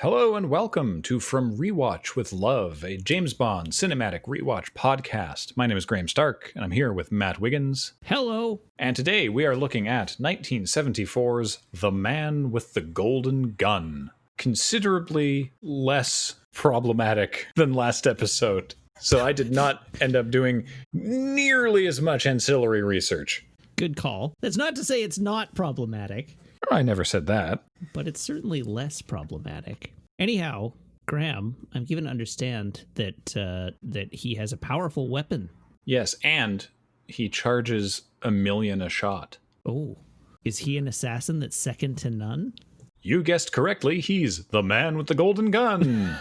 Hello and welcome to From Rewatch with Love, a James Bond cinematic rewatch podcast. My name is Graham Stark, and I'm here with Matt Wiggins. Hello. And today we are looking at 1974's The Man with the Golden Gun. Considerably less problematic than last episode, so I did not end up doing nearly as much ancillary research. Good call. That's not to say it's not problematic. I never said that. But it's certainly less problematic. Anyhow, Graham, I'm given to understand that he has a powerful weapon. Yes, and he charges $1 million a shot. Oh, is he an assassin that's second to none? You guessed correctly, he's the man with the golden gun.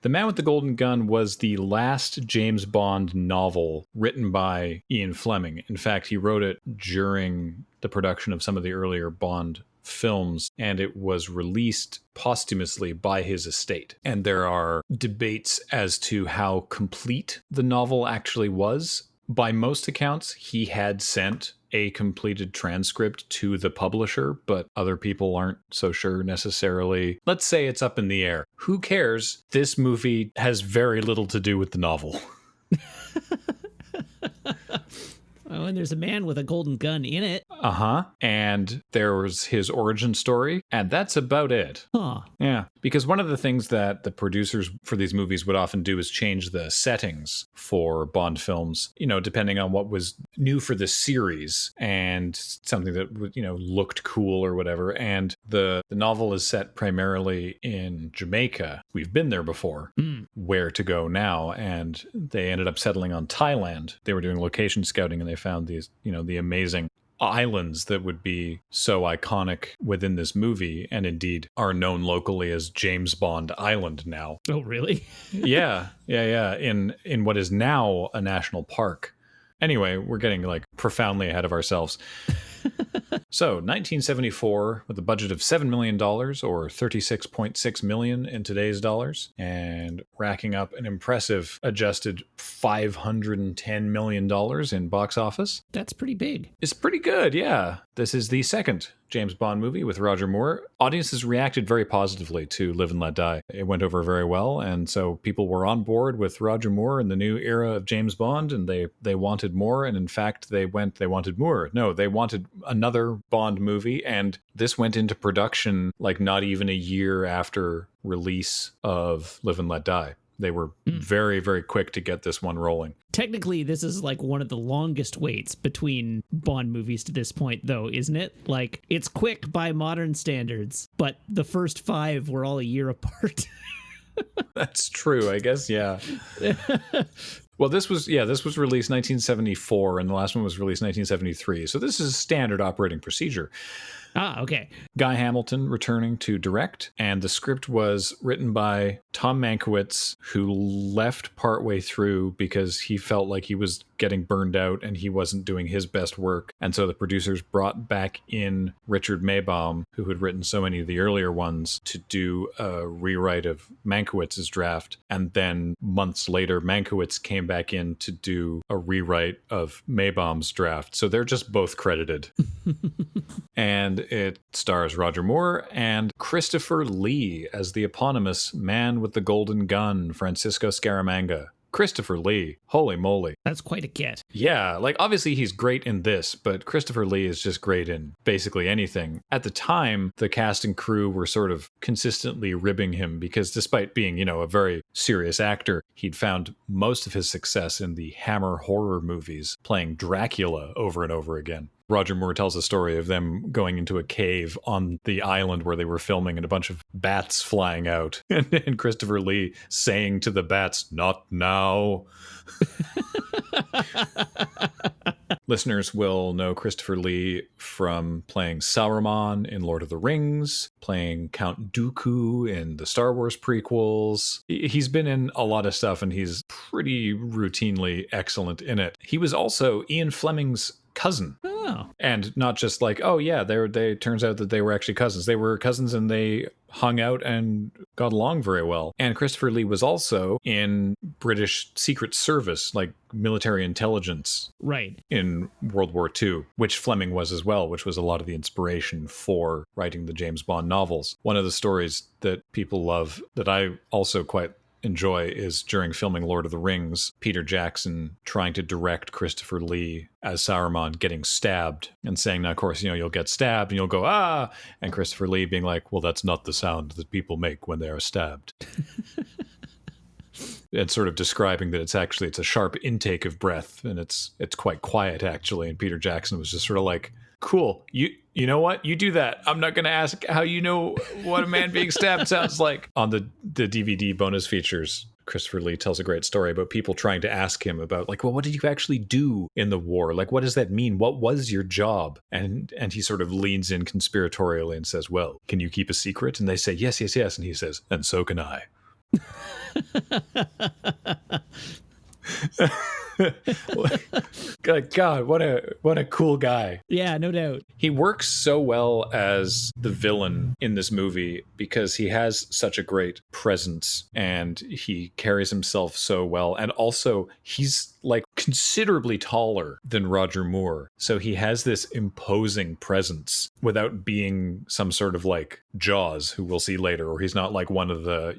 The Man with the Golden Gun was the last James Bond novel written by Ian Fleming. In fact, he wrote it during the production of some of the earlier Bond films, and it was released posthumously by his estate. And there are debates as to how complete the novel actually was. By most accounts, he had sent a completed transcript to the publisher, but other people aren't so sure necessarily. Let's say it's up in the air. Who cares? This movie has very little to do with the novel. Oh, and there's a man with a golden gun in it. And there was his origin story, and that's about it. Huh. Yeah, because one of the things that the producers for these movies would often do is change the settings for Bond films, depending on what was new for the series and something that, looked cool or whatever. And the novel is set primarily in Jamaica. We've been there before. Where to go now? And they ended up settling on Thailand. They were doing location scouting and they found these, the amazing islands that would be so iconic within this movie and indeed are known locally as James Bond Island now. Oh, really? Yeah. In what is now a national park. Anyway, we're getting profoundly ahead of ourselves. So, 1974 with a budget of $7 million or $36.6 million in today's dollars, and racking up an impressive adjusted $510 million in box office. That's pretty big. It's pretty good, yeah. This is the second James Bond movie with Roger Moore. Audiences reacted very positively to Live and Let Die. It went over very well, and so people were on board with Roger Moore in the new era of James Bond, and they wanted more, and in fact, they wanted more. No, they wanted another Bond movie, and this went into production not even a year after release of Live and Let Die. They were very, very quick to get this one rolling. Technically, this is one of the longest waits between Bond movies to this point, though, isn't it? It's quick by modern standards, but the first 5 were all a year apart. That's true, I guess, yeah. Well, this was released 1974, and the last one was released 1973. So this is standard operating procedure. Ah, okay. Guy Hamilton returning to direct, and the script was written by Tom Mankiewicz, who left partway through because he felt like he was getting burned out and he wasn't doing his best work. And so the producers brought back in Richard Maybaum, who had written so many of the earlier ones, to do a rewrite of Mankiewicz's draft. And then months later, Mankiewicz came back in to do a rewrite of Maybaum's draft. So they're just both credited. And it stars Roger Moore and Christopher Lee as the eponymous Man with the Golden Gun, Francisco Scaramanga. Christopher Lee. Holy moly. That's quite a get. Yeah, obviously he's great in this, but Christopher Lee is just great in basically anything. At the time, the cast and crew were sort of consistently ribbing him because despite being, a very serious actor, he'd found most of his success in the Hammer horror movies, playing Dracula over and over again. Roger Moore tells a story of them going into a cave on the island where they were filming and a bunch of bats flying out. And Christopher Lee saying to the bats, "Not now." Listeners will know Christopher Lee from playing Saruman in Lord of the Rings, playing Count Dooku in the Star Wars prequels. He's been in a lot of stuff and he's pretty routinely excellent in it. He was also Ian Fleming's cousin. Oh. And not just like, oh yeah, they turns out that they were actually cousins. They were cousins and they hung out and got along very well. And Christopher Lee was also in British Secret Service, like military intelligence, Right. in World War II, which Fleming was as well, which was a lot of the inspiration for writing the James Bond novels. One of the stories that people love that I also quite enjoy is during filming Lord of the Rings, Peter Jackson trying to direct Christopher Lee as Saruman getting stabbed and saying, now, of course, you'll get stabbed and you'll go, ah, and Christopher Lee being like, well, that's not the sound that people make when they are stabbed. And sort of describing that it's a sharp intake of breath and it's quite quiet actually. And Peter Jackson was just sort of like, cool, you know what? You do that. I'm not going to ask how you know what a man being stabbed sounds like. On the DVD bonus features, Christopher Lee tells a great story about people trying to ask him about, like, well, what did you actually do in the war? Like, what does that mean? What was your job? And he sort of leans in conspiratorially and says, well, can you keep a secret? And they say, yes. And he says, and so can I. God, what a cool guy. Yeah, no doubt. He works so well as the villain in this movie because he has such a great presence and he carries himself so well. And also he's like considerably taller than Roger Moore. So he has this imposing presence without being some sort of like Jaws, who we'll see later, or he's not like one of the,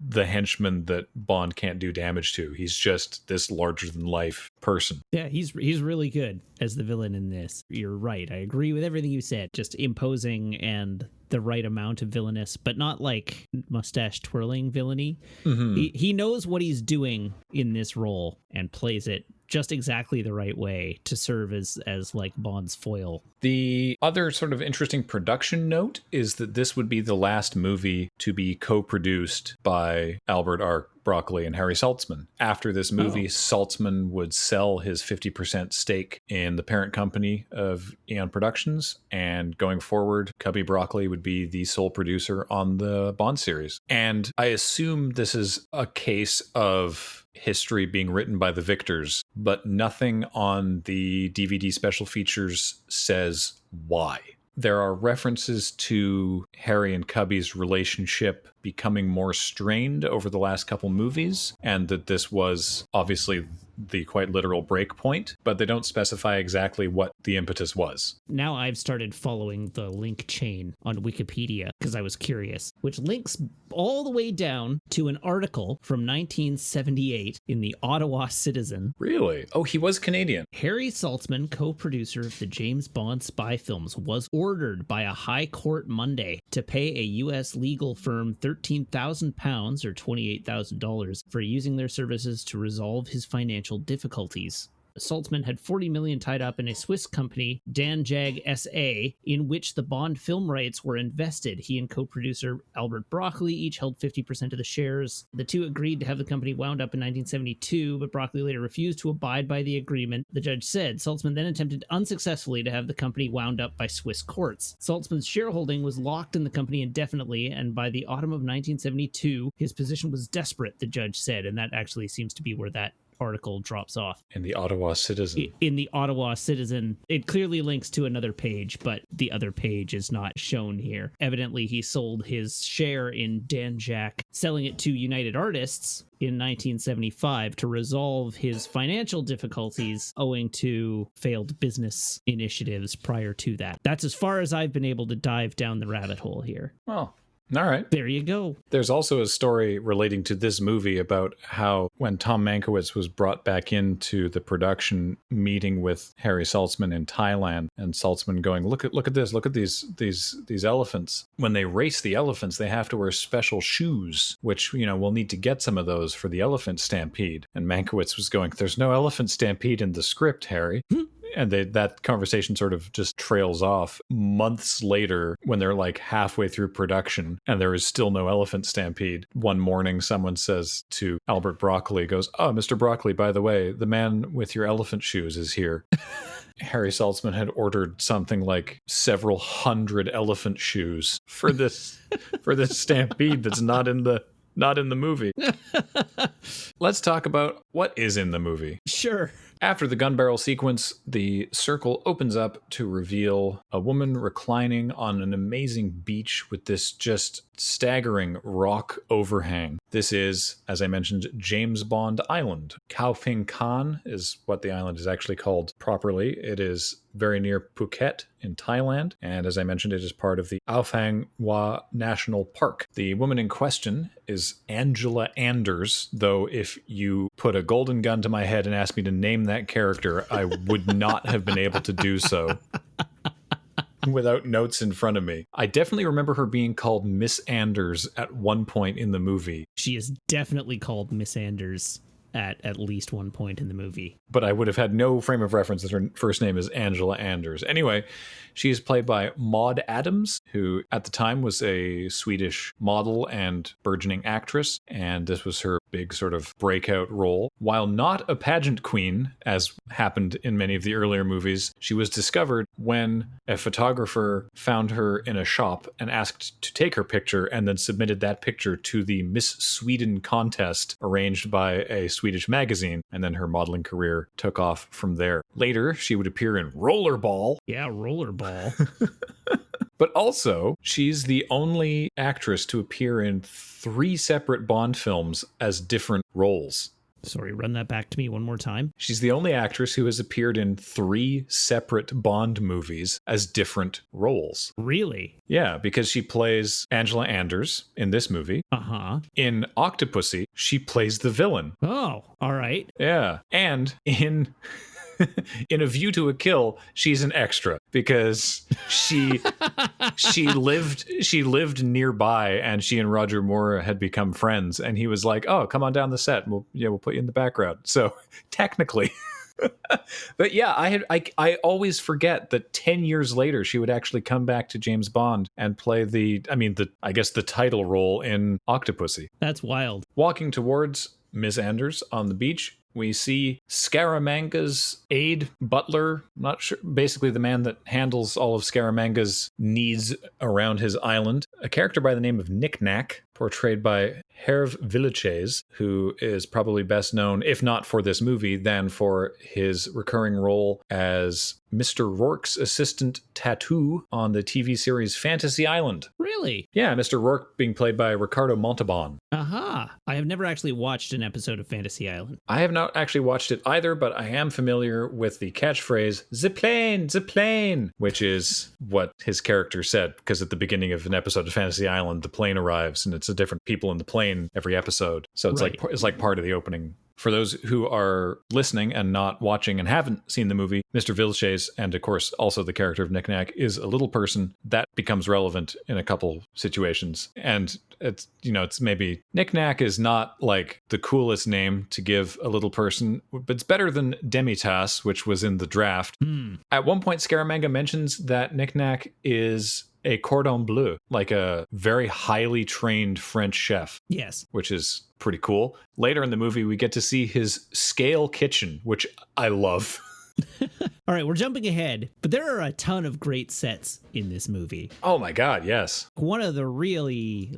the henchmen that Bond can't do damage to. He's just this larger than life person. Yeah, he's really good as the villain in this. You're right. I agree with everything you said. Just imposing and the right amount of villainous, but not like mustache twirling villainy. Mm-hmm. He knows what he's doing in this role and plays it just exactly the right way to serve as like Bond's foil. The other sort of interesting production note is that this would be the last movie to be co-produced by Albert R. Broccoli and Harry Saltzman. After this movie, Saltzman would sell his 50% stake in the parent company of Eon Productions, and going forward, Cubby Broccoli would be the sole producer on the Bond series. And I assume this is a case of history being written by the victors, but nothing on the DVD special features says why. There are references to Harry and Cubby's relationship becoming more strained over the last couple movies, and that this was obviously the quite literal break point, but they don't specify exactly what the impetus was. Now I've started following the link chain on Wikipedia because I was curious, which links all the way down to an article from 1978 in the Ottawa Citizen. Really? Oh, he was Canadian. Harry Saltzman, co-producer of the James Bond spy films, was ordered by a high court Monday to pay a U.S. legal firm £13,000 or $28,000 for using their services to resolve his financial difficulties. Saltzman had $40 million tied up in a Swiss company, Danjag SA, in which the Bond film rights were invested. He and co-producer Albert Broccoli each held 50% of the shares. The two agreed to have the company wound up in 1972, but Broccoli later refused to abide by the agreement. The judge said Saltzman then attempted unsuccessfully to have the company wound up by Swiss courts. Saltzman's shareholding was locked in the company indefinitely, and by the autumn of 1972, his position was desperate, the judge said, and that actually seems to be where that article drops off. In the Ottawa Citizen. In the Ottawa Citizen. It clearly links to another page, but the other page is not shown here. Evidently, he sold his share in Danjak, selling it to United Artists in 1975 to resolve his financial difficulties owing to failed business initiatives prior to that. That's as far as I've been able to dive down the rabbit hole here. Oh. All right. There you go. There's also a story relating to this movie about how when Tom Mankiewicz was brought back into the production meeting with Harry Saltzman in Thailand, and Saltzman going, look at this, look at these elephants. When they race the elephants, they have to wear special shoes, which, we'll need to get some of those for the elephant stampede. And Mankiewicz was going, there's no elephant stampede in the script, Harry. And that conversation sort of just trails off. Months later, when they're like halfway through production and there is still no elephant stampede, one morning someone says to Albert Broccoli, goes, oh, Mr. Broccoli, by the way, the man with your elephant shoes is here. Harry Saltzman had ordered something like several hundred elephant shoes for this stampede that's not in the movie. Let's talk about what is in the movie. Sure. After the gun barrel sequence, the circle opens up to reveal a woman reclining on an amazing beach with this just staggering rock overhang. This is, as I mentioned, James Bond Island. Khao Ping Khan is what the island is actually called properly. It is very near Phuket in Thailand, and as I mentioned, it is part of the Ao Phang Hoa National Park. The woman in question is Angela Anders, though if you put a golden gun to my head and asked me to name that character, I would not have been able to do so without notes in front of me. I definitely remember her being called Miss Anders at one point in the movie. She is definitely called Miss Anders at least one point in the movie. But I would have had no frame of reference that her first name is Angela Anders. Anyway, she is played by Maud Adams, who at the time was a Swedish model and burgeoning actress, and this was her big sort of breakout role. While not a pageant queen, as happened in many of the earlier movies, she was discovered when a photographer found her in a shop and asked to take her picture, and then submitted that picture to the Miss Sweden contest arranged by a Swedish magazine, and then her modeling career took off from there. Later, she would appear in Rollerball. Yeah, Rollerball. But also, she's the only actress to appear in 3 separate Bond films as different roles. Sorry, run that back to me one more time. She's the only actress who has appeared in 3 separate Bond movies as different roles. Really? Yeah, because she plays Angela Anders in this movie. Uh-huh. In Octopussy, she plays the villain. Oh, all right. Yeah. And in A View to a Kill, she's an extra because she lived nearby, and she and Roger Moore had become friends, and he was like, "Oh, come on down the set. We'll put you in the background." So technically, but yeah, I always forget that 10 years later she would actually come back to James Bond and play the title role in Octopussy. That's wild. Walking towards Miss Anders on the beach, we see Scaramanga's aide, butler, not sure, basically the man that handles all of Scaramanga's needs around his island, a character by the name of Knick Knack, portrayed by Hervé Villechaize, who is probably best known, if not for this movie, than for his recurring role as Mr. Rourke's assistant Tattoo on the TV series Fantasy Island. Really? Yeah, Mr. Rourke being played by Ricardo Montalban. Aha. I have never actually watched an episode of Fantasy Island. I have not actually watched it either, but I am familiar with the catchphrase, "The plane," which is what his character said, because at the beginning of an episode of Fantasy Island, the plane arrives, and it's a different people in the plane every episode. So it's Right. it's like part of the opening. For those who are listening and not watching and haven't seen the movie, Mr. Villechaize, and of course also the character of Knick Knack, is a little person that becomes relevant in a couple situations. And it's maybe Knick Knack is not like the coolest name to give a little person, but it's better than Demitas, which was in the draft. At one point, Scaramanga mentions that Knick Knack is a cordon bleu, like a very highly trained French chef. Yes. Which is pretty cool. Later in the movie, we get to see his scale kitchen, which I love. All right, we're jumping ahead, but there are a ton of great sets in this movie. Oh my God, yes. One of the really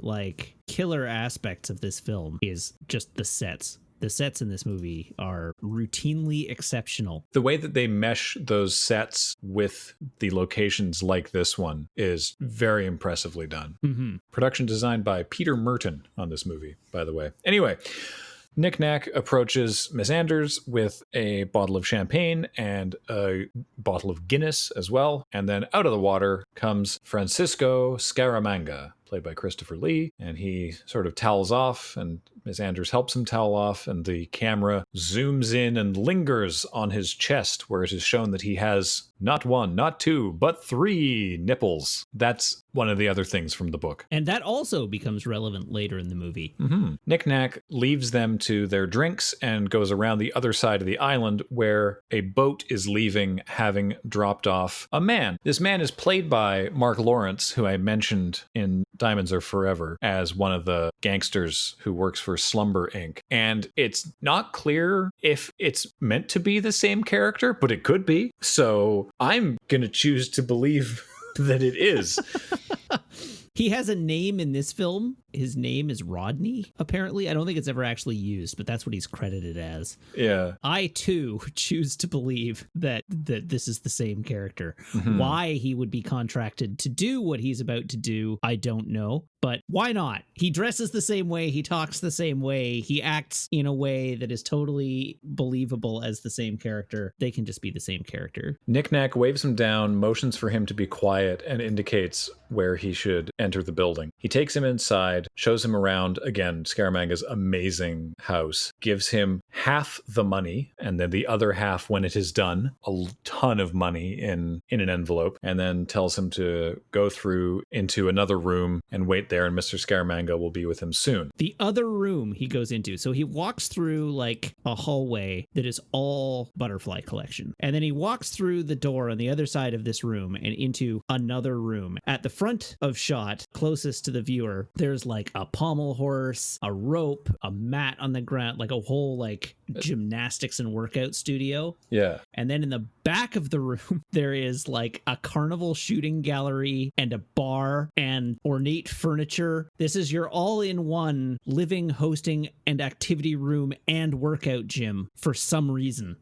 killer aspects of this film is just the sets. The sets in this movie are routinely exceptional. The way that they mesh those sets with the locations like this one is very impressively done. Mm-hmm. Production designed by Peter Merton on this movie, by the way. Anyway, Knick Knack approaches Miss Anders with a bottle of champagne and a bottle of Guinness as well. And then out of the water comes Francisco Scaramanga, played by Christopher Lee, and he sort of towels off, and Miss Anders helps him towel off, and the camera zooms in and lingers on his chest, where it is shown that he has not 1, not 2, but 3 nipples. That's one of the other things from the book. And that also becomes relevant later in the movie. Mm-hmm. Knick Knack leaves them to their drinks and goes around the other side of the island, where a boat is leaving, having dropped off a man. This man is played by Mark Lawrence, who I mentioned in Diamonds Are Forever as one of the gangsters who works for Slumber Inc. And it's not clear if it's meant to be the same character, but it could be. So I'm going to choose to believe that it is. He has a name in this film his name is Rodney, apparently. I don't think it's ever actually used, but that's what he's credited as. Yeah. I, too, choose to believe that this is the same character. Mm-hmm. Why he would be contracted to do what he's about to do, I don't know. But why not? He dresses the same way. He talks the same way. He acts in a way that is totally believable as the same character. They can just be the same character. Knick-Knack waves him down, motions for him to be quiet, and indicates where he should enter the building. He takes him inside, shows him around, again, Scaramanga's amazing house, gives him half the money, and then the other half when it is done, a ton of money in an envelope, and then tells him to go through into another room and wait there, and Mr. Scaramanga will be with him soon. The other room he goes into, so he walks through like a hallway that is all butterfly collection, and then he walks through the door on the other side of this room and into another room. At the front of shot, closest to the viewer, there's like a pommel horse, a rope, a mat on the ground, like a whole like gymnastics and workout studio. Yeah. And then in the back of the room, there is like a carnival shooting gallery and a bar and ornate furniture. This is your all-in-one living, hosting, and activity room and workout gym for some reason.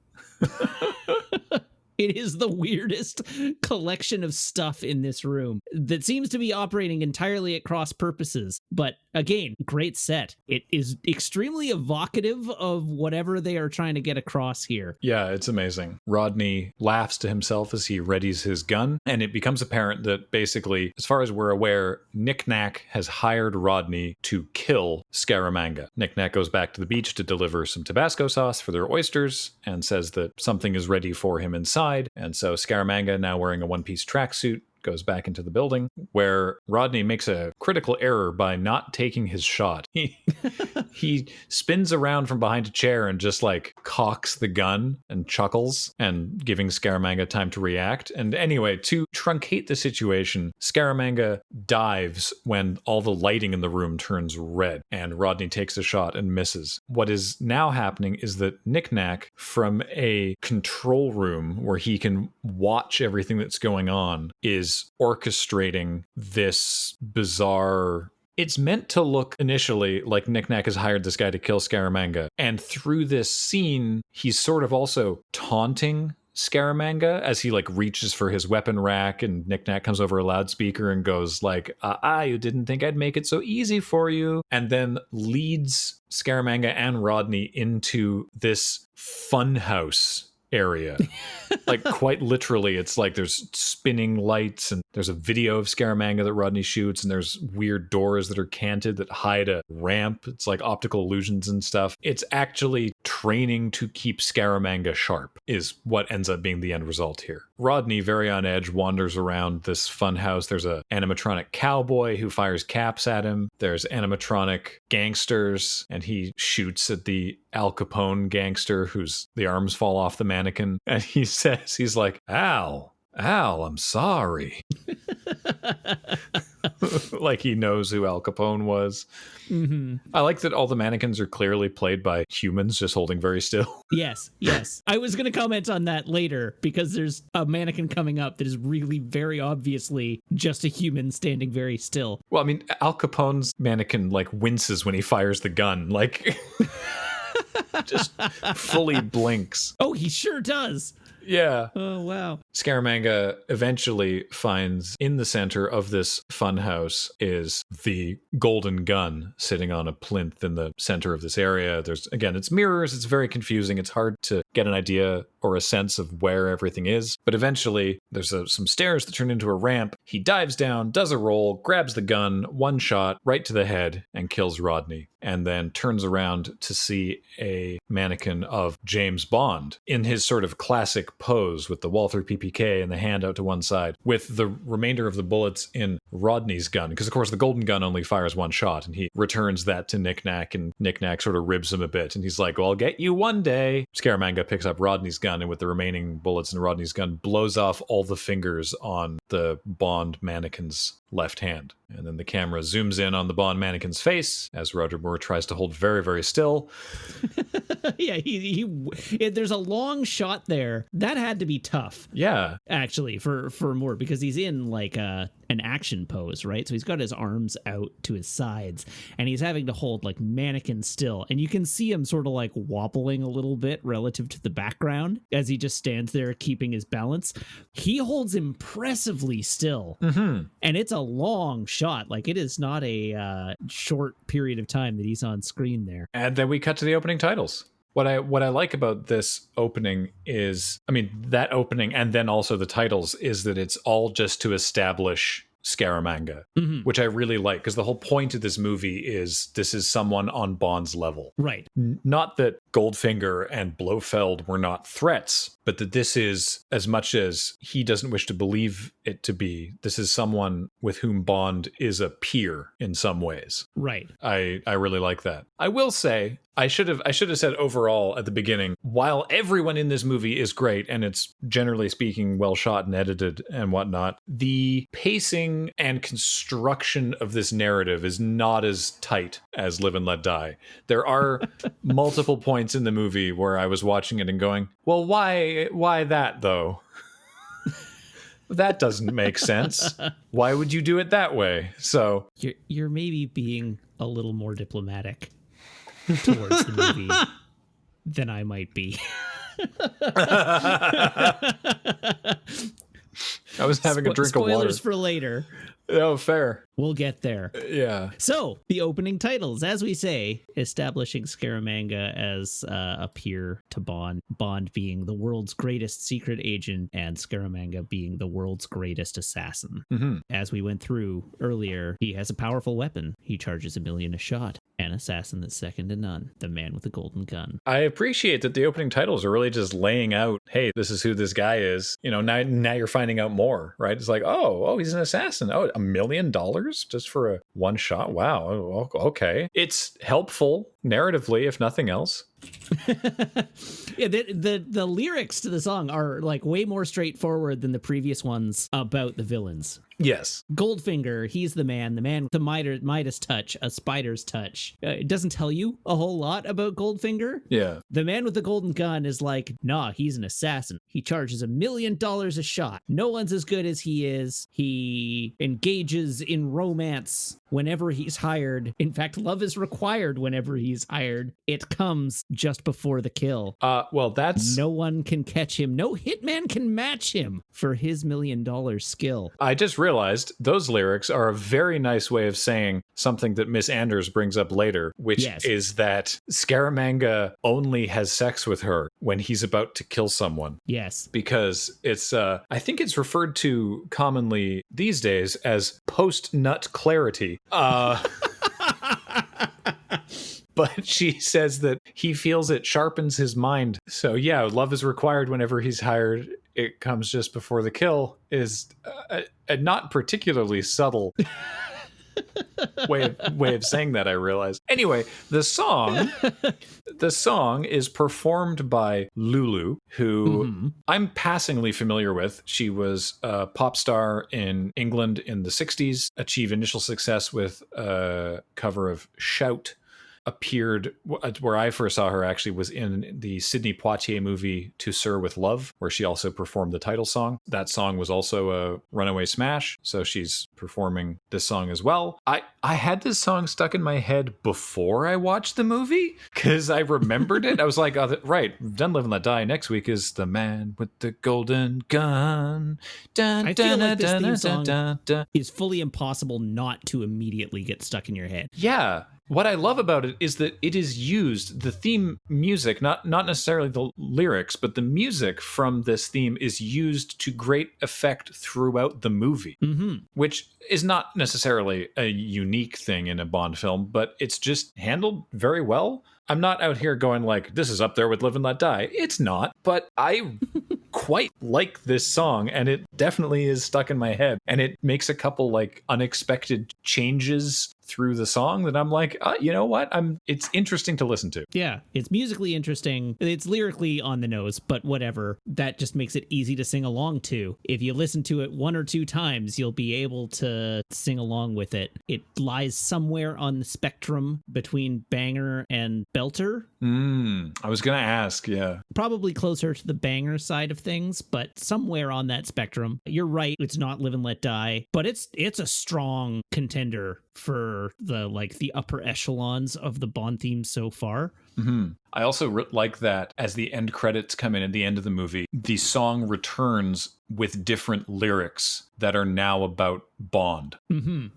It is the weirdest collection of stuff in this room that seems to be operating entirely at cross purposes. But again, great set. It is extremely evocative of whatever they are trying to get across here. Yeah, it's amazing. Rodney laughs to himself as he readies his gun, and it becomes apparent that basically, as far as we're aware, Knick-Knack has hired Rodney to kill Scaramanga. Knick-Knack goes back to the beach to deliver some Tabasco sauce for their oysters and says that something is ready for him inside. And so Scaramanga, now wearing a one-piece tracksuit, goes back into the building, where Rodney makes a critical error by not taking his shot. He spins around from behind a chair and just like cocks the gun and chuckles, and giving Scaramanga time to react. And anyway, to truncate the situation, Scaramanga dives when all the lighting in the room turns red, and Rodney takes a shot and misses. What is now happening is that Knick-Knack, from a control room where he can watch everything that's going on, is orchestrating this bizarre... It's meant to look initially like Knick-Knack has hired this guy to kill Scaramanga. And through this scene, he's sort of also taunting Scaramanga as he like reaches for his weapon rack, and Knick-Knack comes over a loudspeaker and goes like, you didn't think I'd make it so easy for you. And then leads Scaramanga and Rodney into this funhouse area. Like quite literally, it's like there's spinning lights, and there's a video of Scaramanga that Rodney shoots, and there's weird doors that are canted that hide a ramp. It's like optical illusions and stuff. It's actually training to keep Scaramanga sharp is what ends up being the end result here. Rodney, very on edge, wanders around this funhouse. There's a animatronic cowboy who fires caps at him. There's animatronic gangsters, and he shoots at the Al Capone gangster whose the arms fall off the mannequin. And he says, he's like, Al, I'm sorry. Like he knows who Al Capone was. Mm-hmm. I like that all the mannequins are clearly played by humans just holding very still. Yes. I was going to comment on that later, because there's a mannequin coming up that is really very obviously just a human standing very still. Well, I mean, Al Capone's mannequin like winces when he fires the gun. Like... just fully blinks. Oh, he sure does. Yeah. Oh, wow. Scaramanga eventually finds in the center of this funhouse is the golden gun sitting on a plinth in the center of this area. There's, again, it's mirrors. It's very confusing. It's hard to get an idea or a sense of where everything is. But eventually there's some stairs that turn into a ramp. He dives down, does a roll, grabs the gun, one shot right to the head, and kills Rodney. And then turns around to see a mannequin of James Bond in his sort of classic pose with the Walther PPK and the hand out to one side, with the remainder of the bullets in Rodney's gun. Because, of course, the golden gun only fires one shot, and he returns that to Knick-Knack, and Knick-Knack sort of ribs him a bit. And he's like, well, I'll get you one day. Scaramanga picks up Rodney's gun, and with the remaining bullets in Rodney's gun, blows off all the fingers on the Bond mannequin's left hand. And then the camera zooms in on the Bond mannequin's face as Roger Moore tries to hold very, very still. Yeah, there's a long shot there. That had to be tough. Yeah. Actually, for Moore, because he's in like an an action pose, right? So he's got his arms out to his sides and he's having to hold like mannequin still. And you can see him sort of like wobbling a little bit relative to the background as he just stands there keeping his balance. He holds impressively still. Mm-hmm. And it's a long shot. Like it is not a short period of time that he's on screen there. And then we cut to the opening titles. What I like about this opening is, I mean, that opening and then also the titles is that it's all just to establish Scaramanga, which I really like, because the whole point of this movie is this is someone on Bond's level. Right. Not that Goldfinger and Blofeld were not threats, but that this is, as much as he doesn't wish to believe it to be, this is someone with whom Bond is a peer in some ways. Right. I really like that. I will say, I should have said overall at the beginning, while everyone in this movie is great and it's generally speaking well shot and edited and whatnot, the pacing and construction of this narrative is not as tight as Live and Let Die. There are multiple points in the movie where I was watching it and going, well, why that though? That doesn't make sense. Why would you do it that way? So you're maybe being a little more diplomatic towards the movie than I might be. I was having a drink of water. Spoilers for later. Oh, fair. We'll get there. Yeah. So, the opening titles, as we say, establishing Scaramanga as a peer to Bond, Bond being the world's greatest secret agent and Scaramanga being the world's greatest assassin. Mm-hmm. As we went through earlier, he has a powerful weapon. He charges $1 million a shot. An assassin that's second to none. The man with the golden gun. I appreciate that the opening titles are really just laying out, hey, this is who this guy is. You know, now you're finding out more, right? It's like, oh, he's an assassin. Oh, $1 million just for a one shot? Wow. Oh, okay. It's helpful narratively, if nothing else. Yeah, the lyrics to the song are like way more straightforward than the previous ones about the villains. Yes. Goldfinger, he's the man with the Midas touch, a spider's touch. It doesn't tell you a whole lot about Goldfinger. Yeah. The man with the golden gun is like, nah, he's an assassin. He charges $1 million a shot. No one's as good as he is. He engages in romance whenever he's hired. In fact, love is required whenever he's hired. It comes just before the kill. Well, that's... No one can catch him. No hitman can match him for his $1 million skill. I just realized those lyrics are a very nice way of saying something that Miss Anders brings up later, which is that Scaramanga only has sex with her when he's about to kill someone. Yes. Because it's, I think it's referred to commonly these days as post-nut clarity. But she says that he feels it sharpens his mind. So yeah, love is required whenever he's hired. It comes just before the kill is a not particularly subtle way of saying that, I realize. Anyway, the song is performed by Lulu, who I'm passingly familiar with. She was a pop star in England in the 60s, achieved initial success with a cover of Shout. Appeared where I first saw her actually was in the Sidney Poitier movie To Sir with Love, where she also performed the title song. That song was also a runaway smash, so she's performing this song as well. I had this song stuck in my head before I watched the movie because I remembered it. I was like, oh, right, we've done Live and Let Die. Next week is The Man with the Golden Gun. I feel like this theme song is fully impossible not to immediately get stuck in your head. Yeah. What I love about it is that it is used, the theme music, not necessarily the lyrics, but the music from this theme is used to great effect throughout the movie, which is not necessarily a unique thing in a Bond film, but it's just handled very well. I'm not out here going like, this is up there with Live and Let Die. It's not, but I quite like this song, and it definitely is stuck in my head, and it makes a couple like unexpected changes through the song that I'm like, you know what? It's interesting to listen to. Yeah, it's musically interesting. It's lyrically on the nose, but whatever. That just makes it easy to sing along to. If you listen to it one or two times, you'll be able to sing along with it. It lies somewhere on the spectrum between banger and belter. I was going to ask, yeah. Probably closer to the banger side of things, but somewhere on that spectrum. You're right, it's not Live and Let Die, but it's a strong contender for the upper echelons of the Bond theme so far. I also like that as the end credits come in at the end of the movie, the song returns with different lyrics that are now about Bond.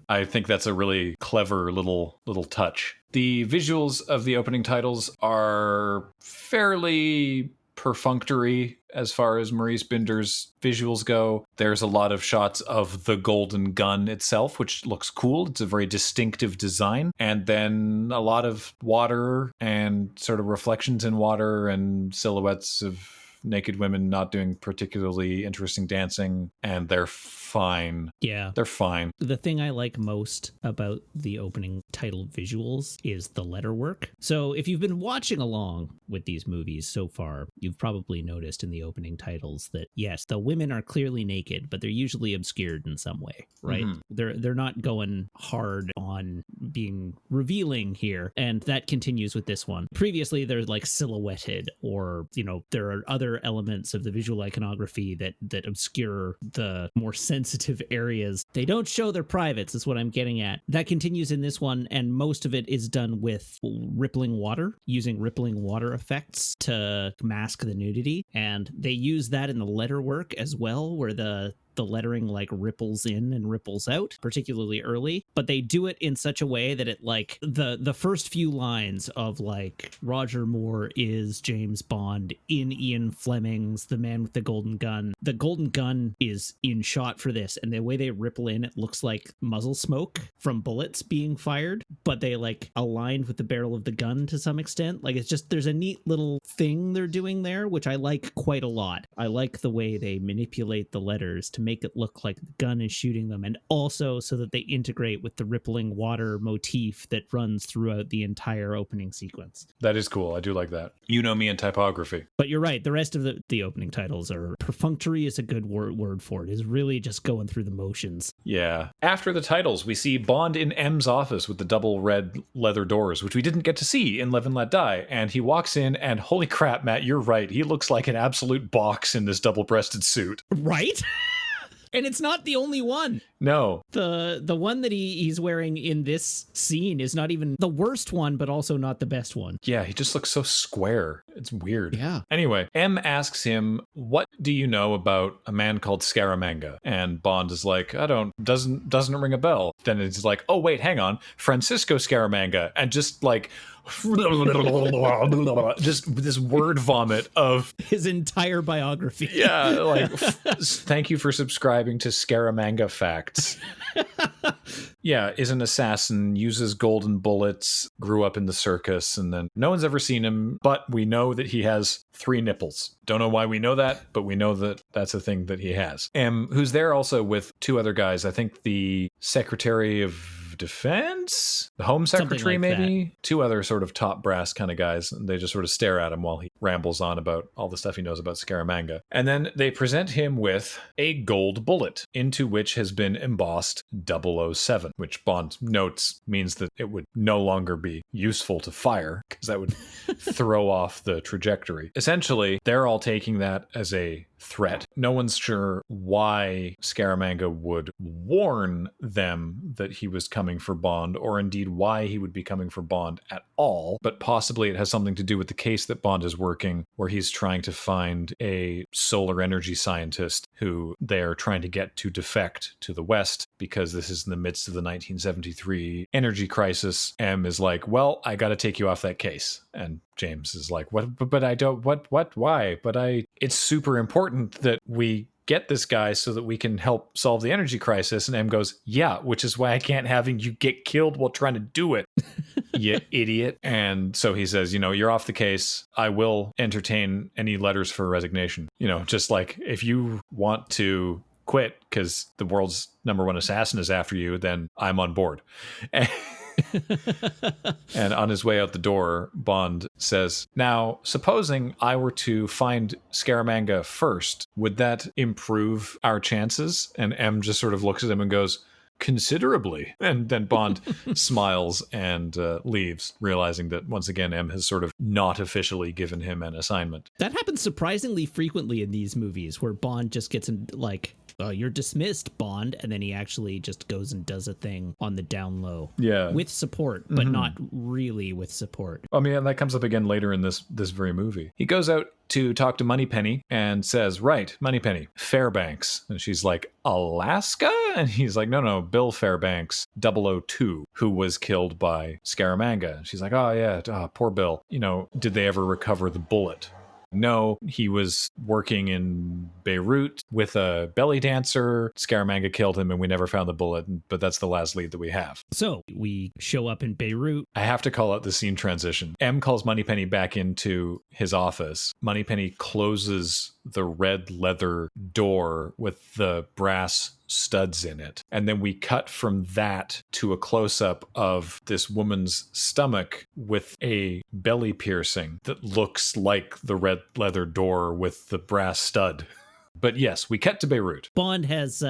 I think that's a really clever little touch. The visuals of the opening titles are fairly perfunctory as far as Maurice Binder's visuals go. There's a lot of shots of the golden gun itself, which looks cool. It's a very distinctive design. And then a lot of water and sort of reflections in water and silhouettes of naked women not doing particularly interesting dancing, and they're fine. Yeah. They're fine. The thing I like most about the opening title visuals is the letter work. So if you've been watching along with these movies so far, you've probably noticed in the opening titles that, yes, the women are clearly naked, but they're usually obscured in some way, right? They're not going hard on being revealing here, and that continues with this one. Previously, they're like silhouetted, or, there are other elements of the visual iconography that obscure the more sensitive areas. They don't show their privates, is what I'm getting at. That continues in this one, and most of it is done with rippling water, using rippling water effects to mask the nudity. And they use that in the letter work as well, where the lettering like ripples in and ripples out, particularly early, but they do it in such a way that it like the first few lines of like Roger Moore is James Bond in Ian Fleming's The Man with the Golden Gun. The golden gun is in shot for this, and the way they ripple in, it looks like muzzle smoke from bullets being fired, but they like aligned with the barrel of the gun to some extent. Like it's just, there's a neat little thing they're doing there, which I like quite a lot. I like the way they manipulate the letters to make it look like the gun is shooting them, and also so that they integrate with the rippling water motif that runs throughout the entire opening sequence. That is cool. I do like that. You know me in typography. But you're right. The rest of the opening titles are perfunctory is a good word for it. Is really just going through the motions. Yeah. After the titles, we see Bond in M's office with the double red leather doors, which we didn't get to see in Live and Let Die. And he walks in, and holy crap, Matt, you're right. He looks like an absolute box in this double-breasted suit. Right? And it's not the only one. No. The one that he's wearing in this scene is not even the worst one, but also not the best one. Yeah, he just looks so square. It's weird. Yeah. Anyway, M asks him, what do you know about a man called Scaramanga? And Bond is like, doesn't ring a bell. Then it's like, oh, wait, hang on. Francisco Scaramanga. And just like... just this word vomit of his entire biography. Yeah, like thank you for subscribing to Scaramanga Facts. Yeah, is an assassin, uses golden bullets, grew up in the circus, and then no one's ever seen him, but we know that he has 3 nipples. Don't know why we know that, but we know that that's a thing that he has. Who's there also with 2 other guys. I think the Secretary of Defense, the Home Secretary, like maybe that. 2 other sort of top brass kind of guys, and they just sort of stare at him while he rambles on about all the stuff he knows about Scaramanga. And then they present him with a gold bullet into which has been embossed 007, which Bond notes means that it would no longer be useful to fire because that would throw off the trajectory. Essentially, they're all taking that as a threat. No one's sure why Scaramanga would warn them that he was coming for Bond, or indeed why he would be coming for Bond at all, but possibly it has something to do with the case that Bond is working, where he's trying to find a solar energy scientist who they're trying to get to defect to the West, because this is in the midst of the 1973 energy crisis. M is like, well, I gotta take you off that case. And James is like, what? But I don't, why? It's super important that we get this guy so that we can help solve the energy crisis. And M goes, yeah, which is why I can't have you get killed while trying to do it, you idiot. And so he says, you're off the case. I will entertain any letters for resignation. Just like if you want to quit because the world's #1 assassin is after you, then I'm on board. And on his way out the door, Bond says, now, supposing I were to find Scaramanga first, would that improve our chances? And M just sort of looks at him and goes, considerably. And then Bond smiles and leaves, realizing that once again M has sort of not officially given him an assignment. That happens surprisingly frequently in these movies, where Bond just gets in, like, you're dismissed, Bond, and then he actually just goes and does a thing on the down low. Yeah. With support, but not really with support. I mean, that comes up again later in this very movie. He goes out to talk to Moneypenny and says, right, Moneypenny, Fairbanks. And she's like, Alaska? And he's like, no, Bill Fairbanks, 002, who was killed by Scaramanga. And she's like, oh yeah, poor Bill. You know, did they ever recover the bullet? No, he was working in Beirut with a belly dancer. Scaramanga killed him and we never found the bullet, but that's the last lead that we have. So we show up in Beirut. I have to call out the scene transition. M calls Moneypenny back into his office. Moneypenny closes the red leather door with the brass studs in it. And then we cut from that to a close-up of this woman's stomach with a belly piercing that looks like the red leather door with the brass stud. But yes, we cut to Beirut. Bond has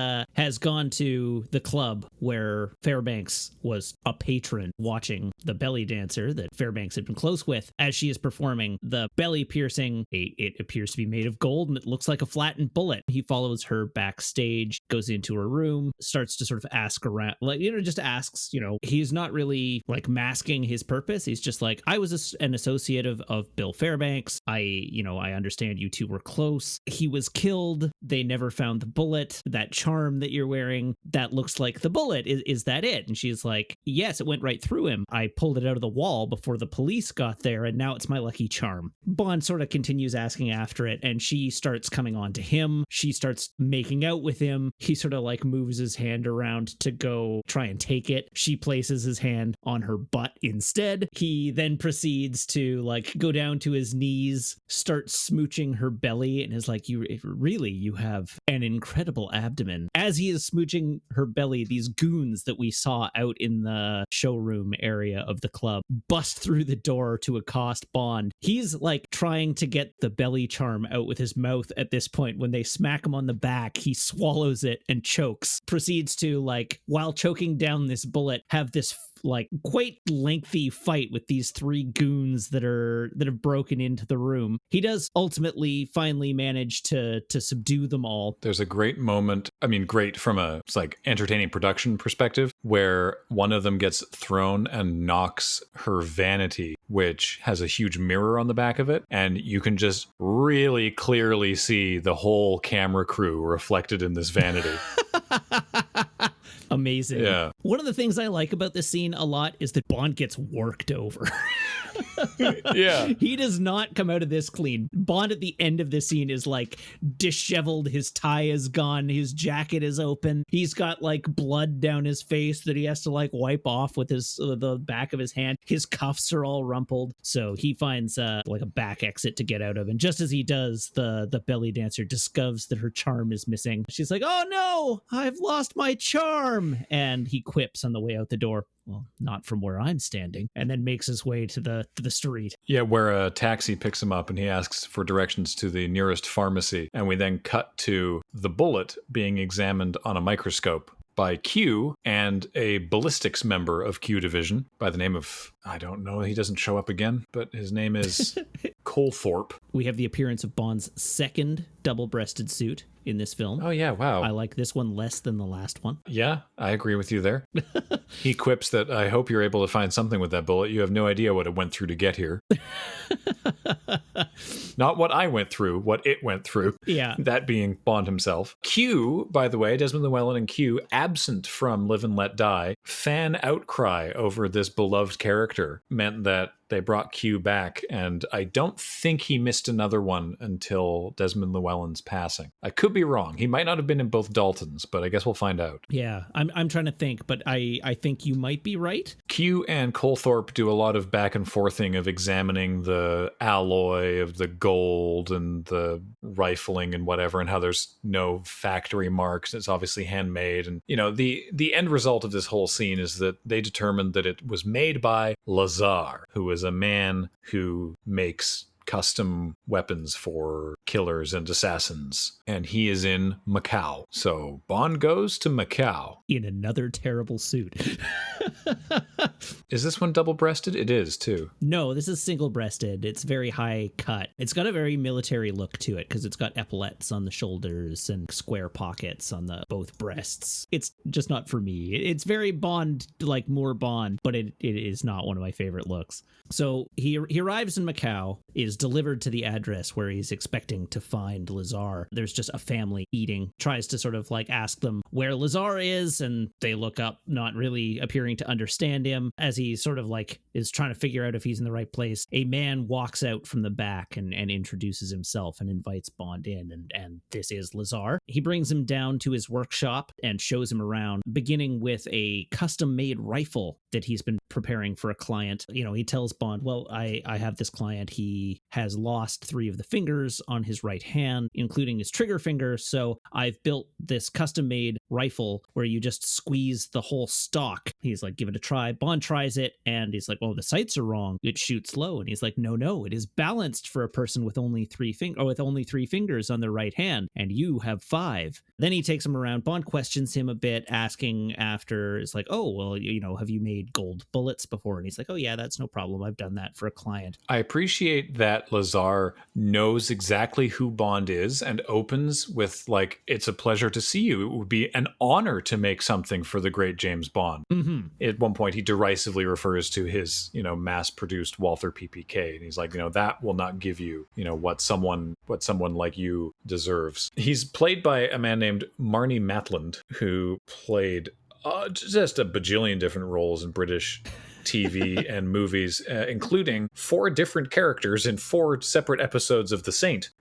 gone to the club where Fairbanks was a patron, watching the belly dancer that Fairbanks had been close with. As she is performing the belly piercing, it appears to be made of gold and it looks like a flattened bullet. He follows her backstage, goes into her room, starts to sort of ask around, like, just asks, he's not really like masking his purpose. He's just like, I was an associate of Bill Fairbanks. I understand you two were close. He was killed. They never found the bullet. That charm that you're wearing, that looks like the bullet. Is that it? And she's like, yes, it went right through him. I pulled it out of the wall before the police got there, and now it's my lucky charm. Bond sort of continues asking after it, and she starts coming on to him. She starts making out with him. He sort of like moves his hand around to go try and take it. She places his hand on her butt instead. He then proceeds to like go down to his knees, start smooching her belly, and is like, you have an incredible abdomen. As he is smooching her belly, these goons that we saw out in the showroom area of the club bust through the door to accost Bond. He's like trying to get the belly charm out with his mouth at this point. When they smack him on the back, he swallows it and chokes. Proceeds to, like, while choking down this bullet, have this like quite lengthy fight with these three goons that have broken into the room. He does ultimately finally manage to subdue them all. There's a great moment, great from a entertaining production perspective, where one of them gets thrown and knocks her vanity, which has a huge mirror on the back of it, and you can just really clearly see the whole camera crew reflected in this vanity. Amazing. Yeah. One of the things I like about this scene a lot is that Bond gets worked over. Yeah. He does not come out of this clean. Bond at the end of this scene is like disheveled. His tie is gone. His jacket is open. He's got like blood down his face that he has to like wipe off with the back of his hand. His cuffs are all rumpled. So he finds like a back exit to get out of. And just as he does, the belly dancer discovers that her charm is missing. She's like, oh no, I've lost my charm. And he quips on the way out the door, well, not from where I'm standing, and then makes his way to the street. Yeah, where a taxi picks him up and he asks for directions to the nearest pharmacy. And we then cut to the bullet being examined on a microscope by Q and a ballistics member of Q Division by the name of, I don't know, he doesn't show up again, but his name is Colthorpe. We have the appearance of Bond's second double-breasted suit in this film. Oh yeah, wow. I like this one less than the last one. Yeah, I agree with you there. He quips that, I hope you're able to find something with that bullet. You have no idea what it went through to get here. Not what I went through, what it went through. Yeah. That being Bond himself. Q, by the way, Desmond Llewellyn and Q, absent from Live and Let Die, fan outcry over this beloved character meant that they brought Q back, and I don't think he missed another one until Desmond Llewellyn's passing. I could be wrong. He might not have been in both Daltons, but I guess we'll find out. Yeah, I'm trying to think, but I think you might be right. Q and Colthorpe do a lot of back and forthing of examining the alloy of the gold and the rifling and whatever, and how there's no factory marks. It's obviously handmade. And, you know, the end result of this whole scene is that they determined that it was made by Lazar, who is a man who makes custom weapons for killers and assassins, and he is in Macau. So Bond goes to Macau in another terrible suit. Is this one double-breasted? It is too. No, this is single-breasted. It's very high cut. It's got a very military look to it because it's got epaulettes on the shoulders and square pockets on the both breasts. It's just not for me. It's very Bond, like more Bond, but it is not one of my favorite looks. So he arrives in Macau, is delivered to the address where he's expecting to find Lazar. There's just a family eating, tries to sort of like ask them where Lazar is, and they look up, not really appearing to understand him. As he sort of like is trying to figure out if he's in the right place, a man walks out from the back and introduces himself and invites Bond in, and this is Lazar. He brings him down to his workshop and shows him around, beginning with a custom-made rifle that he's been preparing for a client. You know, he tells Bond, well, I have this client. He has lost 3 of the fingers on his right hand, including his trigger finger. So I've built this custom-made rifle where you just squeeze the whole stock. He's like, give it a try. Bond tries it, and he's like, well, the sights are wrong. It shoots low. And he's like, no, it is balanced for a person with only 3 fingers on their right hand, and you have 5. Then he takes him around. Bond questions him a bit, asking after, it's like, oh, well, you know, have you made gold bullets before? And he's like, oh yeah, that's no problem. I've done that for a client. I appreciate that Lazar knows exactly who Bond is and opens with, like, it's a pleasure to see you. It would be an honor to make something for the great James Bond. Mm-hmm. At one point, he derisively refers to his, you know, mass-produced Walther PPK. And he's like, you know, that will not give you, you know, what someone like you deserves. He's played by a man named Marnie Maitland, who played just a bajillion different roles in British TV and movies, including 4 different characters in 4 separate episodes of The Saint.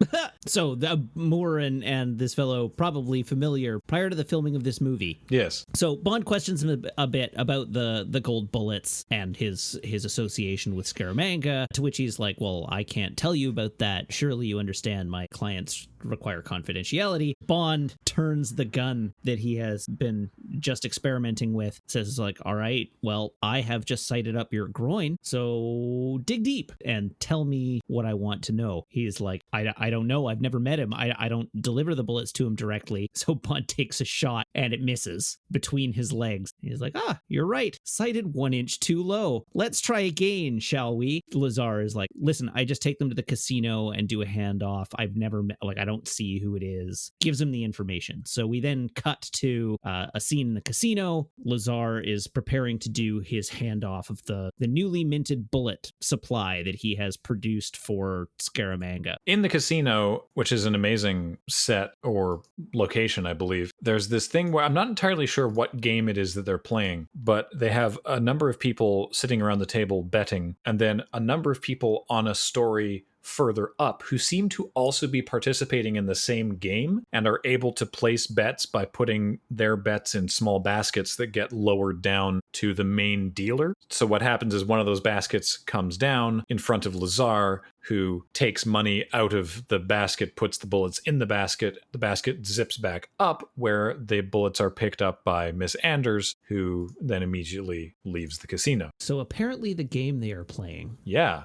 So Moore and this fellow probably familiar prior to the filming of this movie. Yes. So Bond questions him a bit about the gold bullets and his association with Scaramanga, to which he's like, well, I can't tell you about that. Surely you understand my clients require confidentiality. Bond turns the gun that he has been just experimenting with, says like, all right, well, I have just sighted up your groin, so dig deep and tell me what I want to know. He's like, I don't know. I've never met him. I don't deliver the bullets to him directly. So Bond takes a shot and it misses between his legs. He's like, you're right. Sighted 1 inch too low. Let's try again, shall we? Lazar is like, listen, I just take them to the casino and do a handoff. I've never met, like, I don't see who it is. Gives him the information. So we then cut to a scene in the casino. Lazar is preparing to do his handoff of the newly minted bullet supply that he has produced for Scaramanga. In the casino, which is an amazing set or location, I believe, there's this thing where I'm not entirely sure what game it is that they're playing, but they have a number of people sitting around the table betting, and then a number of people on a story further up who seem to also be participating in the same game and are able to place bets by putting their bets in small baskets that get lowered down to the main dealer. So what happens is one of those baskets comes down in front of Lazar, who takes money out of the basket, puts the bullets in the basket zips back up where the bullets are picked up by Miss Anders, who then immediately leaves the casino. So apparently the game they are playing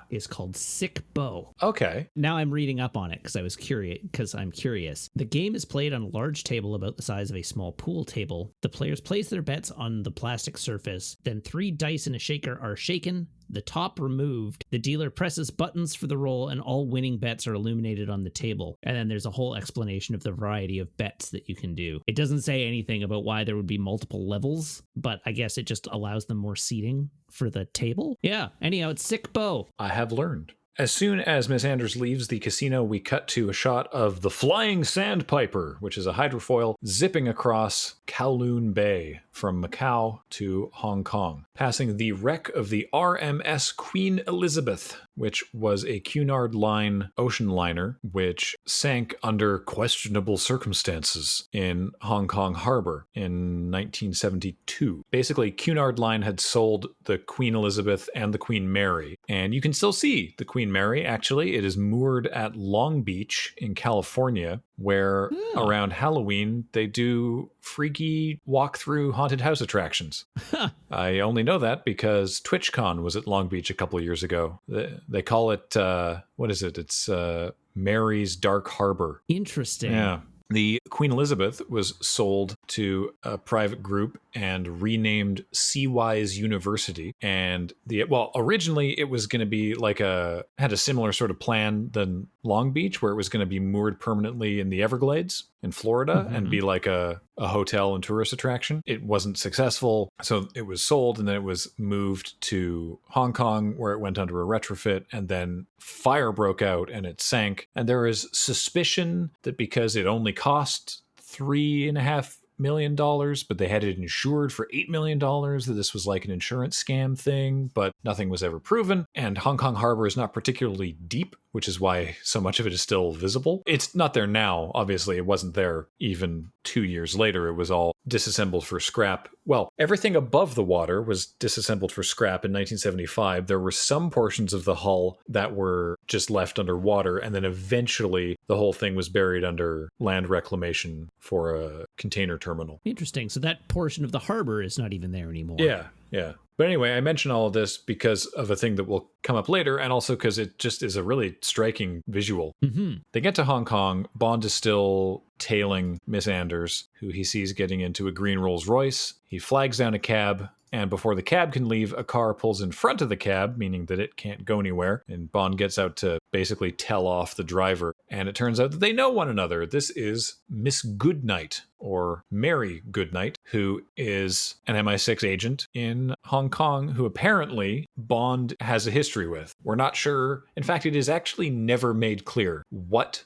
is called Sick Bow. Okay. Now I'm reading up on it because I'm curious. The game is played on a large table about the size of a small pool table. The players place their bets on the plastic surface. Then 3 dice in a shaker are shaken, the top removed. The dealer presses buttons for the roll, and all winning bets are illuminated on the table. And then there's a whole explanation of the variety of bets that you can do. It doesn't say anything about why there would be multiple levels, but I guess it just allows them more seating for the table. Yeah. Anyhow, it's Sick Bow. I have learned. as soon as Miss Anders leaves the casino, we cut to a shot of the Flying Sandpiper, which is a hydrofoil zipping across Kowloon Bay from Macau to Hong Kong, passing the wreck of the RMS Queen Elizabeth, which was a Cunard Line ocean liner, which sank under questionable circumstances in Hong Kong Harbor in 1972. Basically, Cunard Line had sold the Queen Elizabeth and the Queen Mary, and you can still see the Queen Mary. Actually, it is moored at Long Beach in California, where around Halloween they do freaky walk-through haunted house attractions. I only know that because TwitchCon was at Long Beach a couple of years ago. They call it, what is it? It's Mary's Dark Harbor. Interesting. Yeah. The Queen Elizabeth was sold to a private group and renamed Seawise University. And originally it was going to be had a similar sort of plan than Long Beach, where it was going to be moored permanently in the Everglades in Florida and be like a hotel and tourist attraction. It wasn't successful, so it was sold, and then it was moved to Hong Kong, where it went under a retrofit, and then fire broke out and it sank. And there is suspicion that because it only cost $3.5 million, but they had it insured for $8 million, that this was like an insurance scam thing, but nothing was ever proven. And Hong Kong Harbor is not particularly deep, which is why so much of it is still visible. It's not there now, obviously. It wasn't there even 2 years later. It was all disassembled for scrap. Well, everything above the water was disassembled for scrap in 1975. There were some portions of the hull that were just left underwater, and then eventually the whole thing was buried under land reclamation for a container terminal. Interesting. So that portion of the harbor is not even there anymore. Yeah. But anyway, I mention all of this because of a thing that will come up later, and also because it just is a really striking visual. They get to Hong Kong. Bond is still tailing Miss Anders, who he sees getting into a green Rolls Royce. He flags down a cab, and before the cab can leave, a car pulls in front of the cab, meaning that it can't go anywhere. And Bond gets out to basically tell off the driver. And it turns out that they know one another. This is Miss Goodnight, or Mary Goodnight, who is an MI6 agent in Hong Kong, who apparently Bond has a history with. We're not sure. In fact, it is actually never made clear what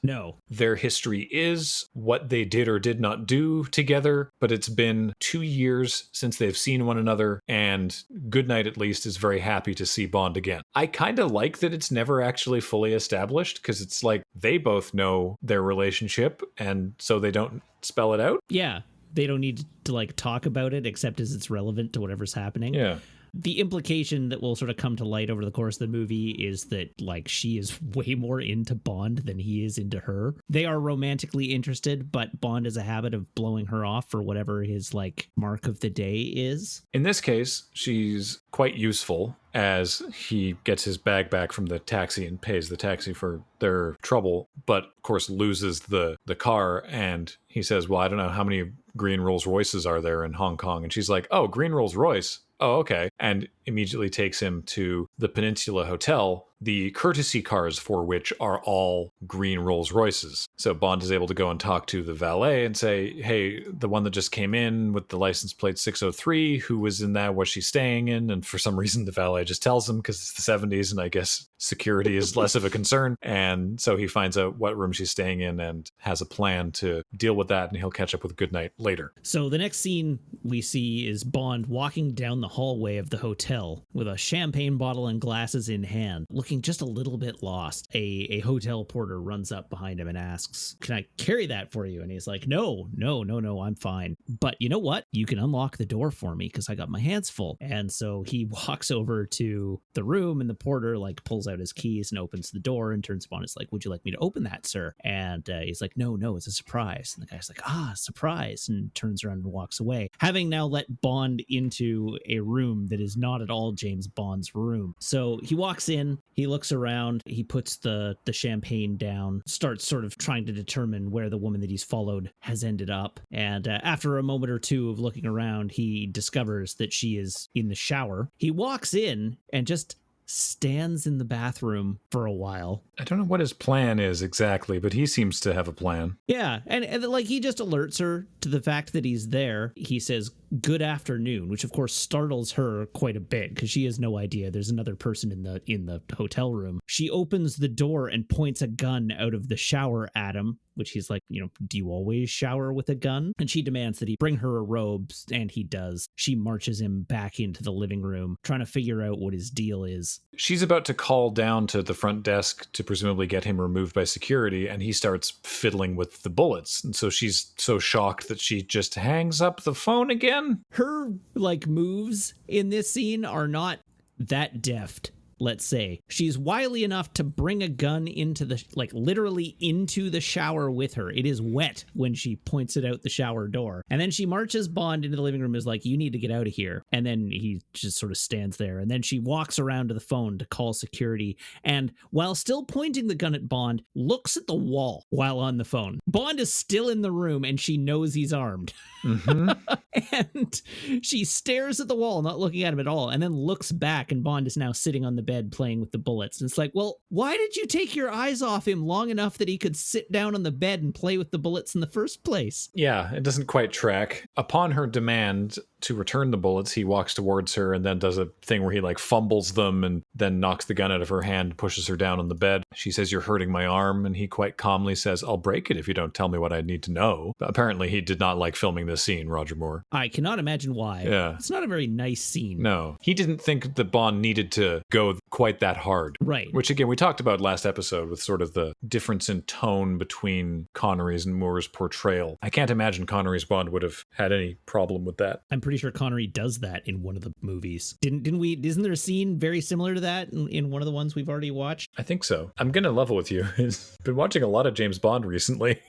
their history is, what they did or did not do together, but it's been 2 years since they've seen one another, and Goodnight at least is very happy to see Bond again. I kind of like that it's never actually fully established, because it's like they both know their relationship, and so they don't spell it out. Yeah, they don't need to talk about it except as it's relevant to whatever's happening. Yeah. The implication that will sort of come to light over the course of the movie is that she is way more into Bond than he is into her. They are romantically interested, but Bond has a habit of blowing her off for whatever his mark of the day is. In this case, she's quite useful, as he gets his bag back from the taxi and pays the taxi for their trouble, but of course loses the car. And he says, well, I don't know how many green Rolls Royces are there in Hong Kong. And she's like, oh, green Rolls Royce. Oh, okay. And immediately takes him to the Peninsula Hotel, the courtesy cars for which are all green Rolls Royces. So Bond is able to go and talk to the valet and say, hey, the one that just came in with the license plate 603, who was in that, was she staying in? And for some reason, the valet just tells him, because it's the 70s and I guess security is less of a concern. And so he finds out what room she's staying in and has a plan to deal with that, and he'll catch up with Goodnight later. So the next scene we see is Bond walking down the hallway of the hotel with a champagne bottle and glasses in hand, looking just a little bit lost. A hotel porter runs up behind him and asks, can I carry that for you? And he's like, no, I'm fine. But you know what? You can unlock the door for me because I got my hands full. And so he walks over to the room, and the porter pulls out his keys and opens the door and turns to Bond. Is like, would you like me to open that, sir? And he's like, no, it's a surprise. And the guy's like, surprise, and turns around and walks away, having now let Bond into a room that is not at all James Bond's room. So he walks in, he looks around, he puts the champagne down, starts sort of trying to determine where the woman that he's followed has ended up. And after a moment or two of looking around, he discovers that she is in the shower. He walks in and just stands in the bathroom for a while. I don't know what his plan is exactly, but he seems to have a plan. Yeah, and like he just alerts her to the fact that he's there. He says, "Good afternoon," which of course startles her quite a bit because she has no idea there's another person in the hotel room. She opens the door and points a gun out of the shower at him, which he's like, do you always shower with a gun? And she demands that he bring her a robe, and he does. She marches him back into the living room, trying to figure out what his deal is. She's about to call down to the front desk to presumably get him removed by security, and he starts fiddling with the bullets. And so she's so shocked that she just hangs up the phone again. Her moves in this scene are not that deft. Let's say she's wily enough to bring a gun into the literally into the shower with her. It is wet when she points it out the shower door, and then she marches Bond into the living room, is like, "You need to get out of here." And then he just sort of stands there, and then she walks around to the phone to call security, and while still pointing the gun at Bond, looks at the wall while on the phone. Bond is still in the room, and she knows he's armed. Mm-hmm. And she stares at the wall, not looking at him at all, and then looks back, and Bond is now sitting on the bed playing with the bullets. And it's like, well, why did you take your eyes off him long enough that he could sit down on the bed and play with the bullets in the first place? Yeah, it doesn't quite track. Upon her demand to return the bullets, he walks towards her and then does a thing where he fumbles them and then knocks the gun out of her hand, pushes her down on the bed. She says, "You're hurting my arm," and he quite calmly says, "I'll break it if you don't tell me what I need to know." But apparently he did not like filming this scene, Roger Moore. I cannot imagine why. Yeah. It's not a very nice scene. No. He didn't think that Bond needed to go quite that hard. Right. Which, again, we talked about last episode with sort of the difference in tone between Connery's and Moore's portrayal. I can't imagine Connery's Bond would have had any problem with that. I'm pretty sure Connery does that in one of the movies. Didn't we? Isn't there a scene very similar to that in one of the ones we've already watched? I think so. I'm going to level with you. I've been watching a lot of James Bond recently.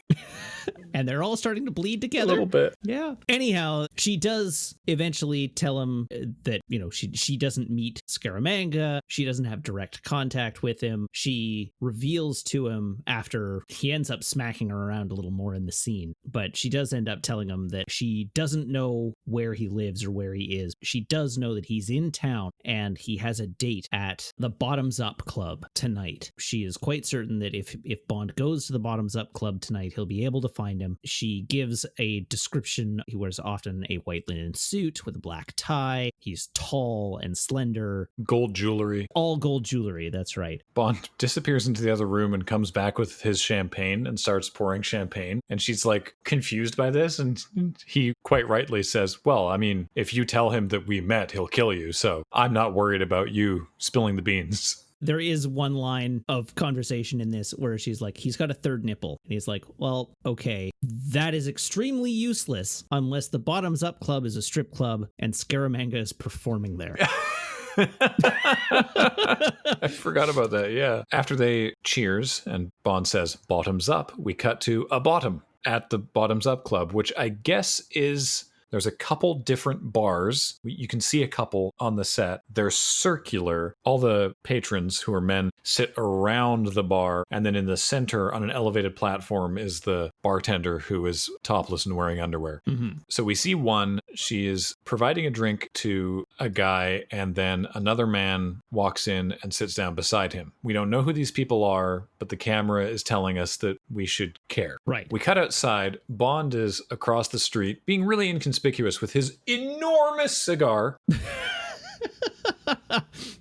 And they're all starting to bleed together. A little bit. Yeah. Anyhow, she does eventually tell him that, she doesn't meet Scaramanga. She doesn't have direct contact with him. She reveals to him after he ends up smacking her around a little more in the scene. But she does end up telling him that she doesn't know where he lives or where he is. She does know that he's in town and he has a date at the Bottoms Up Club tonight. She is quite certain that if Bond goes to the Bottoms Up Club tonight, he'll be able to find him. She gives a description. He wears often a white linen suit with a black tie. He's tall and slender. Gold jewelry. All gold jewelry, that's right. Bond disappears into the other room and comes back with his champagne and starts pouring champagne. And she's confused by this. And he quite rightly says, "Well, I mean, if you tell him that we met, he'll kill you. So I'm not worried about you spilling the beans." There is one line of conversation in this where she's like, "He's got a third nipple." And he's like, "Well, okay, that is extremely useless unless the Bottoms Up Club is a strip club and Scaramanga is performing there." I forgot about that, yeah. After they cheers and Bond says, "Bottoms up," we cut to a bottom at the Bottoms Up Club, which I guess is... There's a couple different bars. You can see a couple on the set. They're circular. All the patrons, who are men, sit around the bar. And then in the center on an elevated platform is the bartender who is topless and wearing underwear. Mm-hmm. So we see one. She is providing a drink to a guy. And then another man walks in and sits down beside him. We don't know who these people are, but the camera is telling us that we should care. Right. We cut outside. Bond is across the street, being really inconspicuous with his enormous cigar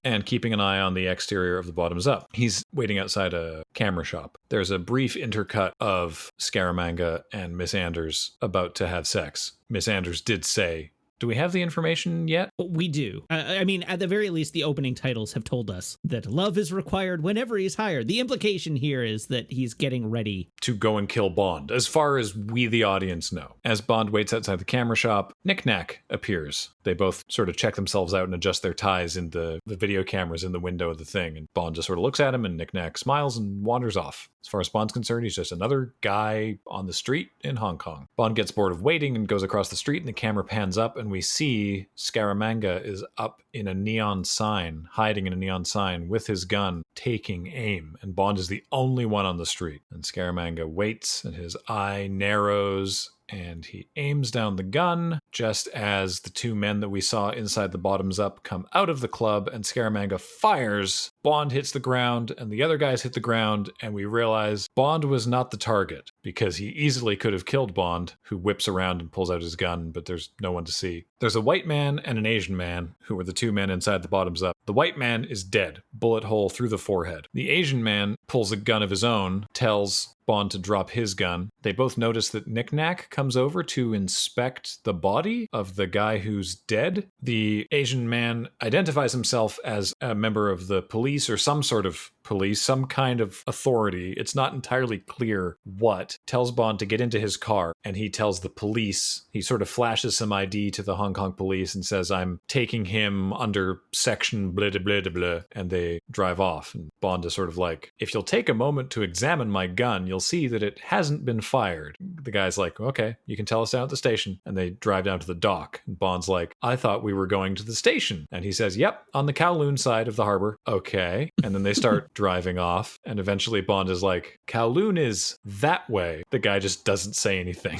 and keeping an eye on the exterior of the Bottoms Up. He's waiting outside a camera shop. There's a brief intercut of Scaramanga and Miss Anders about to have sex. Miss Anders did say, "Do we have the information yet?" We do. I mean, at the very least, the opening titles have told us that love is required whenever he's hired. The implication here is that he's getting ready to go and kill Bond, as far as we, the audience, know. As Bond waits outside the camera shop, Knick Knack appears. They both sort of check themselves out and adjust their ties in the video cameras in the window of the thing. And Bond just sort of looks at him, and Knick Knack smiles and wanders off. As far as Bond's concerned, he's just another guy on the street in Hong Kong. Bond gets bored of waiting and goes across the street, and the camera pans up, and we see Scaramanga is up in a neon sign, hiding in a neon sign with his gun, taking aim. And Bond is the only one on the street. And Scaramanga waits, and his eye narrows, and he aims down the gun just as the two men that we saw inside the bottoms up come out of the club, and Scaramanga fires. Bond hits the ground and the other guys hit the ground, and we realize Bond was not the target because he easily could have killed Bond, who whips around and pulls out his gun, but there's no one to see. There's a white man and an Asian man, who were the two men inside the bottoms up. The white man is dead, bullet hole through the forehead. The Asian man pulls a gun of his own, tells Bond to drop his gun. They both notice that Knick-Knack comes over to inspect the body of the guy who's dead. The Asian man identifies himself as a member of the police or some sort of police, some kind of authority. It's not entirely clear what. Tells Bond to get into his car, and he tells the police, he sort of flashes some ID to the Hong Kong police and says, I'm taking him under section blah, blah, blah, blah, and they drive off. And Bond is sort of like, if you'll take a moment to examine my gun, you'll see that it hasn't been fired. The guy's like, okay, you can tell us down at the station. And they drive down to the dock. And Bond's like, I thought we were going to the station. And he says, yep, on the Kowloon side of the harbor. Okay. And then they start driving off. And eventually Bond is like, Kowloon is that way. The guy just doesn't say anything.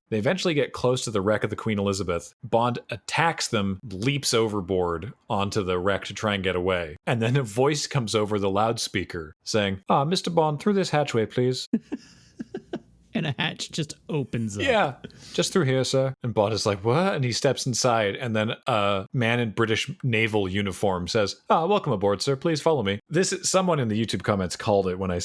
They eventually get close to the wreck of the Queen Elizabeth. Bond attacks them, leaps overboard onto the wreck to try and get away. And then a voice comes over the loudspeaker saying, Mr. Bond, through this hatchway, please. And a hatch just opens up. Yeah, just through here, sir. And Bond is like, what? And he steps inside, and then a man in British naval uniform says, welcome aboard, sir. Please follow me. Someone in the YouTube comments called it when I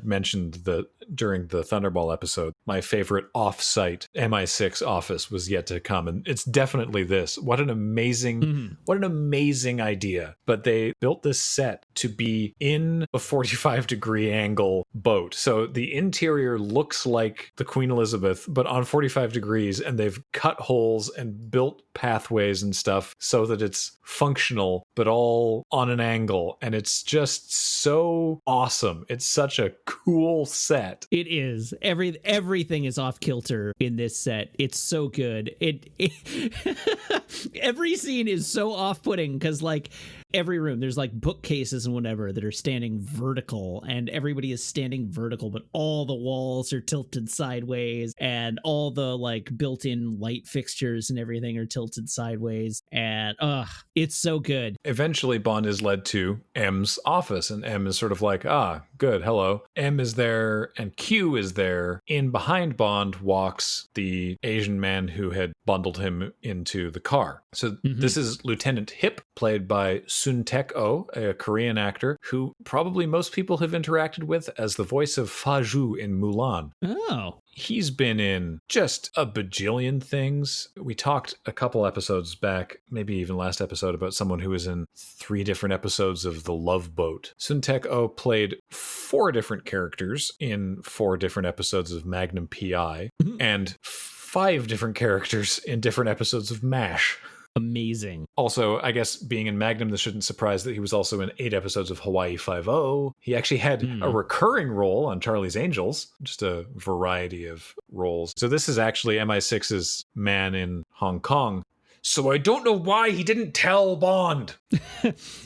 mentioned during the Thunderball episode, my favorite off-site MI6 office was yet to come. And it's definitely this. What an amazing idea. But they built this set to be in a 45-degree angle boat. So the interior looks like the Queen Elizabeth, but on 45 degrees, and they've cut holes and built pathways and stuff so that it's functional, but all on an angle. And it's just so awesome. It's such a cool set. It is. Everything is off kilter in this set. It's so good. Every scene is so off-putting because, like, every room there's like bookcases and whatever that are standing vertical, and everybody is standing vertical, but all the walls are tilted sideways, and all the like built-in light fixtures and everything are tilted sideways, and it's so good. Eventually Bond is led to M's office, and M is sort of like, good, hello. M is there and Q is there. In behind Bond walks the Asian man who had bundled him into the car. So this is Lieutenant Hip, played by Sun Taek-oh, a Korean actor who probably most people have interacted with as the voice of Fa Zhu in Mulan. Oh. He's been in just a bajillion things. We talked a couple episodes back, maybe even last episode, about someone who was in 3 different episodes of The Love Boat. Sun Taek-oh played 4 different characters in 4 different episodes of Magnum P.I. and 5 different characters in different episodes of MASH. Amazing. Also, I guess being in Magnum, this shouldn't surprise that he was also in 8 episodes of Hawaii Five-0. He actually had a recurring role on Charlie's Angels, just a variety of roles. So this is actually MI6's man in Hong Kong. So I don't know why he didn't tell Bond.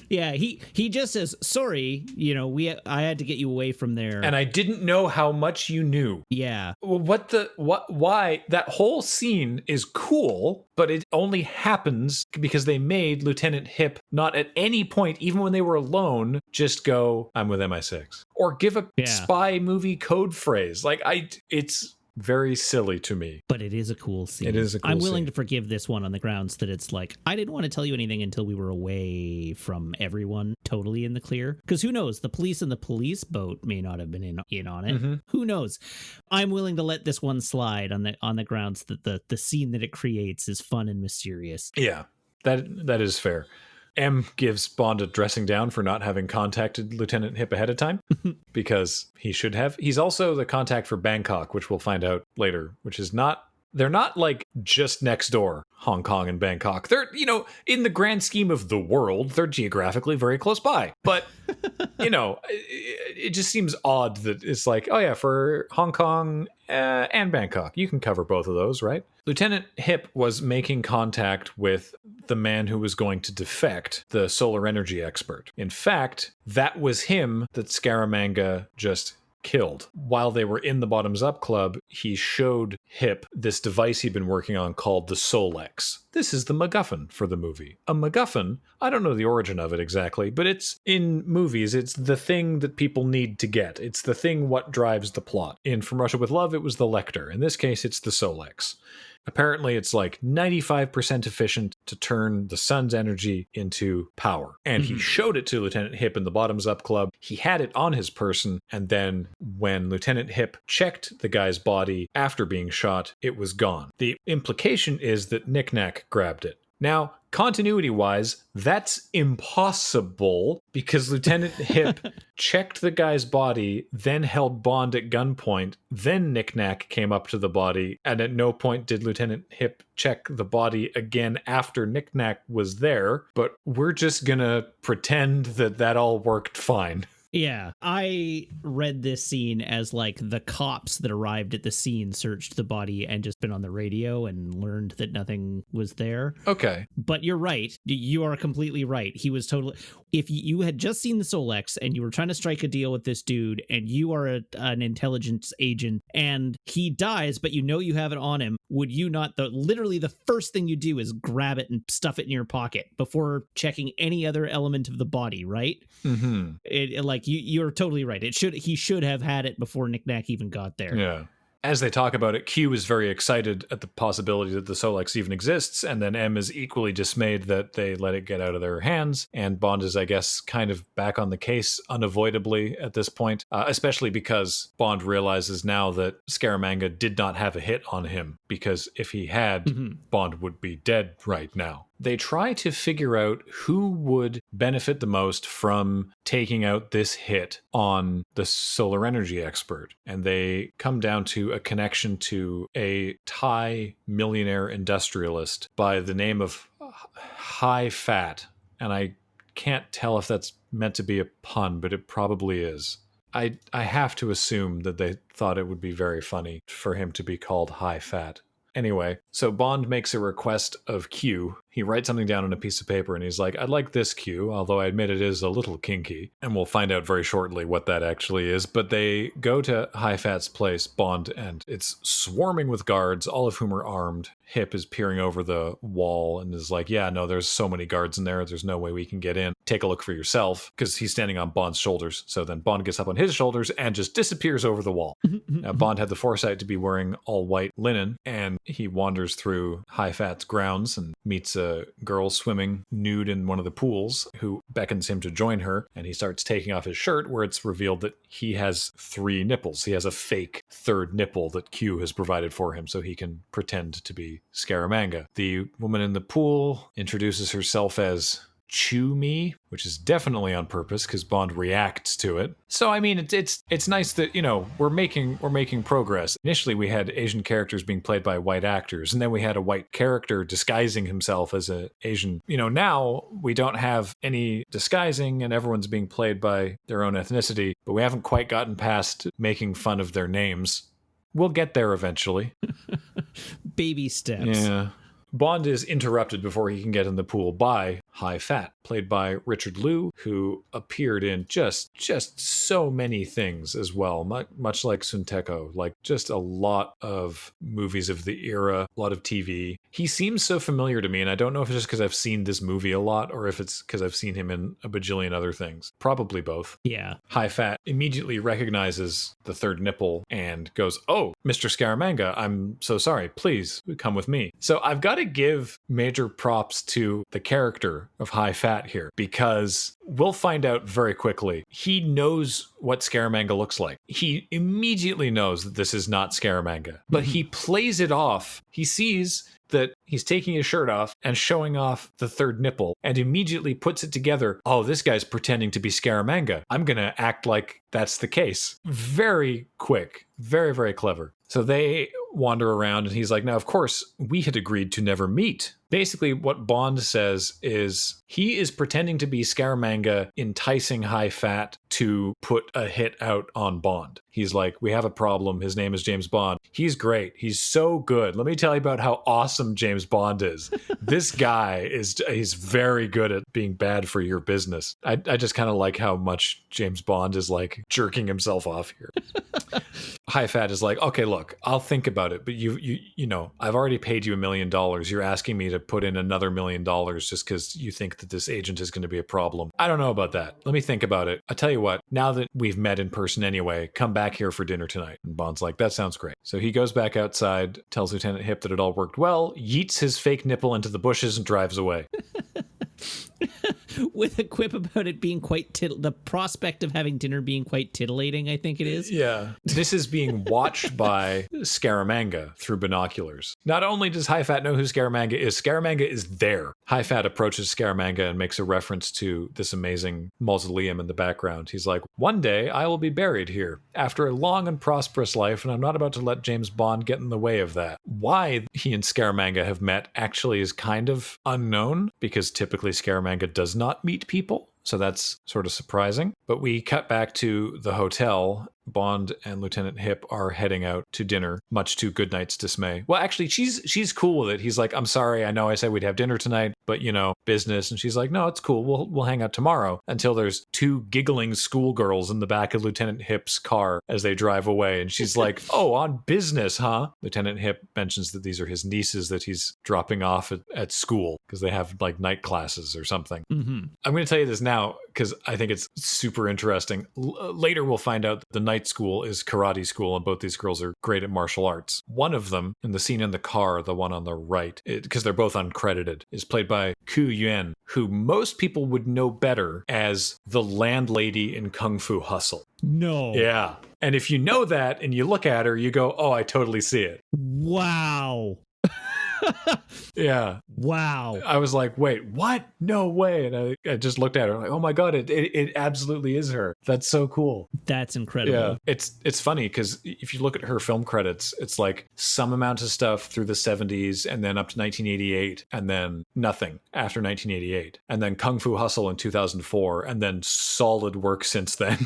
Yeah, he just says, sorry, I had to get you away from there. And I didn't know how much you knew. Yeah. Why? That whole scene is cool, but it only happens because they made Lieutenant Hip not at any point, even when they were alone, just go, I'm with MI6. Or give a spy movie code phrase. It's very silly to me. But it is a cool scene. It is a cool I'm willing scene. to forgive this one on the grounds that it's like, I didn't want to tell you anything until we were away from everyone, totally in the clear. Because who knows? The police and the police boat may not have been in on it. Who knows? I'm willing to let this one slide on the grounds that the scene that it creates is fun and mysterious. Yeah, that is fair. M gives Bond a dressing down for not having contacted Lieutenant Hip ahead of time, because he should have. He's also the contact for Bangkok, which we'll find out later, which is they're not like just next door, Hong Kong and Bangkok. They're, in the grand scheme of the world, they're geographically very close by. But, it just seems odd that it's like, oh yeah, for Hong Kong and Bangkok, you can cover both of those, right? Lieutenant Hip was making contact with the man who was going to defect, the solar energy expert. In fact, that was him that Scaramanga just killed. While they were in the Bottoms Up Club, he showed Hip this device he'd been working on called the Solex. This is the MacGuffin for the movie. A MacGuffin, I don't know the origin of it exactly, but it's in movies, it's the thing that people need to get. It's the thing what drives the plot. In From Russia with Love, it was the Lecter. In this case, it's the Solex. Apparently, it's like 95% efficient to turn the sun's energy into power. And he showed it to Lieutenant Hip in the Bottoms Up Club. He had it on his person. And then when Lieutenant Hip checked the guy's body after being shot, it was gone. The implication is that Knick Knack grabbed it. Now, continuity-wise, that's impossible because Lieutenant Hip checked the guy's body, then held Bond at gunpoint, then Knick Knack came up to the body, and at no point did Lieutenant Hip check the body again after Knick Knack was there, but we're just gonna pretend that all worked fine. Yeah, I read this scene as like the cops that arrived at the scene searched the body and just been on the radio and learned that nothing was there. Okay. But you're right. You are completely right. He was totally... If you had just seen the Solex and you were trying to strike a deal with this dude and you are an intelligence agent and he dies, but you know you have it on him, would you not... Literally the first thing you do is grab it and stuff it in your pocket before checking any other element of the body, right? Mm-hmm. You're totally right. He should have had it before Knick Knack even got there. Yeah. As they talk about it, Q is very excited at the possibility that the Solex even exists, and then M is equally dismayed that they let it get out of their hands, and Bond is, I guess, kind of back on the case unavoidably at this point, especially because Bond realizes now that Scaramanga did not have a hit on him, because if he had, Bond would be dead right now. They try to figure out who would benefit the most from taking out this hit on the solar energy expert. And they come down to a connection to a Thai millionaire industrialist by the name of High Fat. And I can't tell if that's meant to be a pun, but it probably is. I have to assume that they thought it would be very funny for him to be called High Fat. Anyway, so Bond makes a request of Q. He writes something down on a piece of paper and he's like, I'd like this, Q, although I admit it is a little kinky. And we'll find out very shortly what that actually is. But they go to High Fat's place, Bond, and it's swarming with guards, all of whom are armed. Hip is peering over the wall and is like, yeah, no, there's so many guards in there. There's no way we can get in. Take a look for yourself, because he's standing on Bond's shoulders. So then Bond gets up on his shoulders and just disappears over the wall. Now, Bond had the foresight to be wearing all white linen, and he wanders through High Fat's grounds and meets a girl swimming nude in one of the pools who beckons him to join her, and he starts taking off his shirt where it's revealed that he has 3 nipples. He has a fake third nipple that Q has provided for him so he can pretend to be Scaramanga. The woman in the pool introduces herself as Chew Me, which is definitely on purpose because Bond reacts to it. So I mean, it's nice that, you know, we're making progress. Initially, we had Asian characters being played by white actors, and then we had a white character disguising himself as an Asian. You know, now we don't have any disguising, and everyone's being played by their own ethnicity. But we haven't quite gotten past making fun of their names. We'll get there eventually. Baby steps. Yeah. Bond is interrupted before he can get in the pool by High Fat, played by Richard Liu, who appeared in just so many things as well, much like Sun Teko, like just a lot of movies of the era, a lot of TV. He seems so familiar to me, and I don't know if it's just because I've seen this movie a lot or if it's because I've seen him in a bajillion other things. Probably both. Yeah. High Fat immediately recognizes the third nipple and goes, "Oh, Mr. Scaramanga, I'm so sorry. Please come with me." So I've got to give major props to the character of High Fat here, because we'll find out very quickly. He knows what Scaramanga looks like. He immediately knows that this is not Scaramanga, but he plays it off. He sees that he's taking his shirt off and showing off the third nipple and immediately puts it together. Oh, this guy's pretending to be Scaramanga. I'm going to act like that's the case. Very quick. Very, very clever. So they wander around and he's like, now, of course, we had agreed to never meet. Basically, what Bond says is he is pretending to be Scaramanga, enticing High Fat to put a hit out on Bond. He's like, we have a problem. His name is James Bond. He's great. He's so good. Let me tell you about how awesome James Bond is. This guy he's very good at being bad for your business. I just kind of like how much James Bond is like jerking himself off here. High Fat is like, okay, look, I'll think about it, but you know, I've already paid you $1 million. You're asking me to put in another $1 million just because you think that this agent is going to be a problem. I don't know about that. Let me think about it. I tell you what, now that we've met in person anyway, come back here for dinner tonight. And Bond's like, that sounds great. So he goes back outside, tells Lieutenant Hip that it all worked well, yeets his fake nipple into the bushes and drives away. With a quip about it being quite the prospect of having dinner being quite titillating, I think it is. Yeah. This is being watched by Scaramanga through binoculars. Not only does High Fat know who Scaramanga is there. High Fat approaches Scaramanga and makes a reference to this amazing mausoleum in the background. He's like, one day I will be buried here after a long and prosperous life, and I'm not about to let James Bond get in the way of that. Why he and Scaramanga have met actually is kind of unknown, because typically Scaramanga does not meet people. So that's sort of surprising. But we cut back to the hotel. Bond and Lieutenant Hip are heading out to dinner, much to Goodnight's dismay. Well, actually, she's cool with it. He's like, I'm sorry, I know I said we'd have dinner tonight, but, you know, business. And she's like, no, it's cool. We'll hang out tomorrow, until there's two giggling schoolgirls in the back of Lieutenant Hip's car as they drive away. And she's like, oh, on business, huh? Lieutenant Hip mentions that these are his nieces that he's dropping off at school because they have like night classes or something. Mm-hmm. I'm going to tell you this now because I think it's super interesting. Later, we'll find out that the night school is karate school, and both these girls are great at martial arts. One of them, in the scene in the car, the one on the right, because they're both uncredited, is played by Ku Yuan, who most people would know better as the landlady in Kung Fu Hustle. No. Yeah. And if you know that and you look at her, you go, oh, I totally see it. Wow. Yeah. Wow. I was like, wait, what? No way. And I just looked at her like, oh my God, it absolutely is her. That's so cool. That's incredible. Yeah. It's funny because if you look at her film credits, it's like some amount of stuff through the 70s and then up to 1988 and then nothing after 1988. And then Kung Fu Hustle in 2004 and then solid work since then.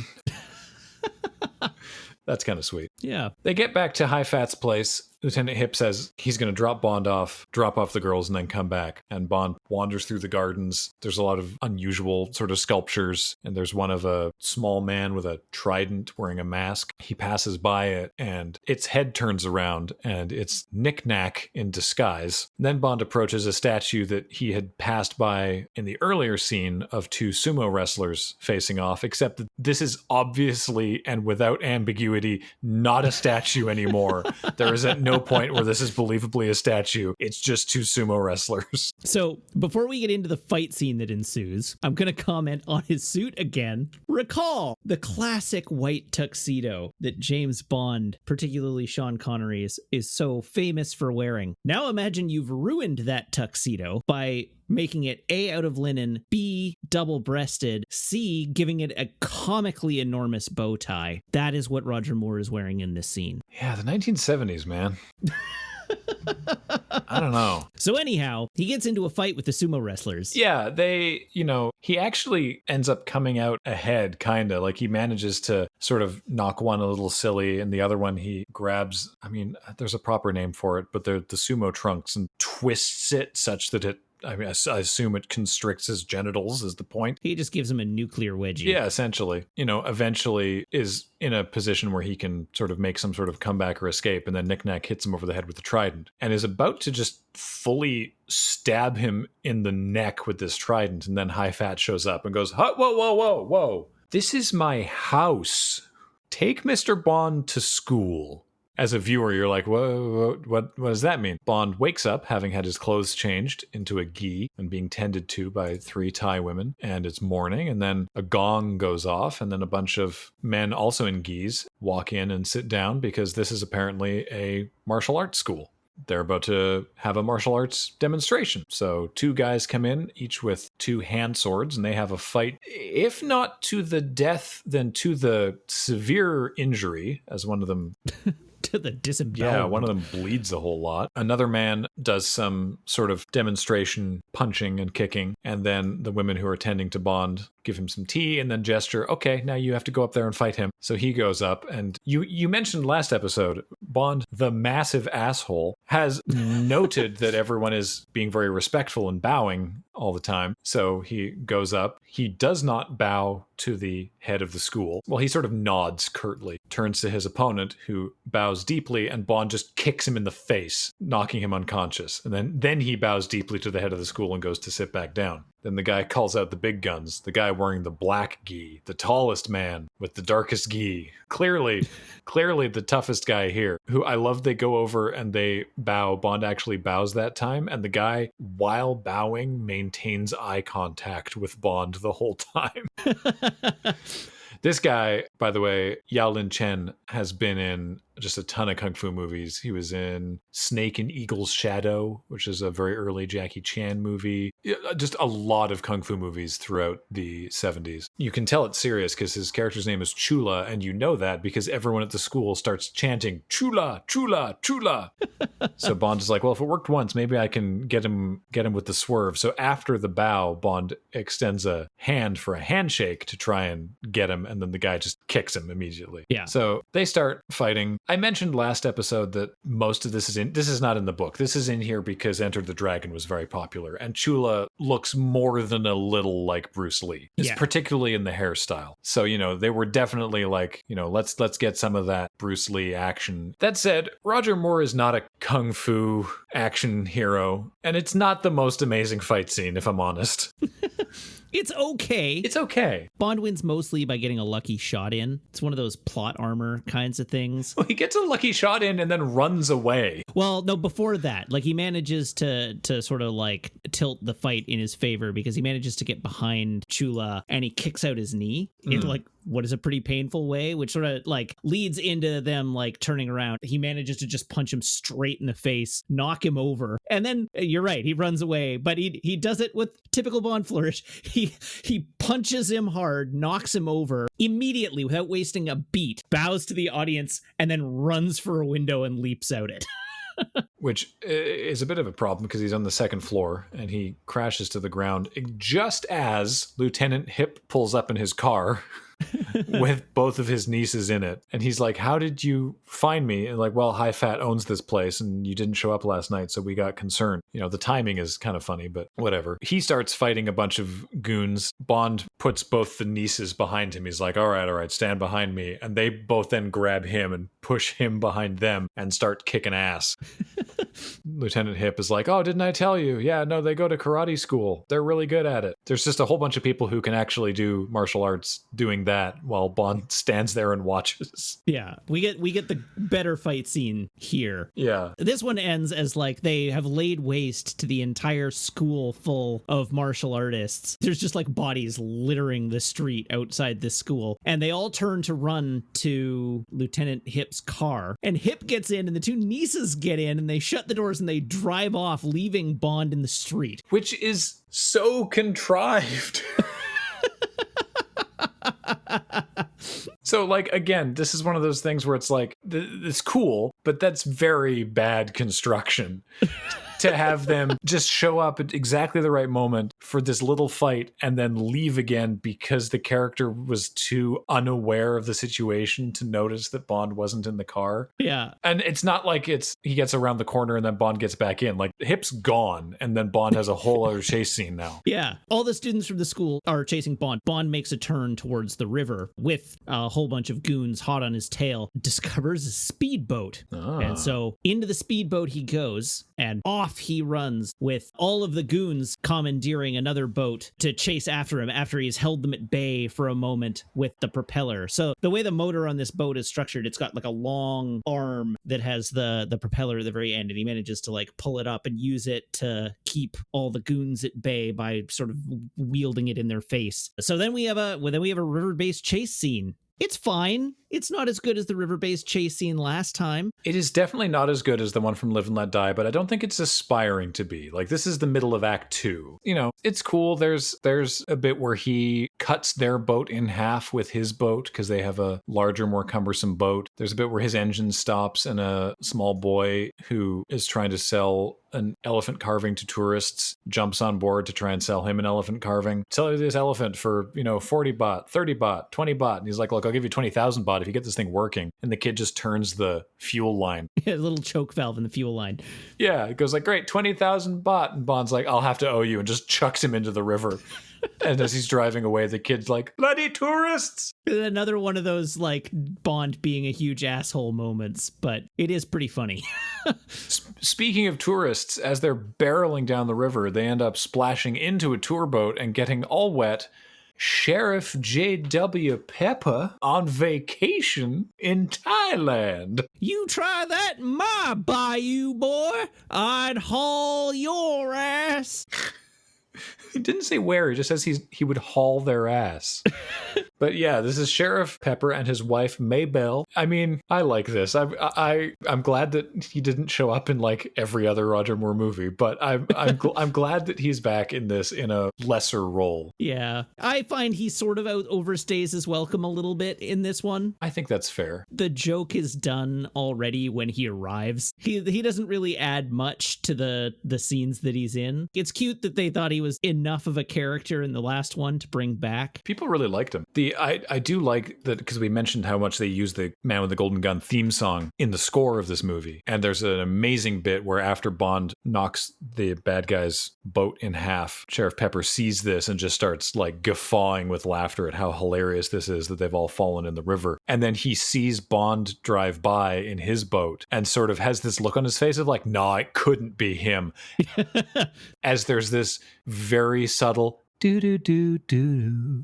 That's kind of sweet. Yeah. They get back to High Fat's place. Lieutenant Hip says he's going to drop off the girls, and then come back. And Bond wanders through the gardens. There's a lot of unusual sort of sculptures, and there's one of a small man with a trident wearing a mask. He passes by it, and its head turns around, and it's Knick-Knack in disguise. Then Bond approaches a statue that he had passed by in the earlier scene of two sumo wrestlers facing off, except that this is obviously and without ambiguity not a statue anymore. There is at no point where this is believably a statue. It's just two sumo wrestlers. So before we get into the fight scene that ensues, I'm going to comment on his suit again. Recall the classic white tuxedo that James Bond, particularly Sean Connery, is so famous for wearing. Now imagine you've ruined that tuxedo by making it A, out of linen, B, double-breasted, C, giving it a comically enormous bow tie. That is what Roger Moore is wearing in this scene. Yeah, the 1970s, man. I don't know. So anyhow, he gets into a fight with the sumo wrestlers. Yeah, he actually ends up coming out ahead, kind of. Like, he manages to sort of knock one a little silly, and the other one he grabs, there's a proper name for it, but the sumo trunks, and twists it such that I assume it constricts his genitals is the point. He just gives him a nuclear wedgie. Yeah, essentially. Eventually is in a position where he can sort of make some sort of comeback or escape, and then Knick-Knack hits him over the head with the trident and is about to just fully stab him in the neck with this trident, and then High Fat shows up and goes, whoa, whoa, whoa, whoa. This is my house. Take Mr. Bond to school. As a viewer, you're like, whoa, what does that mean? Bond wakes up, having had his clothes changed into a gi and being tended to by 3 Thai women, and it's morning, and then a gong goes off, and then a bunch of men also in gis walk in and sit down because this is apparently a martial arts school. They're about to have a martial arts demonstration. So 2 guys come in, each with 2 hand swords, and they have a fight, if not to the death, then to the severe injury, as one of them to the disembowelment. Yeah, one of them bleeds a whole lot. Another man does some sort of demonstration punching and kicking, and then the women who are tending to Bond give him some tea and then gesture, okay, now you have to go up there and fight him. So he goes up, and you mentioned last episode, Bond, the massive asshole, has noted that everyone is being very respectful and bowing all the time. So he goes up. He does not bow to the head of the school. Well, he sort of nods curtly, turns to his opponent, who bows deeply, and Bond just kicks him in the face, knocking him unconscious. And then he bows deeply to the head of the school and goes to sit back down. Then the guy calls out the big guns, the guy wearing the black gi, the tallest man with the darkest gi. Clearly the toughest guy here, who I love. They go over and they bow. Bond actually bows that time, and the guy, while bowing, maintains eye contact with Bond the whole time. This guy, by the way, Yao Lin Chen, has been in just a ton of kung fu movies. He was in Snake and Eagle's Shadow, which is a very early Jackie Chan movie. Just a lot of kung fu movies throughout the 70s. You can tell it's serious because his character's name is Chula, and you know that because everyone at the school starts chanting, Chula, Chula, Chula. So Bond is like, well, if it worked once, maybe I can get him with the swerve. So after the bow, Bond extends a hand for a handshake to try and get him, and then the guy just kicks him immediately. Yeah. So they start fighting. I mentioned last episode that most of this is not in the book. This is in here because Enter the Dragon was very popular, and Chula looks more than a little like Bruce Lee. It's particularly in the hairstyle. So, they were definitely like, let's get some of that Bruce Lee action. That said, Roger Moore is not a kung fu action hero, and it's not the most amazing fight scene, if I'm honest. It's okay. It's okay. Bond wins mostly by getting a lucky shot in. It's one of those plot armor kinds of things. Well, he gets a lucky shot in and then runs away. Well, no, before that, like he manages to sort of like tilt the fight in his favor because he manages to get behind Chula and he kicks out his knee in like what is a pretty painful way, which sort of like leads into them like turning around. He manages to just punch him straight in the face, knock him over. And then you're right, he runs away, but he does it with typical Bond flourish. He punches him hard, knocks him over immediately without wasting a beat, bows to the audience, and then runs for a window and leaps out it. Which is a bit of a problem because he's on the second floor and he crashes to the ground just as Lieutenant Hip pulls up in his car with both of his nieces in it. And he's like, how did you find me? And like, well, High Fat owns this place and you didn't show up last night, so we got concerned. The timing is kind of funny, but whatever. He starts fighting a bunch of goons. Bond puts both the nieces behind him. He's like, all right, stand behind me. And they both then grab him and push him behind them and start kicking ass. Lieutenant Hip is like, oh, didn't I tell you? Yeah, no, they go to karate school. They're really good at it. There's just a whole bunch of people who can actually do martial arts doing that while Bond stands there and watches. Yeah, we get the better fight scene here. Yeah. This one ends as like they have laid waste to the entire school full of martial artists. There's just like bodies littering the street outside this school, and they all turn to run to Lieutenant Hip's car. And Hip gets in and the two nieces get in and they shut the doors and they drive off, leaving Bond in the street. Which is so contrived. So, like, again, this is one of those things where it's like, it's cool, but that's very bad construction. To have them just show up at exactly the right moment for this little fight and then leave again because the character was too unaware of the situation to notice that Bond wasn't in the car. Yeah. And it's not like he gets around the corner and then Bond gets back in. Like, Hip's gone and then Bond has a whole other chase scene now. Yeah. All the students from the school are chasing Bond. Bond makes a turn towards the river with a whole bunch of goons hot on his tail, discovers a speedboat. And so into the speedboat he goes, and off he runs with all of the goons commandeering another boat to chase after him after he's held them at bay for a moment with the propeller. So the way the motor on this boat is structured, it's got like a long arm that has the propeller at the very end, and he manages to like pull it up and use it to keep all the goons at bay by sort of wielding it in their face. So then we have a river-based chase scene. It's fine. It's not as good as the river-based chase scene last time. It is definitely not as good as the one from Live and Let Die, but I don't think it's aspiring to be. Like, this is the middle of Act 2. You know, it's cool. There's a bit where he cuts their boat in half with his boat because they have a larger, more cumbersome boat. There's a bit where his engine stops and a small boy who is trying to sell an elephant carving to tourists jumps on board to try and sell him an elephant carving. Sell you this elephant for, 40 baht, 30 baht, 20 baht. And he's like, look, I'll give you 20,000 baht if you get this thing working. And the kid just turns the fuel line. A little choke valve in the fuel line. Yeah, it goes like, great, 20,000 baht. And Bond's like, I'll have to owe you, and just chucks him into the river. And as he's driving away, the kid's like, bloody tourists! Another one of those, like, Bond being a huge asshole moments, but it is pretty funny. Speaking of tourists, as they're barreling down the river, they end up splashing into a tour boat and getting all wet. Sheriff J.W. Pepper on vacation in Thailand. You try that in my bayou, boy, I'd haul your ass. He didn't say where, he just says he would haul their ass. But yeah, this is Sheriff Pepper and his wife Maybelle. I mean, I like this. I'm glad that he didn't show up in like every other Roger Moore movie, but I'm glad that he's back in this in a lesser role. Yeah, I find he sort of overstays his welcome a little bit in this one. I think that's fair. The joke is done already when he arrives. He doesn't really add much to the scenes that he's in. It's cute that they thought he was enough of a character in the last one to bring back. People really liked him. I do like that because we mentioned how much they use the Man with the Golden Gun theme song in the score of this movie. And there's an amazing bit where after Bond knocks the bad guy's boat in half, Sheriff Pepper sees this and just starts like guffawing with laughter at how hilarious this is that they've all fallen in the river. And then he sees Bond drive by in his boat and sort of has this look on his face of like, nah, it couldn't be him. As there's this very subtle do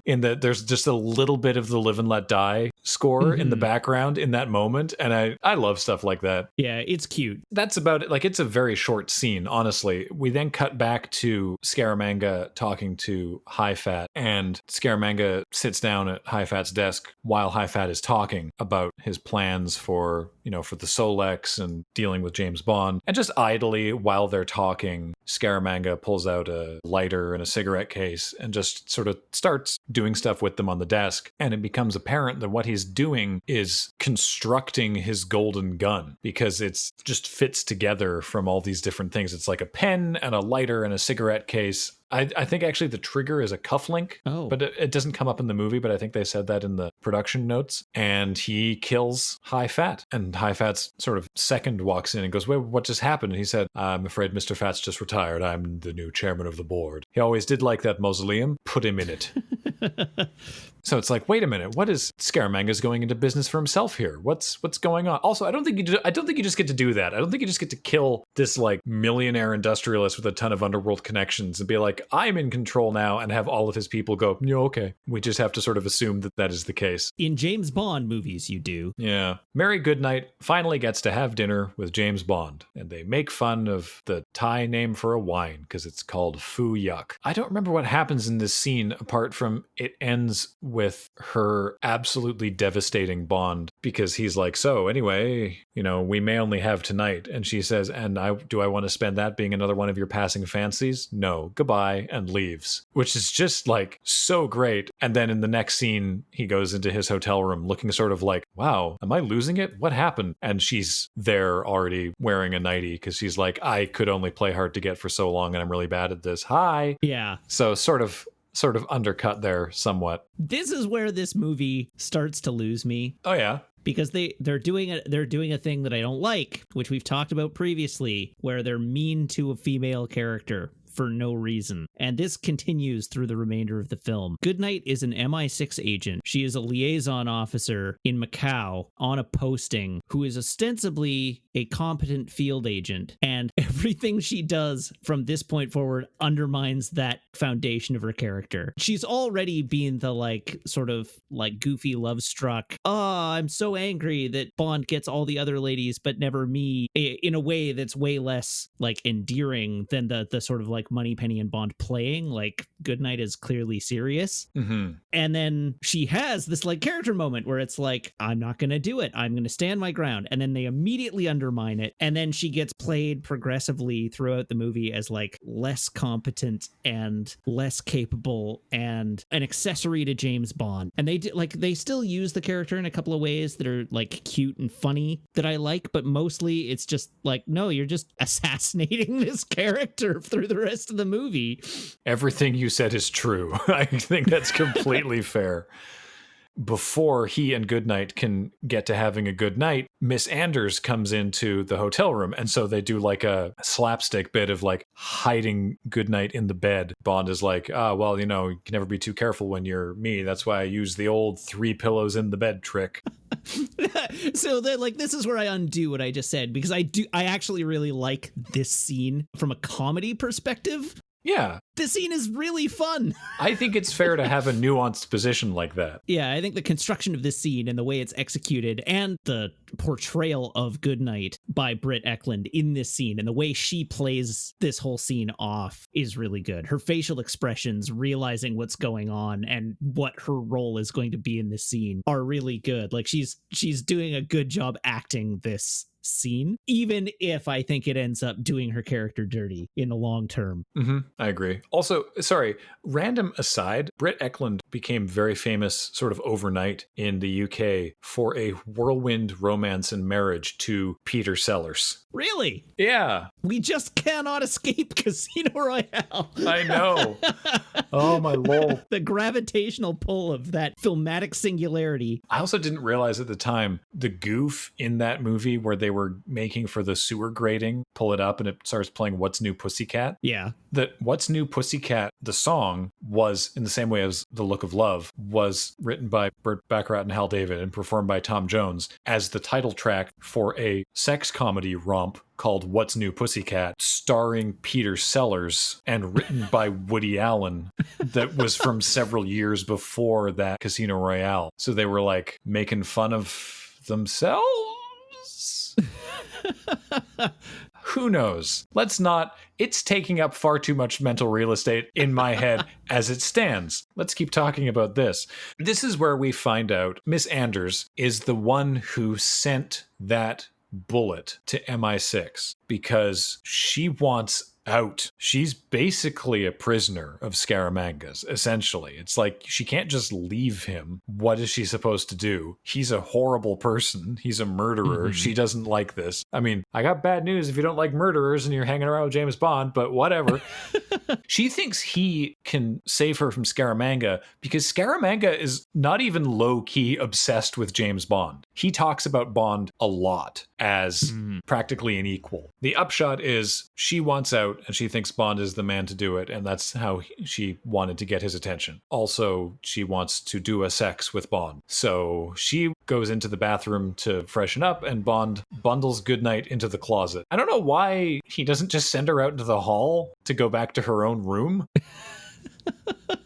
in that there's just a little bit of the Live and Let Die score in the background in that moment, and I love stuff like that. Yeah, it's cute. That's about it. Like, it's a very short scene, honestly. We then cut back to Scaramanga talking to High Fat, and Scaramanga sits down at High Fat's desk while High Fat is talking about his plans for for the Solex and dealing with James Bond. And just idly while they're talking, Scaramanga pulls out a lighter and a cigarette case and just sort of starts doing stuff with them on the desk. And it becomes apparent that what he's doing is constructing his golden gun, because it's just fits together from all these different things. It's like a pen and a lighter and a cigarette case. I think actually the trigger is a cufflink, but it doesn't come up in the movie, but I think they said that in the production notes. And he kills High Fat, and High Fat's sort of second walks in and goes, wait, what just happened? And he said, I'm afraid Mr. Fat's just retired. I'm the new chairman of the board. He always did like that mausoleum. Put him in it. So it's like, wait a minute, what is Scaramanga's going into business for himself here? What's going on? Also, I don't think you just get to do that. I don't think you just get to kill this like millionaire industrialist with a ton of underworld connections and be like, I'm in control now, and have all of his people go, yeah, okay. We just have to sort of assume that that is the case. In James Bond movies, you do. Yeah. Mary Goodnight finally gets to have dinner with James Bond, and they make fun of the Thai name for a wine because it's called Phu Yuck. I don't remember what happens in this scene apart from it ends with her absolutely devastating Bond, because he's like, so anyway, we may only have tonight. And she says, and do I want to spend that being another one of your passing fancies? No, goodbye, and leaves, which is just like so great. And then in the next scene, he goes into his hotel room looking sort of like, wow, am I losing it? What happened? And she's there already wearing a nightie because she's like, I could only play hard to get for so long and I'm really bad at this. Hi. Yeah. So sort of undercut there somewhat. This is where this movie starts to lose me. Oh yeah. Because they're doing a thing that I don't like, which we've talked about previously, where they're mean to a female character for no reason. And this continues through the remainder of the film. Goodnight is an MI6 agent. She is a liaison officer in Macau on a posting who is ostensibly a competent field agent. And everything she does from this point forward undermines that foundation of her character. She's already been the sort of goofy love struck. Oh, I'm so angry that Bond gets all the other ladies, but never me, in a way that's way less endearing than the sort of like Moneypenny and Bond playing like Goodnight is clearly serious. Mm-hmm. And then she has this like character moment where it's like, I'm not going to do it. I'm going to stand my ground. And then they immediately undermine it. And then she gets played progressively throughout the movie as like less competent and less capable and an accessory to James Bond. And they still use the character in a couple of ways that are like cute and funny that I like, but mostly it's just like, no, you're just assassinating this character through the rest of the movie. Everything you said is true. I think that's completely fair. Before he and Goodnight can get to having a good night, Miss Anders comes into the hotel room. And so they do like a slapstick bit of like hiding Goodnight in the bed. Bond is like, well, you know, you can never be too careful when you're me. That's why I use the old 3 pillows in the bed trick. So that like this is where I undo what I just said, because I actually really like this scene from a comedy perspective. Yeah. This scene is really fun. I think it's fair to have a nuanced position like that. Yeah, I think the construction of this scene and the way it's executed and the portrayal of Goodnight by Britt Ekland in this scene and the way she plays this whole scene off is really good. Her facial expressions, realizing what's going on and what her role is going to be in this scene are really good. Like she's doing a good job acting this scene, even if I think it ends up doing her character dirty in the long term. Mm-hmm. I agree. Also, sorry, random aside, Britt Ekland became very famous sort of overnight in the UK for a whirlwind romance and marriage to Peter Sellers. Really? Yeah. We just cannot escape Casino Royale. I know. Oh, my lord. The gravitational pull of that filmatic singularity. I also didn't realize at the time the goof in that movie where they were making for the sewer grating, pull it up and it starts playing What's New Pussycat. Yeah. That What's New Pussycat, the song, was in the same way as The Look of Love, was written by Burt Bacharach and Hal David and performed by Tom Jones as the title track for a sex comedy romp called What's New Pussycat, starring Peter Sellers and written by Woody Allen, that was from several years before that Casino Royale. So they were like making fun of themselves? Who knows? Let's not. It's taking up far too much mental real estate in my head as it stands. Let's keep talking about this. This is where we find out Miss Anders is the one who sent that bullet to MI6 because she wants out. She's basically a prisoner of Scaramanga's, essentially. It's like she can't just leave him. What is she supposed to do? He's a horrible person. He's a murderer. Mm-hmm. She doesn't like this. I mean, I got bad news if you don't like murderers and you're hanging around with James Bond, but whatever. She thinks he can save her from Scaramanga because Scaramanga is not even low-key obsessed with James Bond. He talks about Bond a lot as practically an equal. The upshot is she wants out and she thinks Bond is the man to do it, and that's how she wanted to get his attention. Also, she wants to do a sex with Bond. So she goes into the bathroom to freshen up, and Bond bundles Goodnight into the closet. I don't know why he doesn't just send her out into the hall to go back to her own room.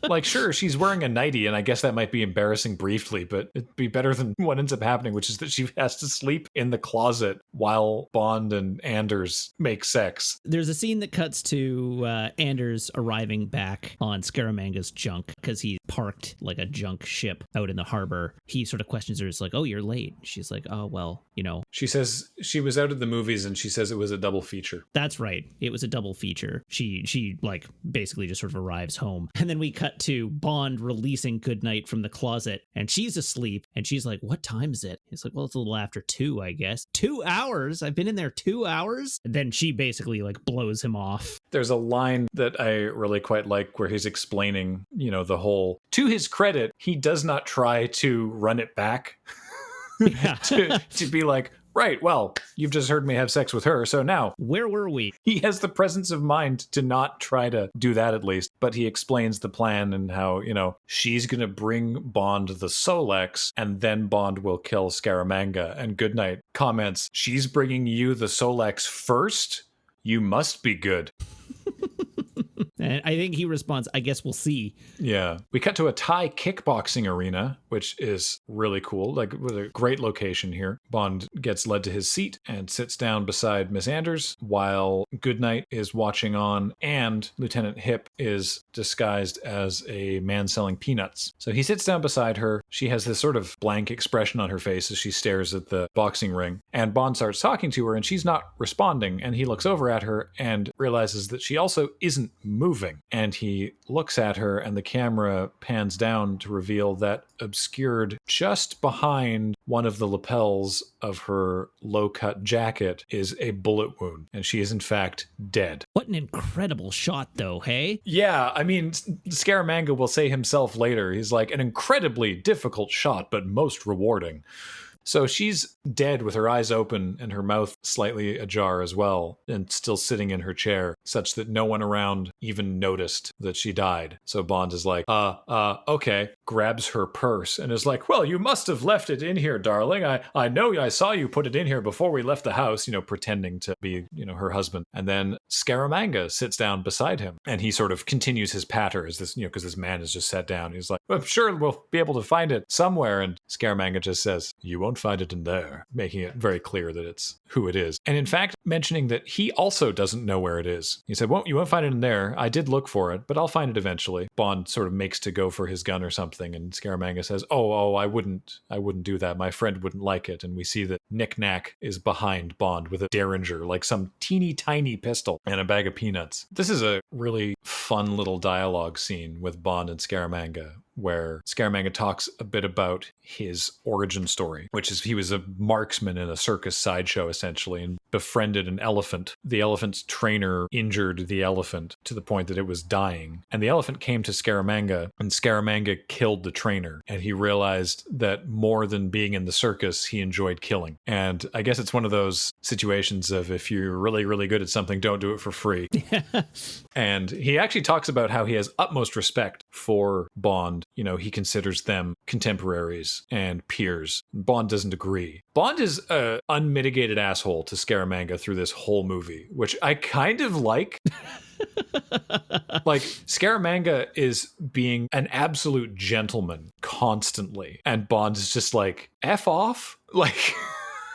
Like, sure, she's wearing a nightie, and I guess that might be embarrassing briefly, but it'd be better than what ends up happening, which is that she has to sleep in the closet while Bond and Anders make sex. There's a scene that cuts to Anders arriving back on Scaramanga's junk because he parked like a junk ship out in the harbor. He sort of questions her. It's like, oh, you're late. She's like, oh, well, you know. She says she was out at the movies, and she says it was a double feature. That's right. It was a double feature. She like basically just sort of arrives home. And then we cut to Bond releasing Goodnight from the closet, and she's asleep, and she's like, what time is it? He's like, well, it's a little after 2, I guess. 2 hours? I've been in there 2 hours? And then she basically like blows him off. There's a line that I really quite like where he's explaining, you know, the whole, to his credit, he does not try to run it back. Yeah. to be like, right, well, you've just heard me have sex with her, so now. Where were we? He has the presence of mind to not try to do that at least, but he explains the plan and how, you know, she's going to bring Bond the Solex, and then Bond will kill Scaramanga. And Goodnight comments, she's bringing you the Solex first? You must be good. And I think he responds, I guess we'll see. Yeah. We cut to a Thai kickboxing arena, which is really cool. Like, with a great location here. Bond gets led to his seat and sits down beside Miss Anders while Goodnight is watching on, and Lieutenant Hip is disguised as a man selling peanuts. So he sits down beside her. She has this sort of blank expression on her face as she stares at the boxing ring. And Bond starts talking to her, and she's not responding. And he looks over at her and realizes that she also isn't moving. And he looks at her, and the camera pans down to reveal that obscured just behind one of the lapels of her low-cut jacket is a bullet wound, and she is in fact dead. What an incredible shot, though, hey? Yeah, I mean, Scaramanga will say himself later, he's like, an incredibly difficult shot, but most rewarding. So she's dead with her eyes open and her mouth slightly ajar as well, and still sitting in her chair, such that no one around even noticed that she died. So Bond is like, okay, grabs her purse and is like, well, you must have left it in here, darling. I know I saw you put it in here before we left the house, pretending to be, her husband. And then Scaramanga sits down beside him, and he sort of continues his patter as this, because this man has just sat down. He's like, I'm sure we'll be able to find it somewhere. And Scaramanga just says, you won't find it in there, making it very clear that it's who it is. And in fact, mentioning that he also doesn't know where it is. He said, well, you won't find it in there. I did look for it, but I'll find it eventually. Bond sort of makes to go for his gun or something, and Scaramanga says, oh, I wouldn't do that. My friend wouldn't like it. And we see that Knick Knack is behind Bond with a Derringer, like some teeny tiny pistol, and a bag of peanuts. This is a really fun little dialogue scene with Bond and Scaramanga, where Scaramanga talks a bit about his origin story, which is he was a marksman in a circus sideshow, essentially, and befriended an elephant. The elephant's trainer injured the elephant to the point that it was dying. And the elephant came to Scaramanga, and Scaramanga killed the trainer. And he realized that more than being in the circus, he enjoyed killing. And I guess it's one of those situations of, if you're really, really good at something, don't do it for free. And he actually talks about how he has utmost respect for Bond. He considers them contemporaries and peers. Bond doesn't agree. Bond is an unmitigated asshole to Scaramanga through this whole movie, which I kind of like. Like, Scaramanga is being an absolute gentleman constantly, and Bond is just like, F off? Like...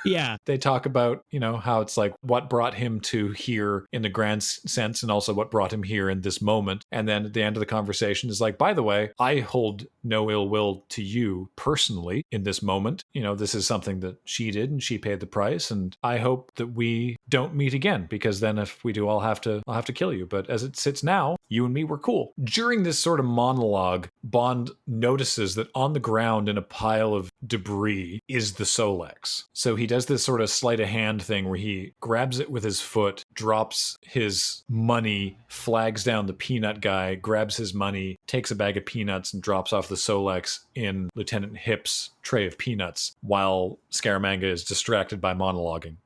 Yeah. They talk about, how it's like what brought him to here in the grand sense, and also what brought him here in this moment. And then at the end of the conversation is like, by the way, I hold no ill will to you personally in this moment. This is something that she did, and she paid the price. And I hope that we don't meet again, because then if we do, I'll have to kill you. But as it sits now, you and me were cool. During this sort of monologue, Bond notices that on the ground in a pile of debris is the Solex. So he does this sort of sleight of hand thing where he grabs it with his foot, drops his money, flags down the peanut guy, grabs his money, takes a bag of peanuts, and drops off the Solex in Lieutenant Hip's tray of peanuts while Scaramanga is distracted by monologuing.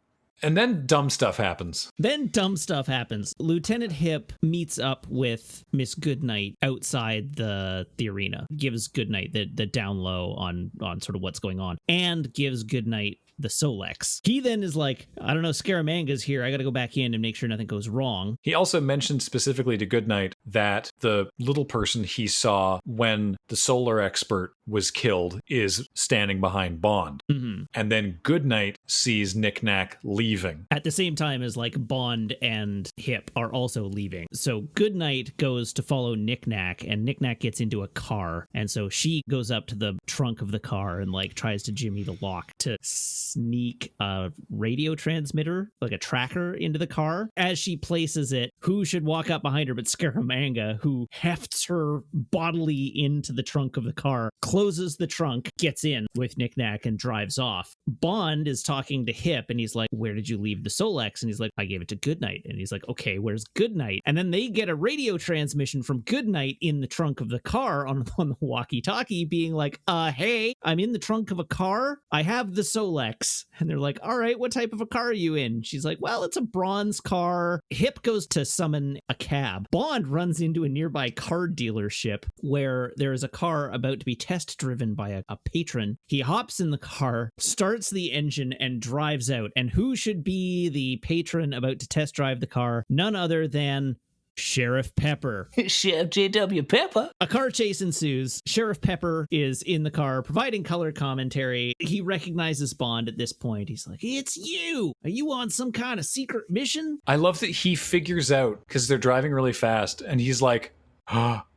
And then dumb stuff happens. Lieutenant Hip meets up with Miss Goodnight outside the arena, gives Goodnight the down low on sort of what's going on, and gives Goodnight the Solex. He then is like, I don't know, Scaramanga's here. I got to go back in and make sure nothing goes wrong. He also mentioned specifically to Goodnight that the little person he saw when the solar expert was killed is standing behind Bond. Mm-hmm. And then Goodnight sees Knick Knack leaving. At the same time as like Bond and Hip are also leaving. So Goodnight goes to follow Knick Knack, and Knick Knack gets into a car. And so she goes up to the trunk of the car and like tries to jimmy the lock to sneak a radio transmitter, like a tracker, into the car. As she places it, who should walk up behind her but Scaramanga, who hefts her bodily into the trunk of the car, closes the trunk, gets in with Knick Knack, and drives off. Bond is talking to Hip, and he's like, where did you leave the Solex? And he's like, I gave it to Goodnight. And he's like, okay, where's Goodnight? And then they get a radio transmission from Goodnight in the trunk of the car on the walkie-talkie being like, hey, I'm in the trunk of a car. I have the Solex. And they're like, all right, what type of a car are you in? She's like, well, it's a bronze car. Hip goes to summon a cab. Bond runs into a nearby car dealership where there is a car about to be test driven by a patron. He hops in the car, starts the engine, and drives out. And who should be the patron about to test drive the car? None other than Sheriff Pepper. Chef J.W. Pepper. A car chase ensues. Sheriff Pepper is in the car providing color commentary. He recognizes Bond at this point. He's like, it's you. Are you on some kind of secret mission? I love that he figures out, because they're driving really fast, and he's like,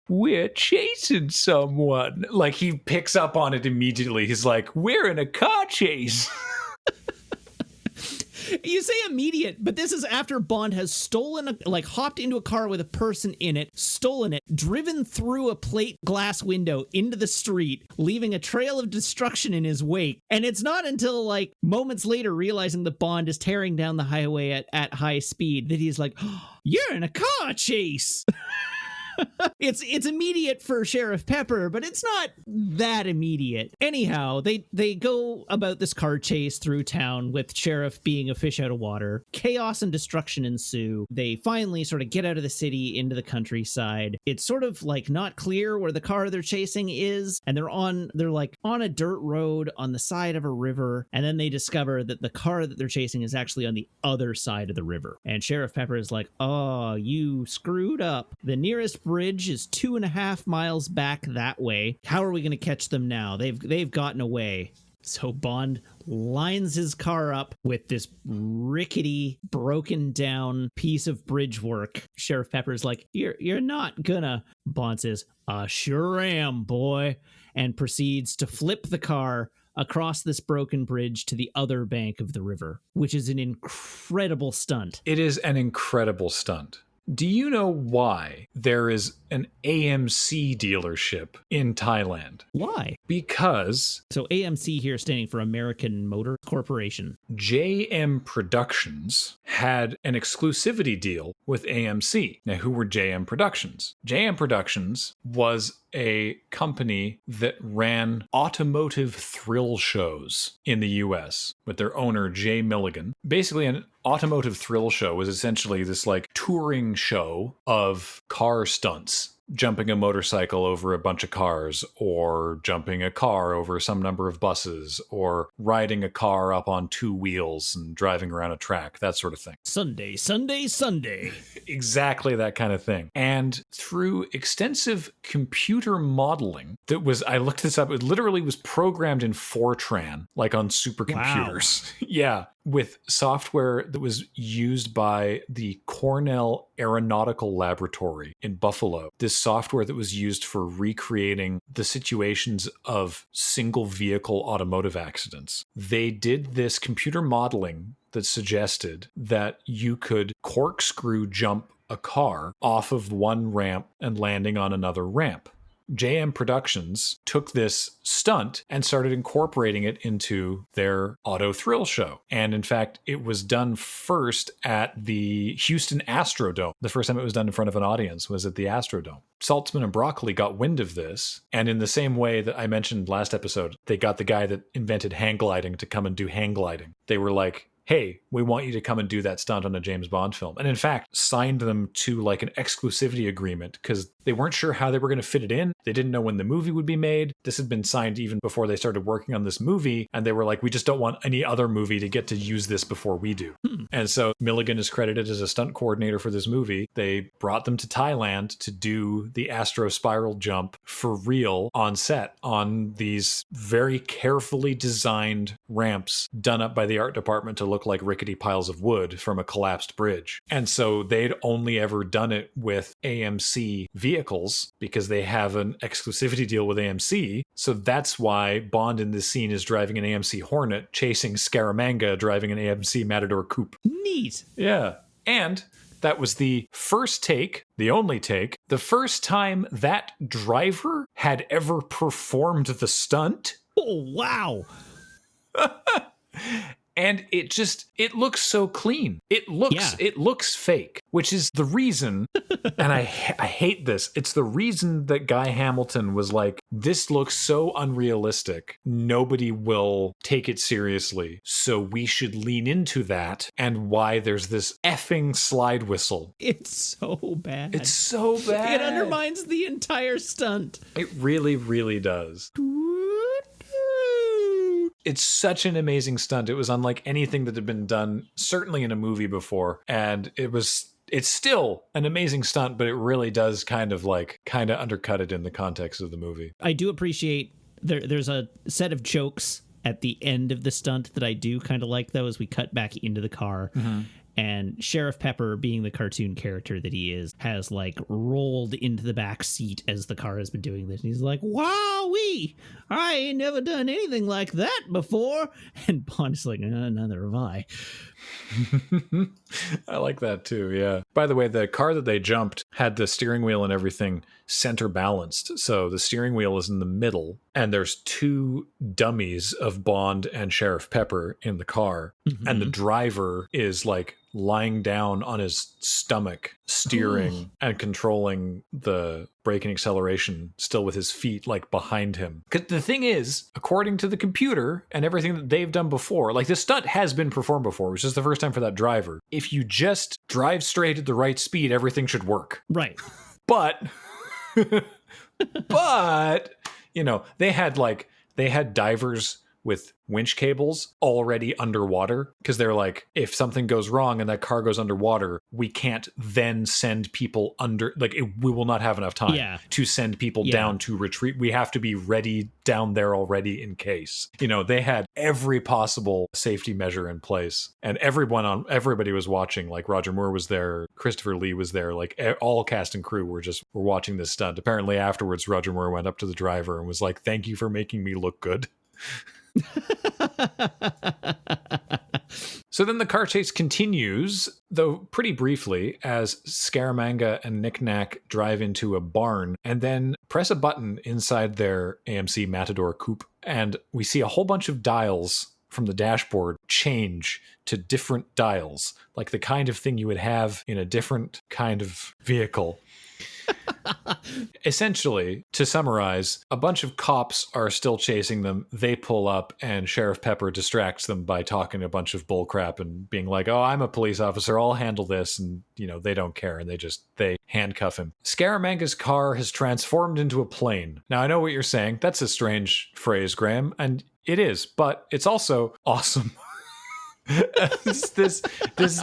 we're chasing someone. Like, he picks up on it immediately. He's like, we're in a car chase. You say immediate, but this is after Bond has hopped into a car with a person in it, stolen it, driven through a plate glass window into the street, leaving a trail of destruction in his wake. And it's not until moments later, realizing that Bond is tearing down the highway at high speed, that he's like, you're in a car chase. It's immediate for Sheriff Pepper, but it's not that immediate. Anyhow, they go about this car chase through town with Sheriff being a fish out of water. Chaos and destruction ensue. They finally sort of get out of the city into the countryside. It's sort of not clear where the car they're chasing is, and they're on a dirt road on the side of a river, and then they discover that the car that they're chasing is actually on the other side of the river. And Sheriff Pepper is like, oh, you screwed up. The nearest bridge is 2.5 miles back that way. How are we going to catch them now? They've gotten away. So Bond lines his car up with this rickety, broken down piece of bridge work. Sheriff Pepper's like, you're not gonna. Bond says, I sure am, boy, and proceeds to flip the car across this broken bridge to the other bank of the river, which is an incredible stunt. It is an incredible stunt. Do you know why there is an AMC dealership in Thailand? Why? Because... So AMC here standing for American Motor Corporation. JM Productions had an exclusivity deal with AMC. Now, who were JM Productions? JM Productions was a company that ran automotive thrill shows in the US with their owner, Jay Milligan. Basically, an automotive thrill show was essentially this touring show of car stunts. Jumping a motorcycle over a bunch of cars, or jumping a car over some number of buses, or riding a car up on 2 wheels and driving around a track, that sort of thing. Sunday, Sunday, Sunday. Exactly that kind of thing. And through extensive computer modeling I looked this up, it literally was programmed in Fortran, on supercomputers. Wow. Yeah. With software that was used by the Cornell Aeronautical Laboratory in Buffalo. This software that was used for recreating the situations of single vehicle automotive accidents. They did this computer modeling that suggested that you could corkscrew jump a car off of one ramp and landing on another ramp. JM Productions took this stunt and started incorporating it into their auto thrill show. And in fact, it was done first at the Houston Astrodome. The first time it was done in front of an audience was at the Astrodome. Saltzman and Broccoli got wind of this. And in the same way that I mentioned last episode, they got the guy that invented hang gliding to come and do hang gliding. They were like, hey, we want you to come and do that stunt on a James Bond film. And in fact, signed them to an exclusivity agreement because they weren't sure how they were going to fit it in. They didn't know when the movie would be made. This had been signed even before they started working on this movie. And they were like, we just don't want any other movie to get to use this before we do. And so Milligan is credited as a stunt coordinator for this movie. They brought them to Thailand to do the Astro spiral jump for real on set on these very carefully designed ramps done up by the art department to look like rickety piles of wood from a collapsed bridge. And so they'd only ever done it with AMC vehicles because they have an exclusivity deal with AMC. So that's why Bond in this scene is driving an AMC Hornet, chasing Scaramanga driving an AMC Matador Coupe. Neat. Yeah. And that was the first take, the only take, the first time that driver had ever performed the stunt. Oh, wow. And it looks so clean. It looks fake, which is the reason, and I hate this, it's the reason that Guy Hamilton was like, this looks so unrealistic, nobody will take it seriously, so we should lean into that, and why there's this effing slide whistle. It's so bad. It's so bad. It undermines the entire stunt. It really, really does. It's such an amazing stunt. It was unlike anything that had been done, certainly in a movie before. And it was It's still an amazing stunt, but it really does kind of undercut it in the context of the movie. I do appreciate there's a set of jokes at the end of the stunt that I do kind of like, though, as we cut back into the car. And Sheriff Pepper, being the cartoon character that he is, has like rolled into the back seat as the car has been doing this. And he's like, "Wowee! I ain't never done anything like that before." And Bond's like, "Neither have I." I like that too, yeah. By the way, the car that they jumped had the steering wheel and everything center balanced. So the steering wheel is in the middle, and there's two dummies of Bond and Sheriff Pepper in the car. And the driver is like lying down on his stomach, steering and controlling the brake and acceleration, still with his feet like behind him. Because the thing is, according to the computer and everything that they've done before, like this stunt has been performed before, which is the first time for that driver. If you just drive straight at the right speed, everything should work. Right. But you know, they had divers with winch cables already underwater, because they're like, if something goes wrong and that car goes underwater, we can't then send people under, like we will not have enough time to send people down to retreat. We have to be ready down there already in case. You know, they had every possible safety measure in place, and everybody was watching. Like Roger Moore was there, Christopher Lee was there, like all cast and crew were watching this stunt. Apparently afterwards, Roger Moore went up to the driver and was like, "Thank you for making me look good." So then the car chase continues, though pretty briefly, as Scaramanga and Knick-Knack drive into a barn and then press a button inside their AMC Matador coupe. And we see a whole bunch of dials from the dashboard change to different dials, like the kind of thing you would have in a different kind of vehicle. Essentially, to summarize, a bunch of cops are still chasing them. They pull up and Sheriff Pepper distracts them by talking a bunch of bullcrap and being like, "Oh, I'm a police officer, I'll handle this." And, you know, they don't care, and they handcuff him. Scaramanga's car has transformed into a plane. Now, I know what you're saying. That's a strange phrase, Graham, and it is, but it's also awesome. this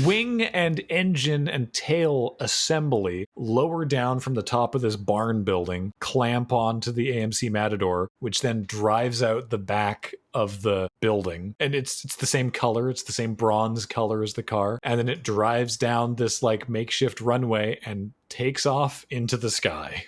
wing and engine and tail assembly lower down from the top of this barn building, clamp onto the AMC Matador, which then drives out the back of the building, and it's the same color, it's the same bronze color as the car, and then it drives down this like makeshift runway and takes off into the sky.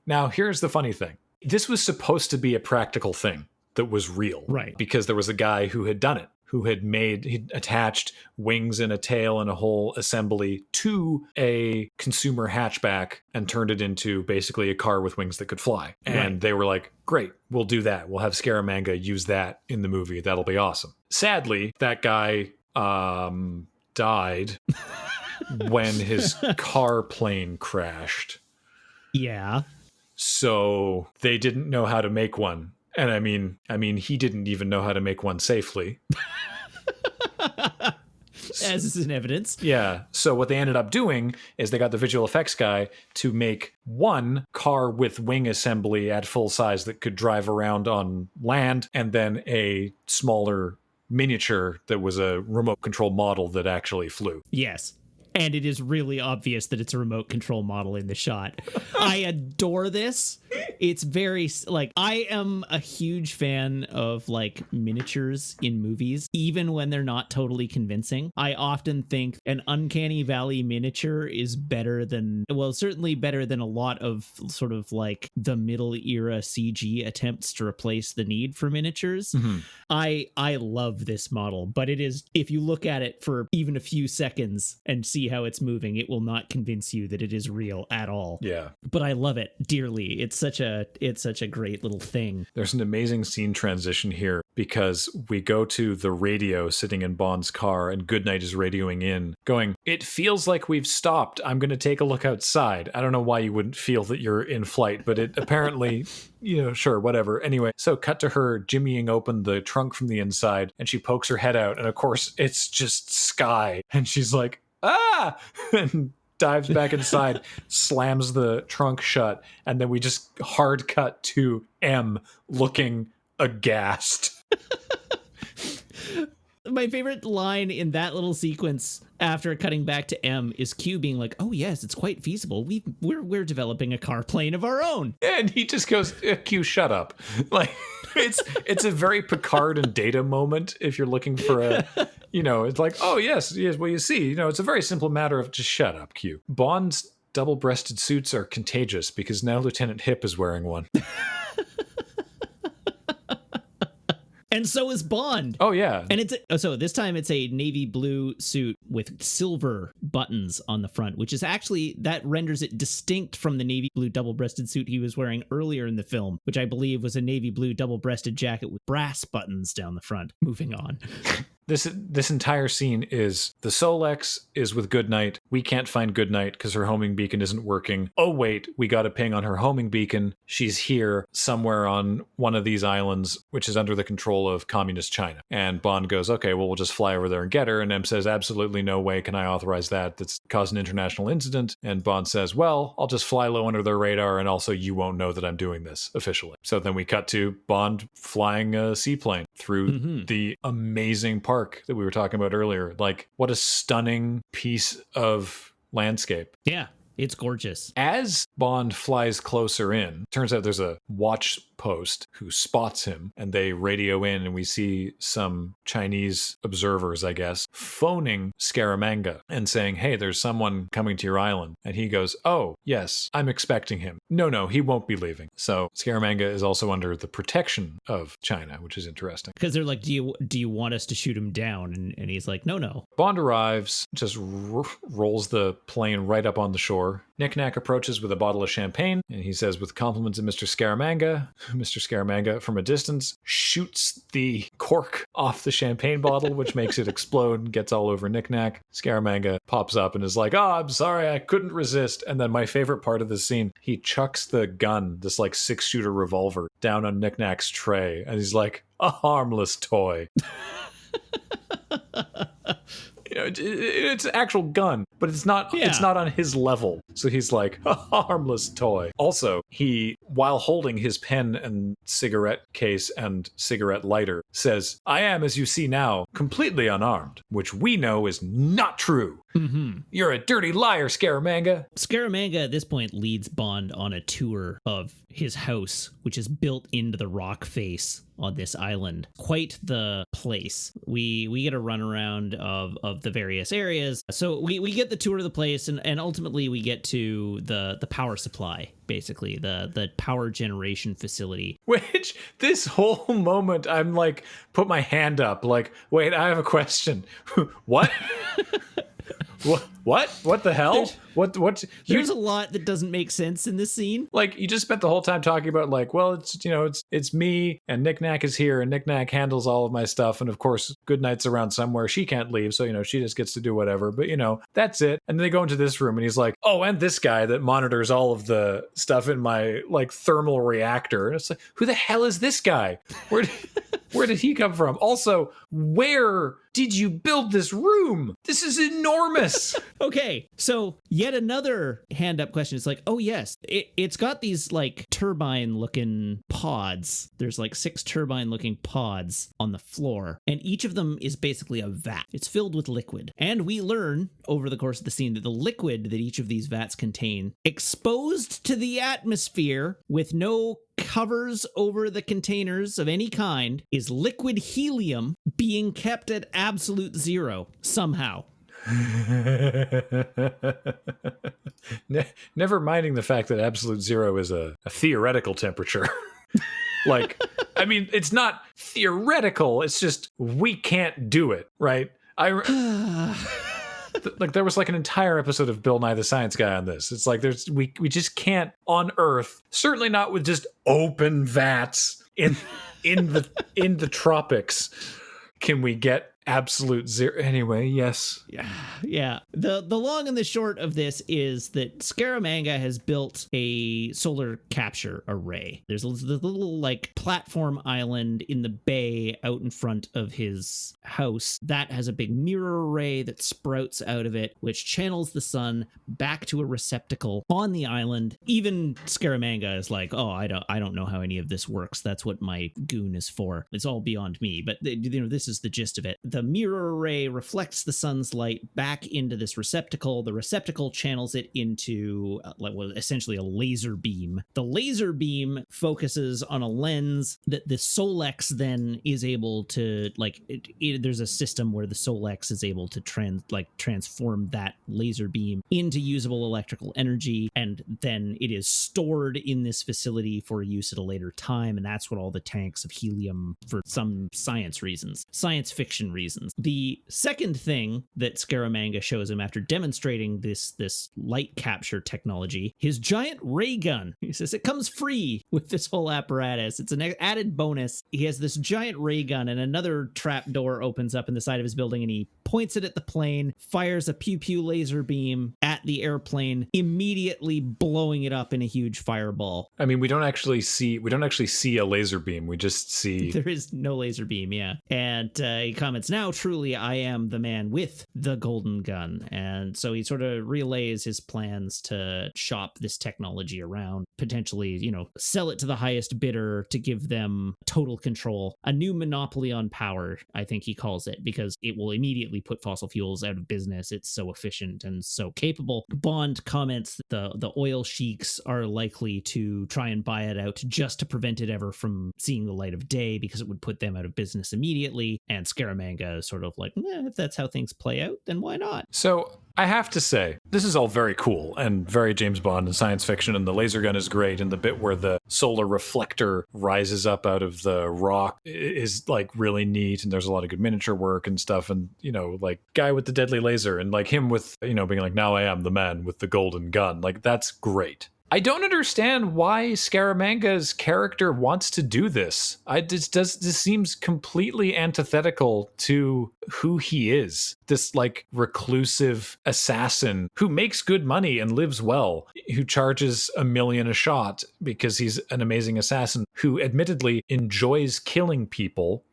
Now here's the funny thing. This was supposed to be a practical thing that was real, right? Because there was a guy who had done it, who he'd attached wings and a tail and a whole assembly to a consumer hatchback and turned it into basically a car with wings that could fly. And they were like, "Great, we'll do that. We'll have Scaramanga use that in the movie. That'll be awesome." Sadly, that guy died when his car plane crashed. Yeah. So they didn't know how to make one. And I mean, he didn't even know how to make one safely. As is in evidence. Yeah. So what they ended up doing is they got the visual effects guy to make one car with wing assembly at full size that could drive around on land, and then a smaller miniature that was a remote control model that actually flew. Yes. And it is really obvious that it's a remote control model in the shot. I adore this. It's very, like, I am a huge fan of, like, miniatures in movies, even when they're not totally convincing. I often think an Uncanny Valley miniature is better than, well, certainly better than a lot of sort of, like, the middle era CG attempts to replace the need for miniatures. Mm-hmm. I love this model, but it is, if you look at it for even a few seconds and see how it's moving, it will not convince you that it is real at all. Yeah. But I love it dearly. It's such a great little thing. There's an amazing scene transition here because we go to the radio sitting in Bond's car, and Goodnight is radioing in, going, "It feels like we've stopped. I'm going to take a look outside." I don't know why you wouldn't feel that you're in flight, but it apparently, you know, sure, whatever. Anyway, so cut to her jimmying open the trunk from the inside, and she pokes her head out, and of course it's just sky, and she's like, "Ah!" and dives back inside, slams the trunk shut, and then we just hard cut to M looking aghast. My favorite line in that little sequence after cutting back to M is Q being like, "Oh yes, it's quite feasible. We're developing a car plane of our own." And he just goes, Q, shut up. Like it's a very Picard and Data moment if you're looking for a, it's like, oh yes, well you see, it's a very simple matter of just shut up, Q. Bond's double-breasted suits are contagious because now Lieutenant Hip is wearing one. And so is Bond. Oh, yeah. And so this time it's a navy blue suit with silver buttons on the front, which is actually, that renders it distinct from the navy blue double-breasted suit he was wearing earlier in the film, which I believe was a navy blue double-breasted jacket with brass buttons down the front. Moving on. This entire scene is the Solex is with Goodnight. We can't find Goodnight because her homing beacon isn't working. Oh, wait, we got a ping on her homing beacon. She's here somewhere on one of these islands, which is under the control of communist China. And Bond goes, okay, well, we'll just fly over there and get her. And M says, absolutely no way can I authorize that. That's caused an international incident. And Bond says, well, I'll just fly low under their radar and also you won't know that I'm doing this officially. So then we cut to Bond flying a seaplane through the amazing park that we were talking about earlier. Like, what a stunning piece of landscape. Yeah, it's gorgeous. As Bond flies closer in, turns out there's a watch post who spots him, and they radio in, and we see some Chinese observers, I guess, phoning Scaramanga and saying, hey, there's someone coming to your island. And he goes, oh, yes, I'm expecting him. No, he won't be leaving. So Scaramanga is also under the protection of China, which is interesting. Because they're like, do you want us to shoot him down? And he's like, no. Bond arrives, just rolls the plane right up on the shore. Knick-Knack approaches with a bottle of champagne, and he says, with compliments of Mr. Scaramanga, Mr. Scaramanga, from a distance, shoots the cork off the champagne bottle, which makes it explode and gets all over Knick-Knack. Scaramanga pops up and is like, oh, I'm sorry, I couldn't resist. And then my favorite part of the scene, he chucks the gun, this like 6-shooter revolver, down on Knick-Knack's tray, and he's like, a harmless toy. It's an actual gun, but it's not. Yeah. It's not on his level. So he's like a harmless toy. Also, he, while holding his pen and cigarette case and cigarette lighter, says, "I am, as you see now, completely unarmed," which we know is not true. Mm-hmm. You're a dirty liar, Scaramanga. Scaramanga at this point leads Bond on a tour of his house, which is built into the rock face on this island. Quite the place. We get a run around of the various areas. So we get the tour of the place, and ultimately we get to the power supply, basically, the power generation facility. Which, this whole moment, I'm like, put my hand up, like, wait, I have a question. What? What the hell? There's a lot that doesn't make sense in this scene. Like, you just spent the whole time talking about, like, well, it's me, and Knick-Knack is here, and Knick-Knack handles all of my stuff, and of course Goodnight's around somewhere. She can't leave, so she just gets to do whatever. But that's it. And then they go into this room, and he's like, oh, and this guy that monitors all of the stuff in my like thermal reactor. And it's like, who the hell is this guy? Where did he come from? Also, where did you build this room? This is enormous. Okay, so yet another hand-up question. It's like, oh yes, it's got these like turbine-looking pods. There's like 6 turbine-looking pods on the floor, and each of them is basically a vat. It's filled with liquid. And we learn over the course of the scene that the liquid that each of these vats contain, exposed to the atmosphere with no covers over the containers of any kind, is liquid helium being kept at absolute zero somehow. Never minding the fact that absolute zero is a theoretical temperature. Like, I mean, it's not theoretical, it's just we can't do it, right? Like, there was like an entire episode of Bill Nye the Science Guy on this. It's like we just can't on Earth, certainly not with just open vats in the tropics, can we get absolute zero. Anyway, yes. Yeah. The long and the short of this is that Scaramanga has built a solar capture array. There's the little like platform island in the bay out in front of his house that has a big mirror array that sprouts out of it, which channels the sun back to a receptacle on the island. Even Scaramanga is like, oh, I don't know how any of this works. That's what my goon is for. It's all beyond me. But this is the gist of it. the mirror array reflects the sun's light back into this receptacle. The receptacle channels it into essentially a laser beam. The laser beam focuses on a lens that the Solex then is able to, there's a system where the Solex is able to transform that laser beam into usable electrical energy, and then it is stored in this facility for use at a later time, and that's what all the tanks of helium for some science fiction reasons. The second thing that Scaramanga shows him after demonstrating this light capture technology, his giant ray gun. He says it comes free with this whole apparatus. It's an added bonus. He has this giant ray gun, and another trap door opens up in the side of his building, and he points it at the plane, fires a pew-pew laser beam at the airplane, immediately blowing it up in a huge fireball. I mean, we don't actually see a laser beam. We just see... There is no laser beam, yeah. And he comments, "Now truly I am the man with the golden gun." And so he sort of relays his plans to shop this technology around, potentially, sell it to the highest bidder to give them total control. A new monopoly on power, I think he calls it, because it will immediately put fossil fuels out of business. It's so efficient and so capable. Bond comments that the oil sheiks are likely to try and buy it out just to prevent it ever from seeing the light of day, because it would put them out of business immediately. And Scaramanga is sort of like, if that's how things play out, then why not? So I have to say, this is all very cool and very James Bond and science fiction, and the laser gun is great, and the bit where the solar reflector rises up out of the rock is really neat, and there's a lot of good miniature work and stuff, and guy with the deadly laser, and him with being like, "Now I am the man with the golden gun," that's great. I don't understand why Scaramanga's character wants to do this. This seems completely antithetical to who he is. This reclusive assassin who makes good money and lives well, who charges $1 million a shot because he's an amazing assassin, who admittedly enjoys killing people.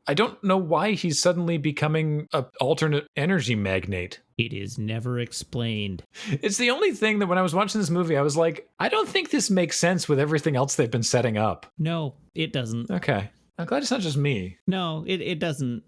I don't know why he's suddenly becoming an alternate energy magnate. It is never explained. It's the only thing that when I was watching this movie, I was like, I don't think this makes sense with everything else they've been setting up. No, it doesn't. Okay. I'm glad it's not just me. No, it doesn't.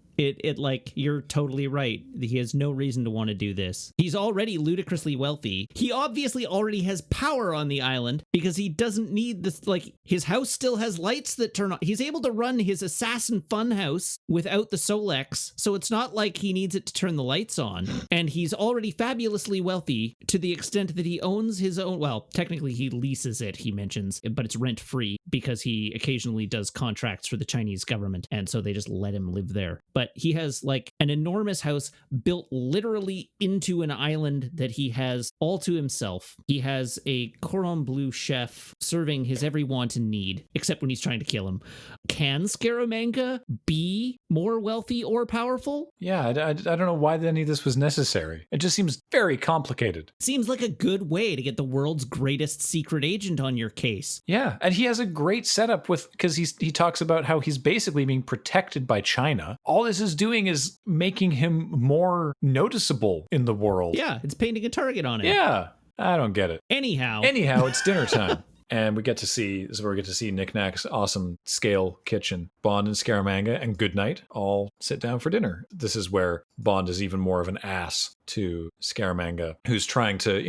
You're totally right. He has no reason to want to do this. He's already ludicrously wealthy. He obviously already has power on the island because he doesn't need this. His house still has lights that turn on. He's able to run his assassin funhouse without the Solex, so it's not like he needs it to turn the lights on. And he's already fabulously wealthy to the extent that he owns his own. Well, technically he leases it, he mentions, but it's rent free because he occasionally does contracts for the Chinese government, and so they just let him live there. But he has an enormous house built literally into an island that he has all to himself. He has a cordon bleu chef serving his every want and need, except when he's trying to kill him. Can Scaramanga be more wealthy or powerful? Yeah, I don't know why any of this was necessary. It just seems very complicated. Seems like a good way to get the world's greatest secret agent on your case. Yeah, and he has a great setup because he talks about how he's basically being protected by China. All this is doing is making him more noticeable in the world. Yeah, it's painting a target on him. Yeah, I don't get it. Anyhow, it's dinner time. And this is where we get to see Nick Nack's awesome scale kitchen. Bond and Scaramanga and Goodnight all sit down for dinner. This is where Bond is even more of an ass to Scaramanga, who's trying to,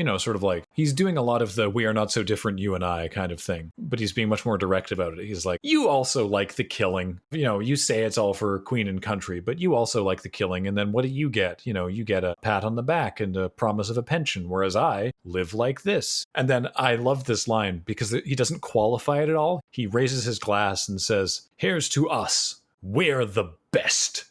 he's doing a lot of the "we are not so different, you and I" kind of thing, but he's being much more direct about it. He's like, "You also like the killing. You say it's all for Queen and country, but you also like the killing. And then what do you get? You get a pat on the back and a promise of a pension, whereas I live like this." And then I love this line because he doesn't qualify it at all. He raises his glass and says, "Here's to us. We're the best."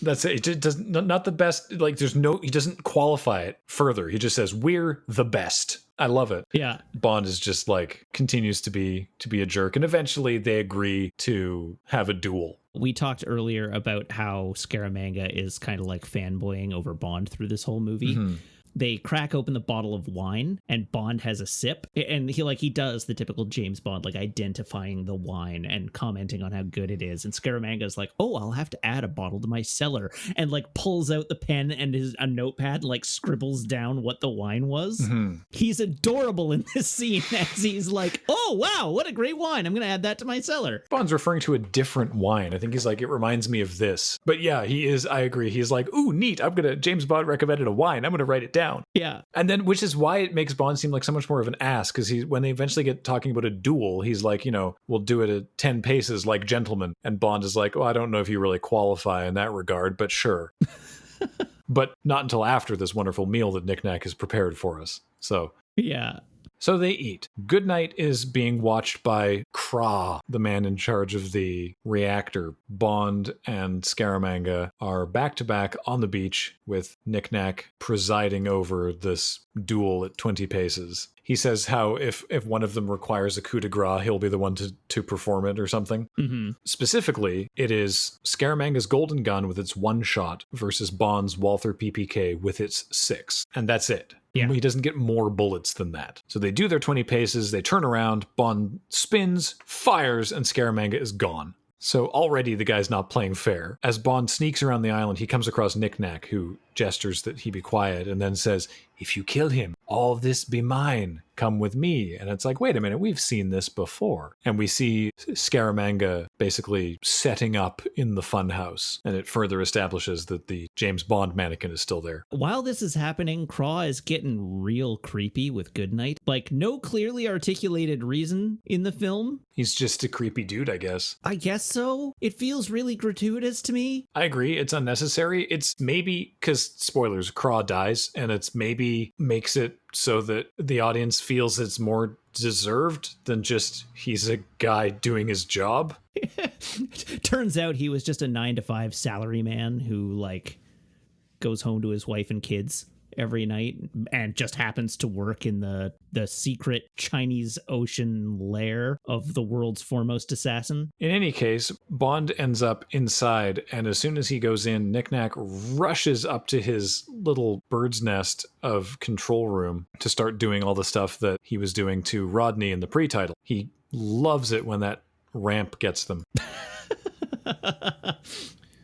That's it. It does not the best. He doesn't qualify it further. He just says, "We're the best." I love it. Yeah. Bond is just continues to be a jerk. And eventually they agree to have a duel. We talked earlier about how Scaramanga is kind of fanboying over Bond through this whole movie. Mm-hmm. They crack open the bottle of wine and Bond has a sip. And he does the typical James Bond, like identifying the wine and commenting on how good it is. And Scaramanga's like, oh, I'll have to add a bottle to my cellar. And like pulls out the pen and a notepad and like scribbles down what the wine was. Mm-hmm. He's adorable in this scene as he's like, oh, wow, what a great wine. I'm going to add that to my cellar. Bond's referring to a different wine. I think he's like, it reminds me of this. But yeah, he is, I agree. He's like, ooh, neat. James Bond recommended a wine. I'm going to write it down. Yeah. And then, which is why it makes Bond seem like so much more of an ass, because when they eventually get talking about a duel, he's like, we'll do it at 10 paces like gentlemen. And Bond is like, oh, I don't know if you really qualify in that regard, but sure. But not until after this wonderful meal that Nick Nack has prepared for us. So. Yeah. So they eat. Goodnight is being watched by Kra, the man in charge of the reactor. Bond and Scaramanga are back-to-back on the beach with Nick Nack presiding over this duel at 20 paces. He says how if one of them requires a coup de grace, he'll be the one to perform it or something. Mm-hmm. Specifically, it is Scaramanga's golden gun with its 1 shot versus Bond's Walther PPK with its 6. And that's it. Yeah. He doesn't get more bullets than that. So they do their 20 paces, they turn around, Bond spins, fires, and Scaramanga is gone. So already the guy's not playing fair. As Bond sneaks around the island, he comes across Nick Nack, who gestures that he be quiet, and then says, if you kill him, all this be mine. Come with me. And it's like, wait a minute, we've seen this before. And we see Scaramanga basically setting up in the funhouse. And it further establishes that the James Bond mannequin is still there. While this is happening, Craw is getting real creepy with Goodnight. Like, no clearly articulated reason in the film. He's just a creepy dude, I guess. I guess so. It feels really gratuitous to me. I agree. It's unnecessary. It's maybe, because, spoilers, Craw dies, and it's maybe makes it so that the audience feels it's more deserved than just he's a guy doing his job. Turns out he was just a 9-to-5 salary man who, like, goes home to his wife and kids every night and just happens to work in the secret Chinese Ocean lair of the world's foremost assassin. In any case, Bond ends up inside, and as soon as he goes in, Nick Nack rushes up to his little bird's nest of control room to start doing all the stuff that he was doing to Rodney in the pre-title. He loves it when that ramp gets them.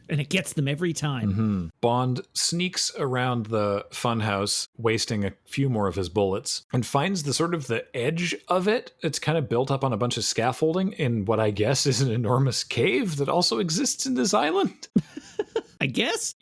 And it gets them every time. Mm-hmm. Bond sneaks around the funhouse, wasting a few more of his bullets, and finds the edge of it. It's kind of built up on a bunch of scaffolding in what I guess is an enormous cave that also exists in this island. I guess.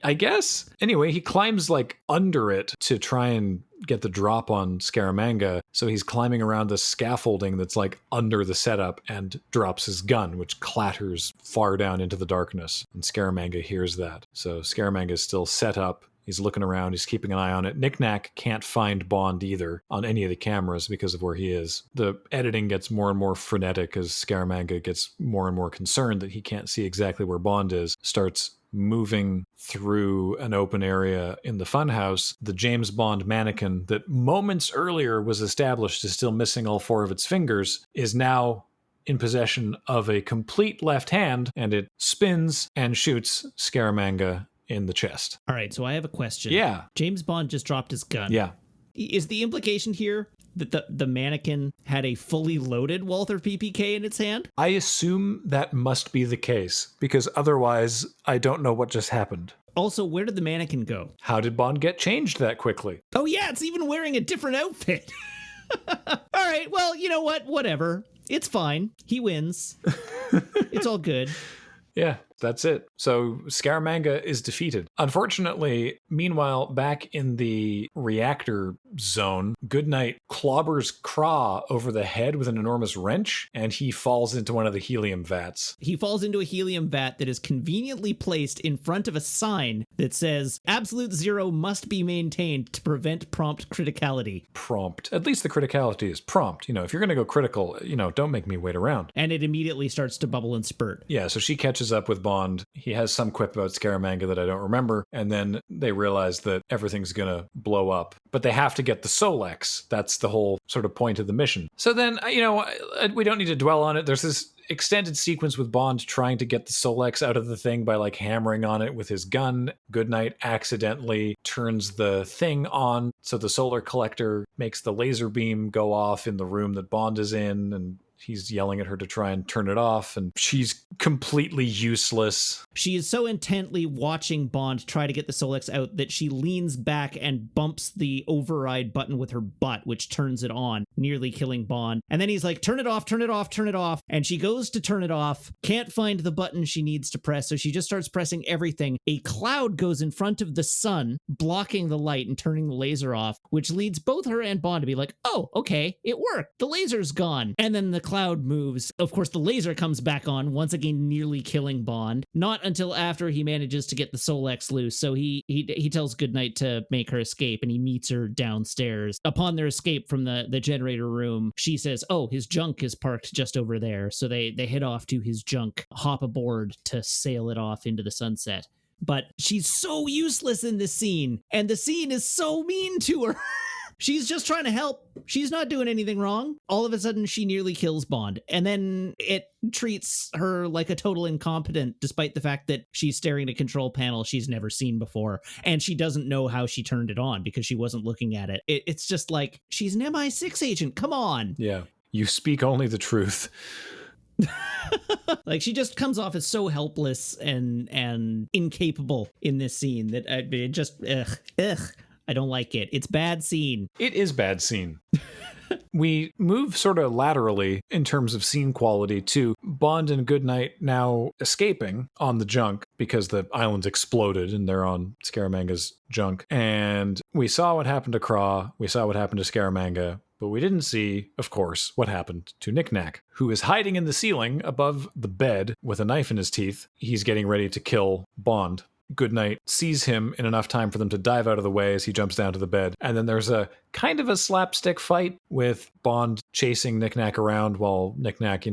Anyway, he climbs under it to try and get the drop on Scaramanga. So he's climbing around the scaffolding that's under the setup and drops his gun, which clatters far down into the darkness. And Scaramanga hears that. So Scaramanga is still set up. He's looking around. He's keeping an eye on it. Nick Nack can't find Bond either on any of the cameras because of where he is. The editing gets more and more frenetic as Scaramanga gets more and more concerned that he can't see exactly where Bond is, starts moving through an open area in the funhouse. The James Bond mannequin that moments earlier was established as still missing all 4 of its fingers is now in possession of a complete left hand, and it spins and shoots Scaramanga in the chest. All right, so I have a question. Yeah. James Bond just dropped his gun. Yeah. Is the implication here that the mannequin had a fully loaded Walther PPK in its hand? I assume that must be the case, because otherwise I don't know what just happened. Also, where did the mannequin go? How did Bond get changed that quickly? Oh yeah, it's even wearing a different outfit. All right, well, you know what? Whatever. It's fine. He wins. It's all good. Yeah, that's it. So Scaramanga is defeated. Unfortunately, meanwhile, back in the reactor zone, Goodnight clobbers Craw over the head with an enormous wrench, and he falls into one of the helium vats. He falls into a helium vat that is conveniently placed in front of a sign that says, absolute zero must be maintained to prevent prompt criticality. Prompt. At least the criticality is prompt. If you're going to go critical, don't make me wait around. And it immediately starts to bubble and spurt. Yeah, so she catches up with Bond. He has some quip about Scaramanga that I don't remember, and then they realize that everything's gonna blow up. But they have to get the Solex. That's the whole sort of point of the mission. So then, we don't need to dwell on it. There's this extended sequence with Bond trying to get the Solex out of the thing by like hammering on it with his gun. Goodnight accidentally turns the thing on, so the solar collector makes the laser beam go off in the room that Bond is in, and he's yelling at her to try and turn it off, and she's completely useless. She is so intently watching Bond try to get the Solex out that she leans back and bumps the override button with her butt, which turns it on, nearly killing Bond. And then he's like, turn it off, turn it off, turn it off. And she goes to turn it off, can't find the button she needs to press, so she just starts pressing everything. A cloud goes in front of the sun, blocking the light and turning the laser off, which leads both her and Bond to be like, oh, okay, it worked. The laser's gone. And then the cloud moves. Of course, the laser comes back on, once again nearly killing Bond. Not until after he manages to get the Solex loose. So he tells Goodnight to make her escape, and he meets her downstairs. Upon their escape from the generator room, she says, oh, his junk is parked just over there. So they head off to his junk, hop aboard to sail it off into the sunset. But she's so useless in this scene, and the scene is so mean to her. She's just trying to help. She's not doing anything wrong. All of a sudden, she nearly kills Bond. And then it treats her like a total incompetent, despite the fact that she's staring at a control panel she's never seen before. And she doesn't know how she turned it on because she wasn't looking at it. It's just like, she's an MI6 agent. Come on. Yeah. You speak only the truth. Like, she just comes off as so helpless and incapable in this scene that it just, ugh. I don't like it. It's bad scene. It is bad scene. We move sort of laterally in terms of scene quality to Bond and Goodnight now escaping on the junk because the island's exploded and they're on Scaramanga's junk. And we saw what happened to Craw. We saw what happened to Scaramanga. But we didn't see, of course, what happened to Knick-Knack, who is hiding in the ceiling above the bed with a knife in his teeth. He's getting ready to kill Bond. Goodnight sees him in enough time for them to dive out of the way as he jumps down to the bed. And then there's a kind of a slapstick fight with Bond chasing Knick-Knack around while Knick-Knack,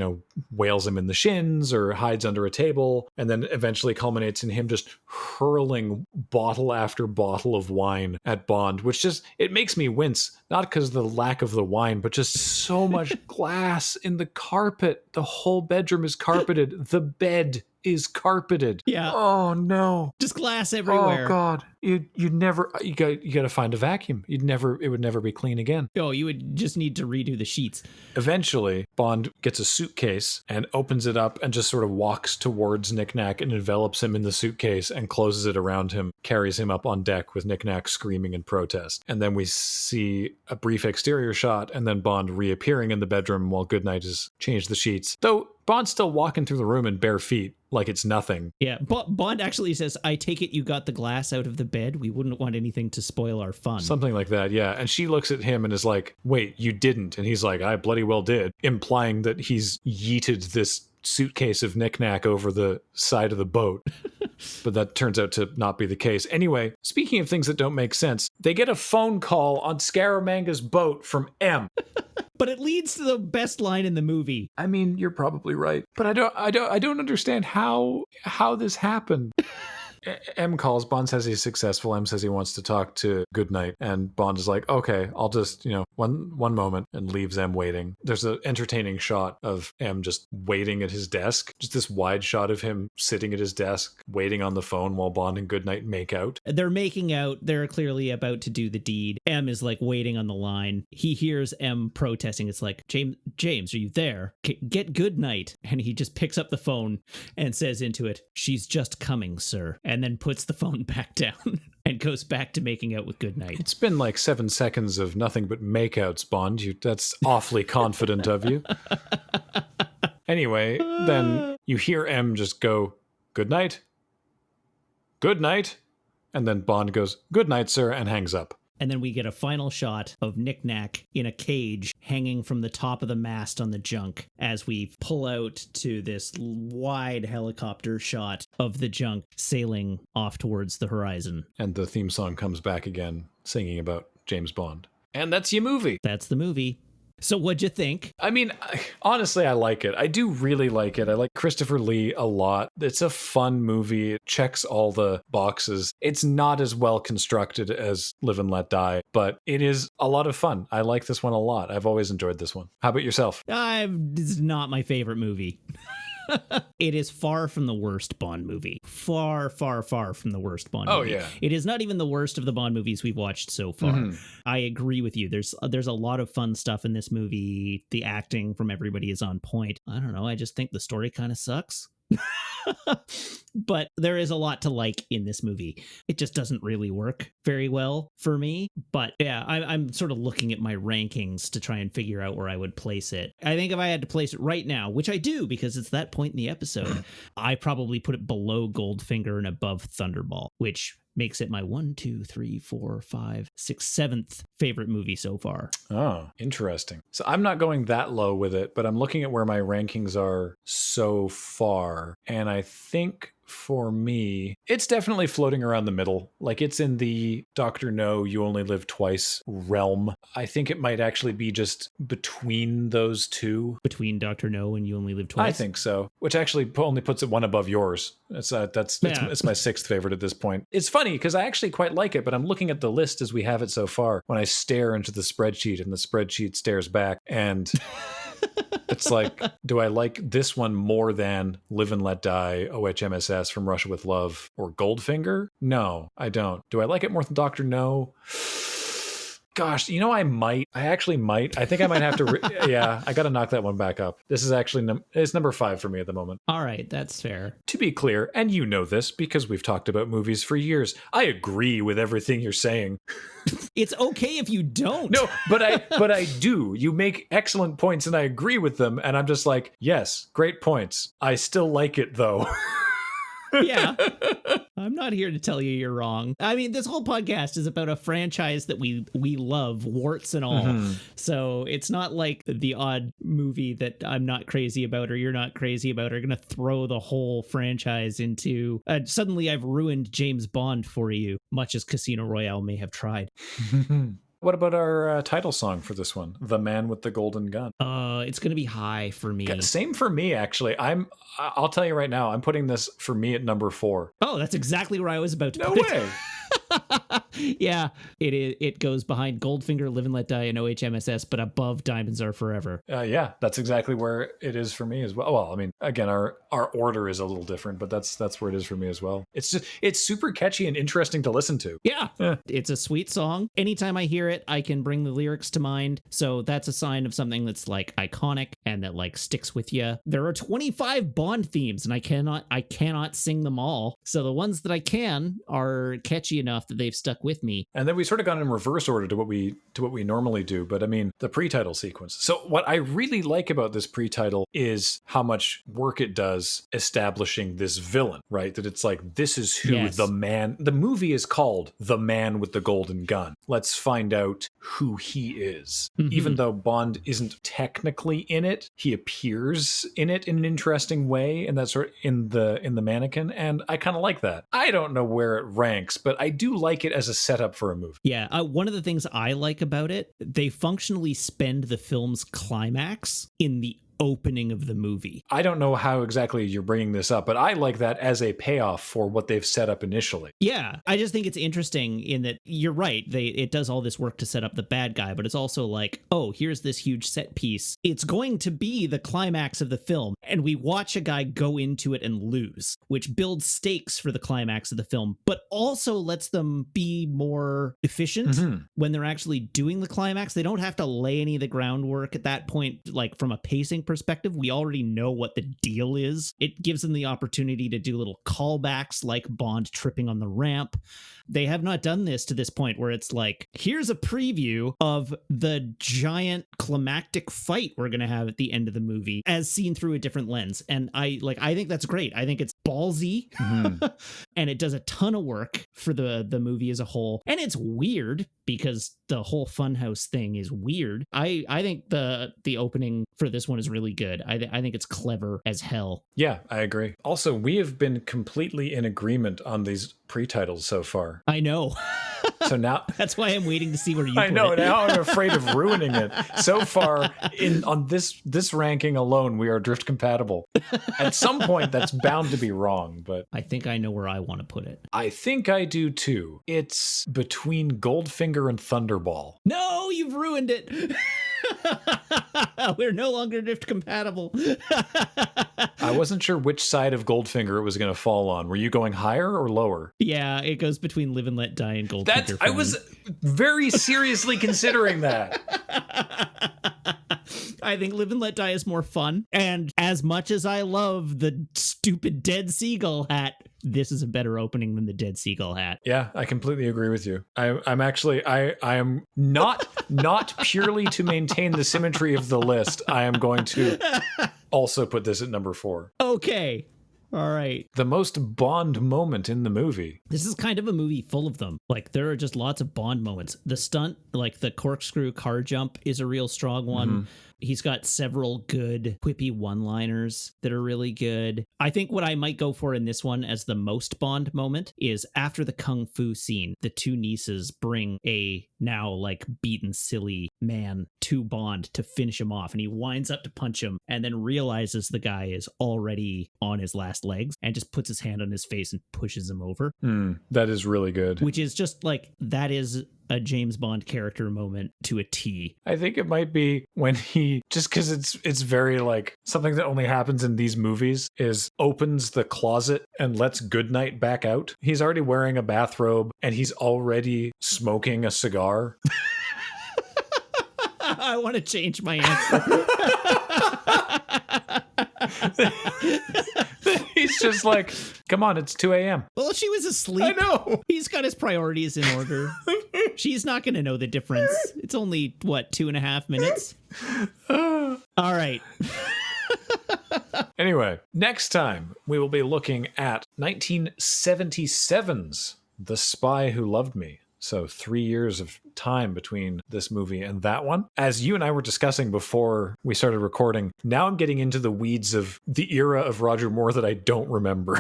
wails him in the shins or hides under a table, and then eventually culminates in him just hurling bottle after bottle of wine at Bond, which just, it makes me wince, not because of the lack of the wine, but just so much glass in the carpet. The whole bedroom is carpeted. The bed is carpeted. Yeah. Oh no. Just glass everywhere. Oh God. You got to find a vacuum. It would never be clean again. Oh, you would just need to redo the sheets. Eventually, Bond gets a suitcase and opens it up and just sort of walks towards Knick-Knack and envelops him in the suitcase and closes it around him, carries him up on deck with Knick-Knack screaming in protest. And then we see a brief exterior shot and then Bond reappearing in the bedroom while Goodnight has changed the sheets. Though Bond's still walking through the room in bare feet like it's nothing. Yeah, Bond actually says, I take it you got the glass out of the bed. We wouldn't want anything to spoil our fun. Something like that, yeah. And she looks at him and is like, wait, you didn't. And he's like, I bloody well did. Implying that he's yeeted this suitcase of Knick-Knack over the side of the boat. But that turns out to not be the case. Anyway, speaking of things that don't make sense, they get a phone call on Scaramanga's boat from M. But it leads to the best line in the movie. I mean, you're probably right. But I don't understand how this happened. M calls, Bond says he's successful, M says he wants to talk to Goodnight, and Bond is like, okay, I'll just, one moment, and leaves M waiting. There's an entertaining shot of M just waiting at his desk, just this wide shot of him sitting at his desk, waiting on the phone while Bond and Goodnight make out. They're making out, they're clearly about to do the deed. M is like waiting on the line. He hears M protesting. It's like, James, are you there? Get Goodnight. And he just picks up the phone and says into it, she's just coming, sir. And then puts the phone back down and goes back to making out with Goodnight. It's been like 7 seconds of nothing but makeouts, Bond. That's awfully confident of you. Anyway, then you hear M just go, Goodnight? Goodnight? And then Bond goes, Goodnight, sir, and hangs up. And then we get a final shot of Knick-Knack in a cage hanging from the top of the mast on the junk as we pull out to this wide helicopter shot of the junk sailing off towards the horizon. And the theme song comes back again, singing about James Bond. And that's your movie. That's the movie. So what'd you think? I mean, honestly, I like it. I do really like it. I like Christopher Lee a lot. It's a fun movie. It checks all the boxes. It's not as well constructed as Live and Let Die, but it is a lot of fun. I like this one a lot. I've always enjoyed this one. How about yourself? It's not my favorite movie. It is far from the worst Bond movie. Far, far, far from the worst Bond movie. Oh, yeah. It is not even the worst of the Bond movies we've watched so far. Mhm. I agree with you. There's a lot of fun stuff in this movie. The acting from everybody is on point. I don't know. I just think the story kind of sucks. But there is a lot to like in this movie. It just doesn't really work very well for me. But yeah, I'm sort of looking at my rankings to try and figure out where I would place it. I think if I had to place it right now, which I do because it's that point in the episode, I probably put it below Goldfinger and above Thunderball, which makes it my 7th favorite movie so far. Oh, interesting. So I'm not going that low with it, but I'm looking at where my rankings are so far. And I think for me, it's definitely floating around the middle. Like it's in the Dr. No, You Only Live Twice realm. I think it might actually be just between those two. Between Dr. No and You Only Live Twice? I think so, which actually only puts it one above yours. It's my 6th favorite at this point. It's funny because I actually quite like it, but I'm looking at the list as we have it so far when I stare into the spreadsheet and the spreadsheet stares back and... It's like, do I like this one more than Live and Let Die, OHMSS, From Russia with Love, or Goldfinger? No, I don't. Do I like it more than Dr. No? Gosh, I might. I actually might. I think I might have to. Yeah, I got to knock that one back up. This is actually it's number 5 for me at the moment. All right, that's fair. To be clear, and you know this because we've talked about movies for years, I agree with everything you're saying. It's okay if you don't. No, but I do. You make excellent points and I agree with them. And I'm just like, yes, great points. I still like it though. Yeah. I'm not here to tell you you're wrong. I mean, this whole podcast is about a franchise that we love, warts and all. Mm-hmm. So it's not like the odd movie that I'm not crazy about or you're not crazy about are going to throw the whole franchise into... suddenly I've ruined James Bond for you, much as Casino Royale may have tried. What about our title song for this one? The Man with the Golden Gun. It's going to be high for me. Same for me, actually. I'll tell you right now, I'm putting this for me at number 4. Oh, that's exactly where I was about to put it. No way. Yeah, it goes behind Goldfinger, Live and Let Die, and OHMSS, but above Diamonds Are Forever. Yeah, that's exactly where it is for me as well. Well, I mean, again, our order is a little different, but that's where it is for me as well. It's super catchy and interesting to listen to. Yeah, it's a sweet song. Anytime I hear it, I can bring the lyrics to mind. So that's a sign of something that's like iconic and that like sticks with you. There are 25 Bond themes, and I cannot sing them all. So the ones that I can are catchy enough that they've stuck with me. And then we sort of gone in reverse order to what we normally do. But I mean, the pre-title sequence. So what I really like about this pre-title is how much work it does establishing this villain, right? That it's like, this is who the movie is called The Man with the Golden Gun. Let's find out who he is. Mm-hmm. Even though Bond isn't technically in it, he appears in it in an interesting way, and that's sort of in the mannequin. And I kind of like that. I don't know where it ranks, but I do like it as a setup for a movie. Yeah, one of the things I like about it, they functionally spend the film's climax in the opening of the movie. I don't know how exactly you're bringing this up, but I like that as a payoff for what they've set up initially. Yeah, I just think it's interesting in that you're right. It does all this work to set up the bad guy, but it's also like, oh, here's this huge set piece. It's going to be the climax of the film, and we watch a guy go into it and lose, which builds stakes for the climax of the film, but also lets them be more efficient when they're actually doing the climax. They don't have to lay any of the groundwork at that point, like from a pacing perspective. We already know what the deal is. It gives them the opportunity to do little callbacks like Bond tripping on the ramp. They have not done this to this point where it's like, here's a preview of the giant climactic fight we're going to have at the end of the movie as seen through a different lens. And I think that's great. I think it's ballsy and it does a ton of work for the movie as a whole. And it's weird because the whole Funhouse thing is weird. I think the opening for this one is really good. I think it's clever as hell. Yeah, I agree. Also, we have been completely in agreement on these pre-titles so far. I know. So now That's why I'm waiting to see where you I put know it. now I'm afraid of ruining it. So far on this ranking alone, we are drift compatible. At some point, that's bound to be wrong, but I think I know where I want to put it. I think I do too. It's between Goldfinger and Thunderball. No, you've ruined it. We're no longer drift compatible. I wasn't sure which side of Goldfinger it was going to fall on. Were you going higher or lower? Yeah, it goes between Live and Let Die and Goldfinger. I was very seriously considering that. I think Live and Let Die is more fun. And as much as I love the stupid dead seagull hat, this is a better opening than the dead seagull hat. Yeah, I completely agree with you. I'm actually I am not purely to maintain the symmetry of the list. I am going to also put this at number 4. Okay. All right. The most Bond moment in the movie. This is kind of a movie full of them. Like, there are just lots of Bond moments. The stunt, like the corkscrew car jump, is a real strong one. Mm-hmm. He's got several good quippy one-liners that are really good. I think what I might go for in this one as the most Bond moment is after the kung fu scene, the two nieces bring a now like beaten silly man to Bond to finish him off. And he winds up to punch him and then realizes the guy is already on his last legs and just puts his hand on his face and pushes him over. That is really good. Which is just like, that is a James Bond character moment to a T. I think it might be when he, just because it's very like something that only happens in these movies, is opens the closet and lets Goodnight back out. He's already wearing a bathrobe and he's already smoking a cigar. I want to change my answer. He's just like, come on, it's 2 a.m. Well, she was asleep. I know. He's got his priorities in order. She's not going to know the difference. It's only, 2.5 minutes? All right. Anyway, next time we will be looking at 1977's The Spy Who Loved Me. So 3 years of time between this movie and that one. As you and I were discussing before we started recording, now I'm getting into the weeds of the era of Roger Moore that I don't remember.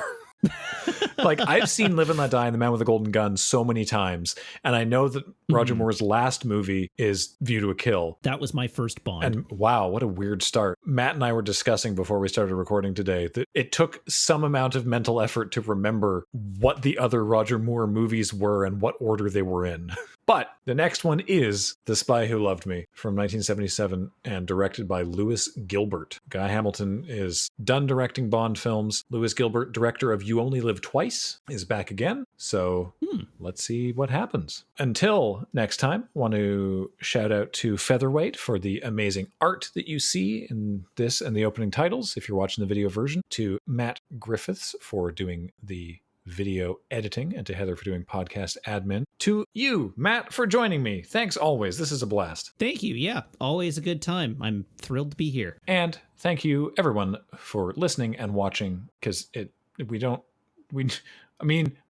Like, I've seen Live and Let Die and The Man with the Golden Gun so many times, and I know that Roger Moore's last movie is View to a Kill. That was my first Bond. And wow, what a weird start. Matt and I were discussing before we started recording today that it took some amount of mental effort to remember what the other Roger Moore movies were and what order they were in. But the next one is The Spy Who Loved Me from 1977 and directed by Lewis Gilbert. Guy Hamilton is done directing Bond films. Lewis Gilbert, director of You Only Live Twice, is back again. So let's see what happens. Until next time, I want to shout out to Featherweight for the amazing art that you see in this and the opening titles, if you're watching the video version, to Matt Griffiths for doing the video editing, and to Heather for doing podcast admin. To you, Matt, for joining me. Thanks always. This is a blast. Thank you. Yeah, always a good time. I'm thrilled to be here. And thank you, everyone, for listening and watching, because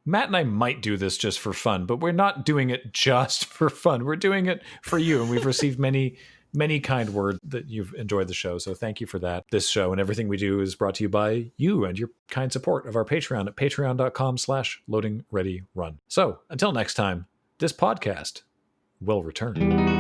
Matt and I might do this just for fun, but we're not doing it just for fun. We're doing it for you, and we've received many kind words that you've enjoyed the show. So thank you for that. This show and everything we do is brought to you by you and your kind support of our Patreon at patreon.com/loadingreadyrun. So until next time, this podcast will return.